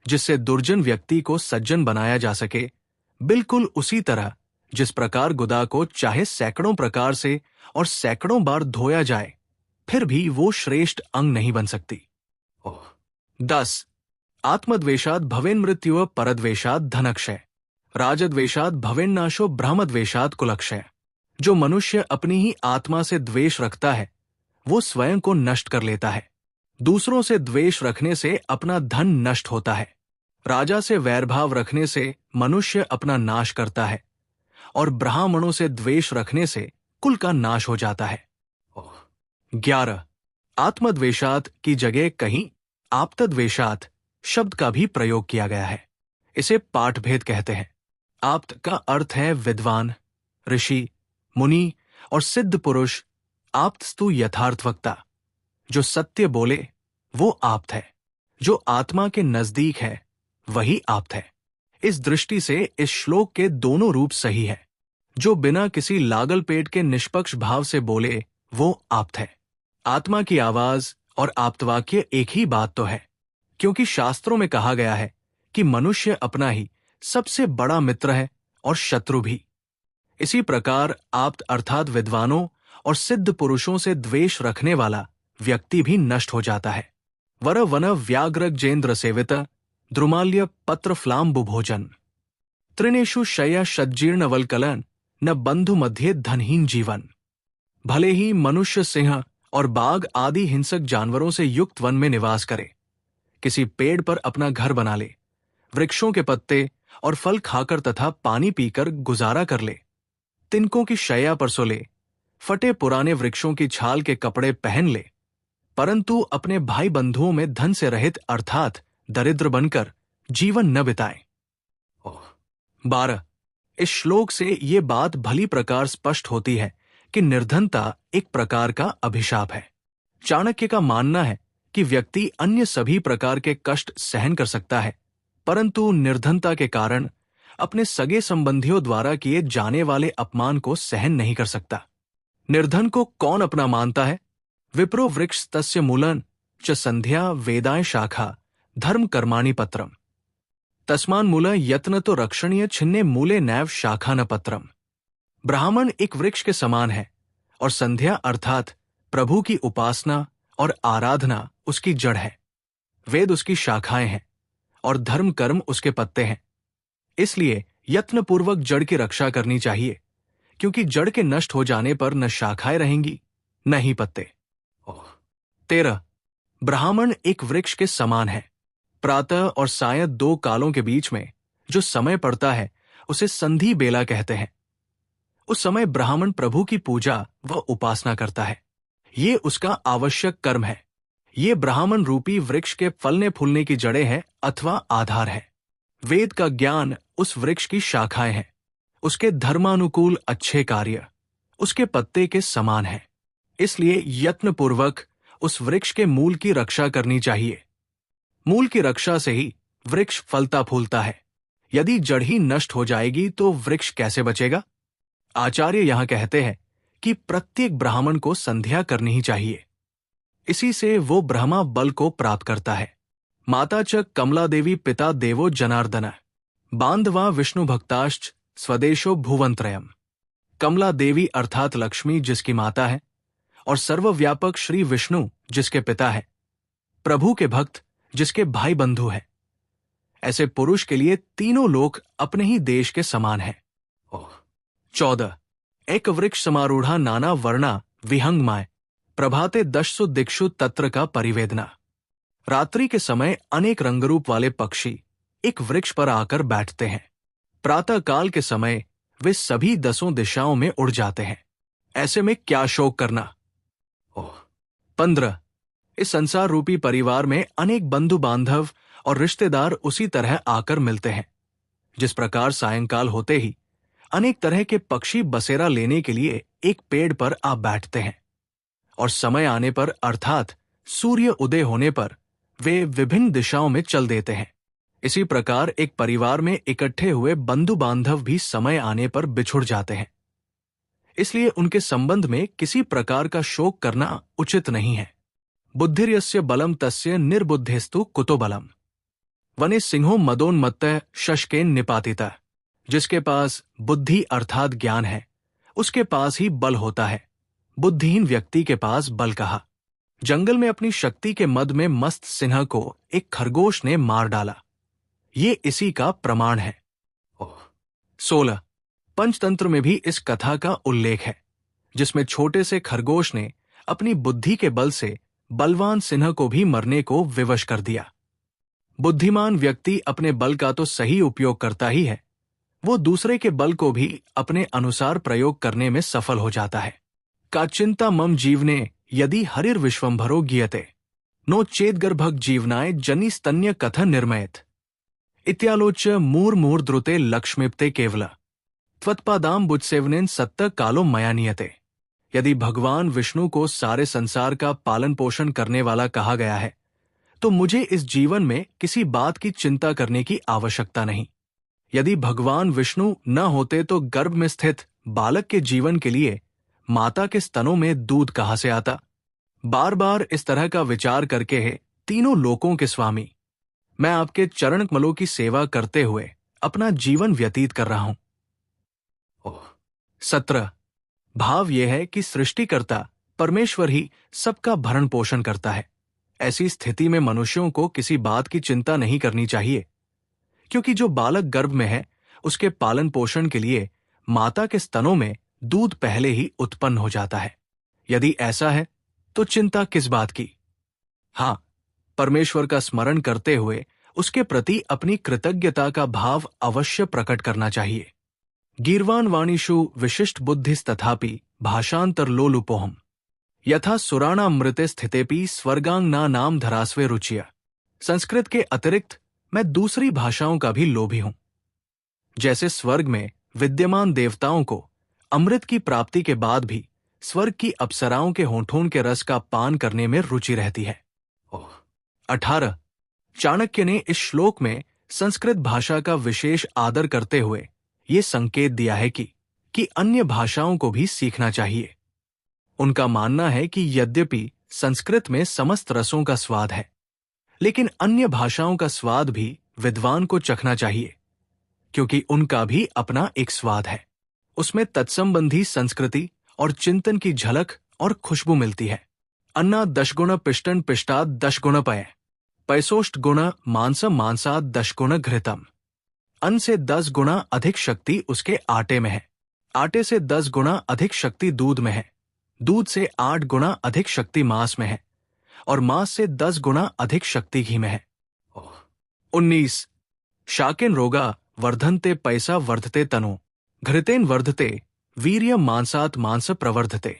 जिससे दुर्जन व्यक्ति को सज्जन बनाया जा सके, बिल्कुल उसी तरह जिस प्रकार गुदा को चाहे सैकड़ों प्रकार से और सैकड़ों बार धोया जाए फिर भी वो श्रेष्ठ अंग नहीं बन सकती। 10 आत्मद्वेषाद भवेन मृत्यु परद्वेषाद धनक्षय, राजद्वेषाद भवेन नाशो ब्रह्मद्वेषाद कुलक्षय। जो मनुष्य अपनी ही आत्मा से द्वेष रखता है वो स्वयं को नष्ट कर लेता है। दूसरों से द्वेष रखने से अपना धन नष्ट होता है। राजा से वैरभाव रखने से मनुष्य अपना नाश करता है और ब्राह्मणों से द्वेष रखने से कुल का नाश हो जाता है। 11 आत्मद्वेषात की जगह कहीं आप्तद्वेषात शब्द का भी प्रयोग किया गया है। इसे पाठभेद कहते हैं। आप्त का अर्थ है विद्वान, ऋषि, मुनि और सिद्ध पुरुष। आप्तस्तु यथार्थ वक्ता, जो सत्य बोले वो आप्त है। जो आत्मा के नजदीक है वही आप्त है। इस दृष्टि से इस श्लोक के दोनों रूप सही है। जो बिना किसी लागल पेट के निष्पक्ष भाव से बोले वो आप्त है। आत्मा की आवाज और आप्तवाक्य एक ही बात तो है, क्योंकि शास्त्रों में कहा गया है कि मनुष्य अपना ही सबसे बड़ा मित्र है और शत्रु भी। इसी प्रकार आप्त अर्थात विद्वानों और सिद्ध पुरुषों से द्वेष रखने वाला व्यक्ति भी नष्ट हो जाता है। वर वन व्याघ्र जेन्द्र सेवित द्रुमाल्य पत्र फ्लाम्बु भोजन, त्रिनेषु शय्या सज्जीर्ण वल्कलन न बंधु मध्य धनहीन जीवन। भले ही मनुष्य सिंह और बाघ आदि हिंसक जानवरों से युक्त वन में निवास करे, किसी पेड़ पर अपना घर बना ले, वृक्षों के पत्ते और फल खाकर तथा पानी पीकर गुजारा कर ले, तिनकों की शैया पर सो ले, फटे पुराने वृक्षों की छाल के कपड़े पहन ले, परंतु अपने भाई बंधुओं में धन से रहित अर्थात दरिद्र बनकर जीवन न बिताए। 12 इस श्लोक से ये बात भली प्रकार स्पष्ट होती है कि निर्धनता एक प्रकार का अभिशाप है। चाणक्य का मानना है कि व्यक्ति अन्य सभी प्रकार के कष्ट सहन कर सकता है, परंतु निर्धनता के कारण अपने सगे संबंधियों द्वारा किए जाने वाले अपमान को सहन नहीं कर सकता। निर्धन को कौन अपना मानता है? विप्रो वृक्ष तस्य मूलन च संध्या वेदाय शाखा धर्म कर्माणि पत्रम, तस्मान मूल यत्न तो रक्षणीय छिन्ने मूले नैव शाखा न पत्रम। ब्राह्मण एक वृक्ष के समान है और संध्या अर्थात प्रभु की उपासना और आराधना उसकी जड़ है। वेद उसकी शाखाएं हैं और धर्म कर्म उसके पत्ते हैं। इसलिए यत्नपूर्वक जड़ की रक्षा करनी चाहिए, क्योंकि जड़ के नष्ट हो जाने पर न शाखाएं रहेंगी न ही पत्ते। 13 ब्राह्मण एक वृक्ष के समान है। प्रातः और सायं 2 कालों के बीच में जो समय पड़ता है उसे संधि बेला कहते हैं। उस समय ब्राह्मण प्रभु की पूजा व उपासना करता है। ये उसका आवश्यक कर्म है। ये ब्राह्मण रूपी वृक्ष के फलने फूलने की जड़ें हैं अथवा आधार है। वेद का ज्ञान उस वृक्ष की शाखाएं हैं। उसके धर्मानुकूल अच्छे कार्य उसके पत्ते के समान हैं। इसलिए यत्नपूर्वक उस वृक्ष के मूल की रक्षा करनी चाहिए। मूल की रक्षा से ही वृक्ष फलता फूलता है। यदि जड़ ही नष्ट हो जाएगी तो वृक्ष कैसे बचेगा? आचार्य यहां कहते हैं कि प्रत्येक ब्राह्मण को संध्या करनी ही चाहिए। इसी से वो ब्रह्मा बल को प्राप्त करता है। माता च कमला देवी पिता देवो जनार्दन बांधवा विष्णु भक्ताश्च स्वदेशो भुवनत्रयम्। कमला देवी अर्थात लक्ष्मी जिसकी माता है और सर्वव्यापक श्री विष्णु जिसके पिता है, प्रभु के भक्त जिसके भाई बंधु हैं। ऐसे पुरुष के लिए तीनों लोक अपने ही देश के समान हैं। 14 एक वृक्ष समारूढ़ा नाना वर्णा विहंगमाय प्रभाते दशसु दिक्षु तत्र का परिवेदना। रात्रि के समय अनेक रंगरूप वाले पक्षी एक वृक्ष पर आकर बैठते हैं। प्रातः काल के समय वे सभी 10 दिशाओं में उड़ जाते हैं। ऐसे में क्या शोक करना। 15 इस संसार रूपी परिवार में अनेक बंधु बांधव और रिश्तेदार उसी तरह आकर मिलते हैं जिस प्रकार सायंकाल होते ही अनेक तरह के पक्षी बसेरा लेने के लिए एक पेड़ पर आ बैठते हैं और समय आने पर अर्थात सूर्य उदय होने पर वे विभिन्न दिशाओं में चल देते हैं। इसी प्रकार एक परिवार में इकट्ठे हुए बंधु बांधव भी समय आने पर बिछुड़ जाते हैं। इसलिए उनके संबंध में किसी प्रकार का शोक करना उचित नहीं है। बुद्धिर्यस्य बलम तस्य निर्बुद्धिस्तु कुतो बलम। वने सिंहो मदोन्मत्तः शशकेन निपातितः। जिसके पास बुद्धि अर्थात ज्ञान है उसके पास ही बल होता है। बुद्धिहीन व्यक्ति के पास बल कहा। जंगल में अपनी शक्ति के मद में मस्त सिंह को एक खरगोश ने मार डाला। ये इसी का प्रमाण है। 16 पंचतंत्र में भी इस कथा का उल्लेख है जिसमें छोटे से खरगोश ने अपनी बुद्धि के बल से बलवान सिंह को भी मरने को विवश कर दिया। बुद्धिमान व्यक्ति अपने बल का तो सही उपयोग करता ही है, वो दूसरे के बल को भी अपने अनुसार प्रयोग करने में सफल हो जाता है। का चिंता मम जीवने यदि हरिर विश्वंभरो गीयते नो चेदगर्भक जीवनाय जनि स्तन्य कथन निर्मयत इत्यालोच्य मूर द्रुते लक्ष्मीप्ते केवल त्वत्पादाम बुजसेवनेन सत्त कालो मया नियते। यदि भगवान विष्णु को सारे संसार का पालन पोषण करने वाला कहा गया है तो मुझे इस जीवन में किसी बात की चिंता करने की आवश्यकता नहीं। यदि भगवान विष्णु न होते तो गर्भ में स्थित बालक के जीवन के लिए माता के स्तनों में दूध कहां से आता। बार बार इस तरह का विचार करके है तीनों लोकों के स्वामी मैं आपके चरण कमलों की सेवा करते हुए अपना जीवन व्यतीत कर रहा हूं। 17 भाव यह है कि सृष्टिकर्ता परमेश्वर ही सबका भरण पोषण करता है। ऐसी स्थिति में मनुष्यों को किसी बात की चिंता नहीं करनी चाहिए, क्योंकि जो बालक गर्भ में है उसके पालन पोषण के लिए माता के स्तनों में दूध पहले ही उत्पन्न हो जाता है। यदि ऐसा है तो चिंता किस बात की। हां, परमेश्वर का स्मरण करते हुए उसके प्रति अपनी कृतज्ञता का भाव अवश्य प्रकट करना चाहिए। गीर्वाण वाणीषु विशिष्ट बुद्धिस्तथापि भाषांतरलोलुपोहम यथा सुराणामृते स्थितेपि स्वर्गांगना नाम धरास्वे रुचिया। संस्कृत के अतिरिक्त मैं दूसरी भाषाओं का भी लोभी हूं। जैसे स्वर्ग में विद्यमान देवताओं को अमृत की प्राप्ति के बाद भी स्वर्ग की अप्सराओं के होठों के रस का पान करने में रुचि रहती है। 18 चाणक्य ने इस श्लोक में संस्कृत भाषा का विशेष आदर करते हुए ये संकेत दिया है कि अन्य भाषाओं को भी सीखना चाहिए। उनका मानना है कि यद्यपि संस्कृत में समस्त रसों का स्वाद है, लेकिन अन्य भाषाओं का स्वाद भी विद्वान को चखना चाहिए, क्योंकि उनका भी अपना एक स्वाद है। उसमें तत्संबंधी संस्कृति और चिंतन की झलक और खुशबू मिलती है। अन्ना 10 गुण पिष्टन पिष्टाद 10 गुण पय पैसोष्ट गुण मांसम मांसाद 10 गुण घृतम। अन्न से 10 गुना अधिक शक्ति उसके आटे में है, आटे से 10 गुना अधिक शक्ति दूध में है, दूध से 8 गुना अधिक शक्ति मांस में है और मांस से 10 गुना अधिक शक्ति घी में है। 19 शाकेन रोगा वर्धन्ते पैसा वर्धते तनो घृतेन वर्धते वीर्य मांसात मांस प्रवर्धते।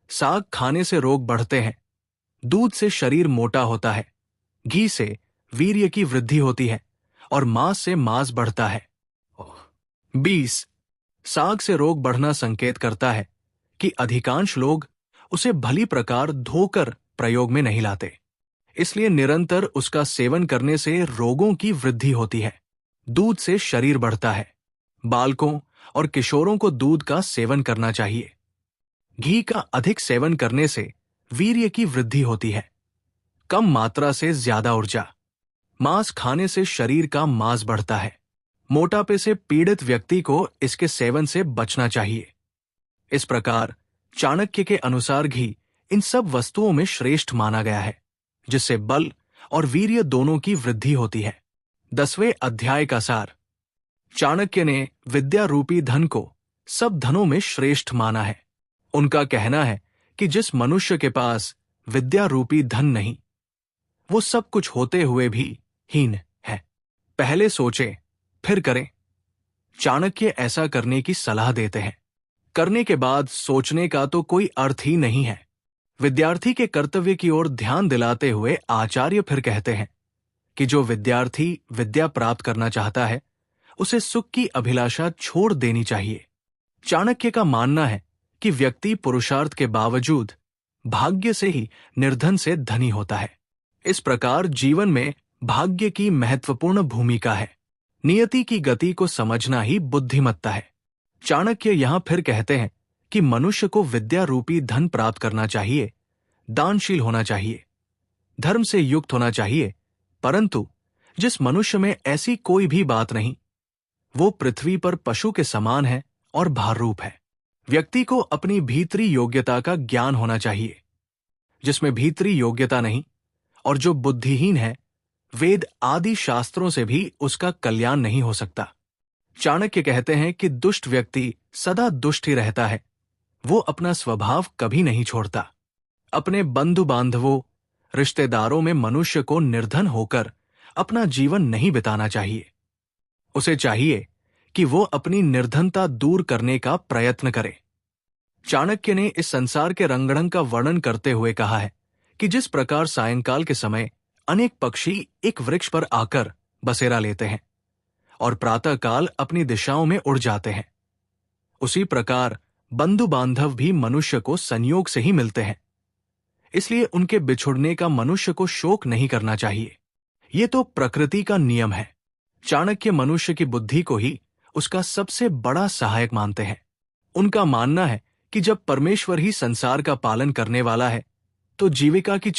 साग खाने से रोग बढ़ते हैं, दूध से शरीर मोटा होता है, घी से वीर्य की वृद्धि होती है और मांस से मांस बढ़ता है। 20 साग से रोग बढ़ना संकेत करता है कि अधिकांश लोग उसे भली प्रकार धोकर प्रयोग में नहीं लाते, इसलिए निरंतर उसका सेवन करने से रोगों की वृद्धि होती है। दूध से शरीर बढ़ता है। बालकों और किशोरों को दूध का सेवन करना चाहिए। घी का अधिक सेवन करने से वीर्य की वृद्धि होती है। कम मात्रा से ज्यादा ऊर्जा। मांस खाने से शरीर का मांस बढ़ता है। मोटापे से पीड़ित व्यक्ति को इसके सेवन से बचना चाहिए। इस प्रकार चाणक्य के अनुसार घी इन सब वस्तुओं में श्रेष्ठ माना गया है, जिससे बल और वीर्य दोनों की वृद्धि होती है। 10वें अध्याय का सार। चाणक्य ने विद्या रूपी धन को सब धनों में श्रेष्ठ माना है। उनका कहना है कि जिस मनुष्य के पास विद्या रूपी धन नहीं, वो सब कुछ होते हुए भी हीन है। पहले सोचें फिर करें। चाणक्य ऐसा करने की सलाह देते हैं। करने के बाद सोचने का तो कोई अर्थ ही नहीं है। विद्यार्थी के कर्तव्य की ओर ध्यान दिलाते हुए आचार्य फिर कहते हैं कि जो विद्यार्थी विद्या प्राप्त करना चाहता है, उसे सुख की अभिलाषा छोड़ देनी चाहिए। चाणक्य का मानना है कि व्यक्ति पुरुषार्थ के बावजूद भाग्य से ही निर्धन से धनी होता है। इस प्रकार जीवन में भाग्य की महत्वपूर्ण भूमिका है। नियति की गति को समझना ही बुद्धिमत्ता है। चाणक्य यहां फिर कहते हैं कि मनुष्य को विद्या रूपी धन प्राप्त करना चाहिए, दानशील होना चाहिए, धर्म से युक्त होना चाहिए, परंतु जिस मनुष्य में ऐसी कोई भी बात नहीं, वो पृथ्वी पर पशु के समान है और भाररूप है। व्यक्ति को अपनी भीतरी योग्यता का ज्ञान होना चाहिए। जिसमें भीतरी योग्यता नहीं और जो बुद्धिहीन है, वेद आदि शास्त्रों से भी उसका कल्याण नहीं हो सकता। चाणक्य कहते हैं कि दुष्ट व्यक्ति सदा दुष्ट ही रहता है, वो अपना स्वभाव कभी नहीं छोड़ता। अपने बंधु बांधवों, रिश्तेदारों में मनुष्य को निर्धन होकर अपना जीवन नहीं बिताना चाहिए। उसे चाहिए कि वो अपनी निर्धनता दूर करने का प्रयत्न करे। चाणक्य ने इस संसार के रंगढंग का वर्णन करते हुए कहा है कि जिस प्रकार सायंकाल के समय अनेक पक्षी एक वृक्ष पर आकर बसेरा लेते हैं और प्रातःकाल अपनी दिशाओं में उड़ जाते हैं, उसी प्रकार बंधु बांधव भी मनुष्य को संयोग से ही मिलते हैं। इसलिए उनके बिछुड़ने का मनुष्य को शोक नहीं करना चाहिए। ये तो प्रकृति का नियम है। चाणक्य मनुष्य की बुद्धि को ही उसका सबसे बड़ा सहायक मानते हैं। उनका मानना है कि जब परमेश्वर ही संसार का पालन करने वाला है, तो जीविका की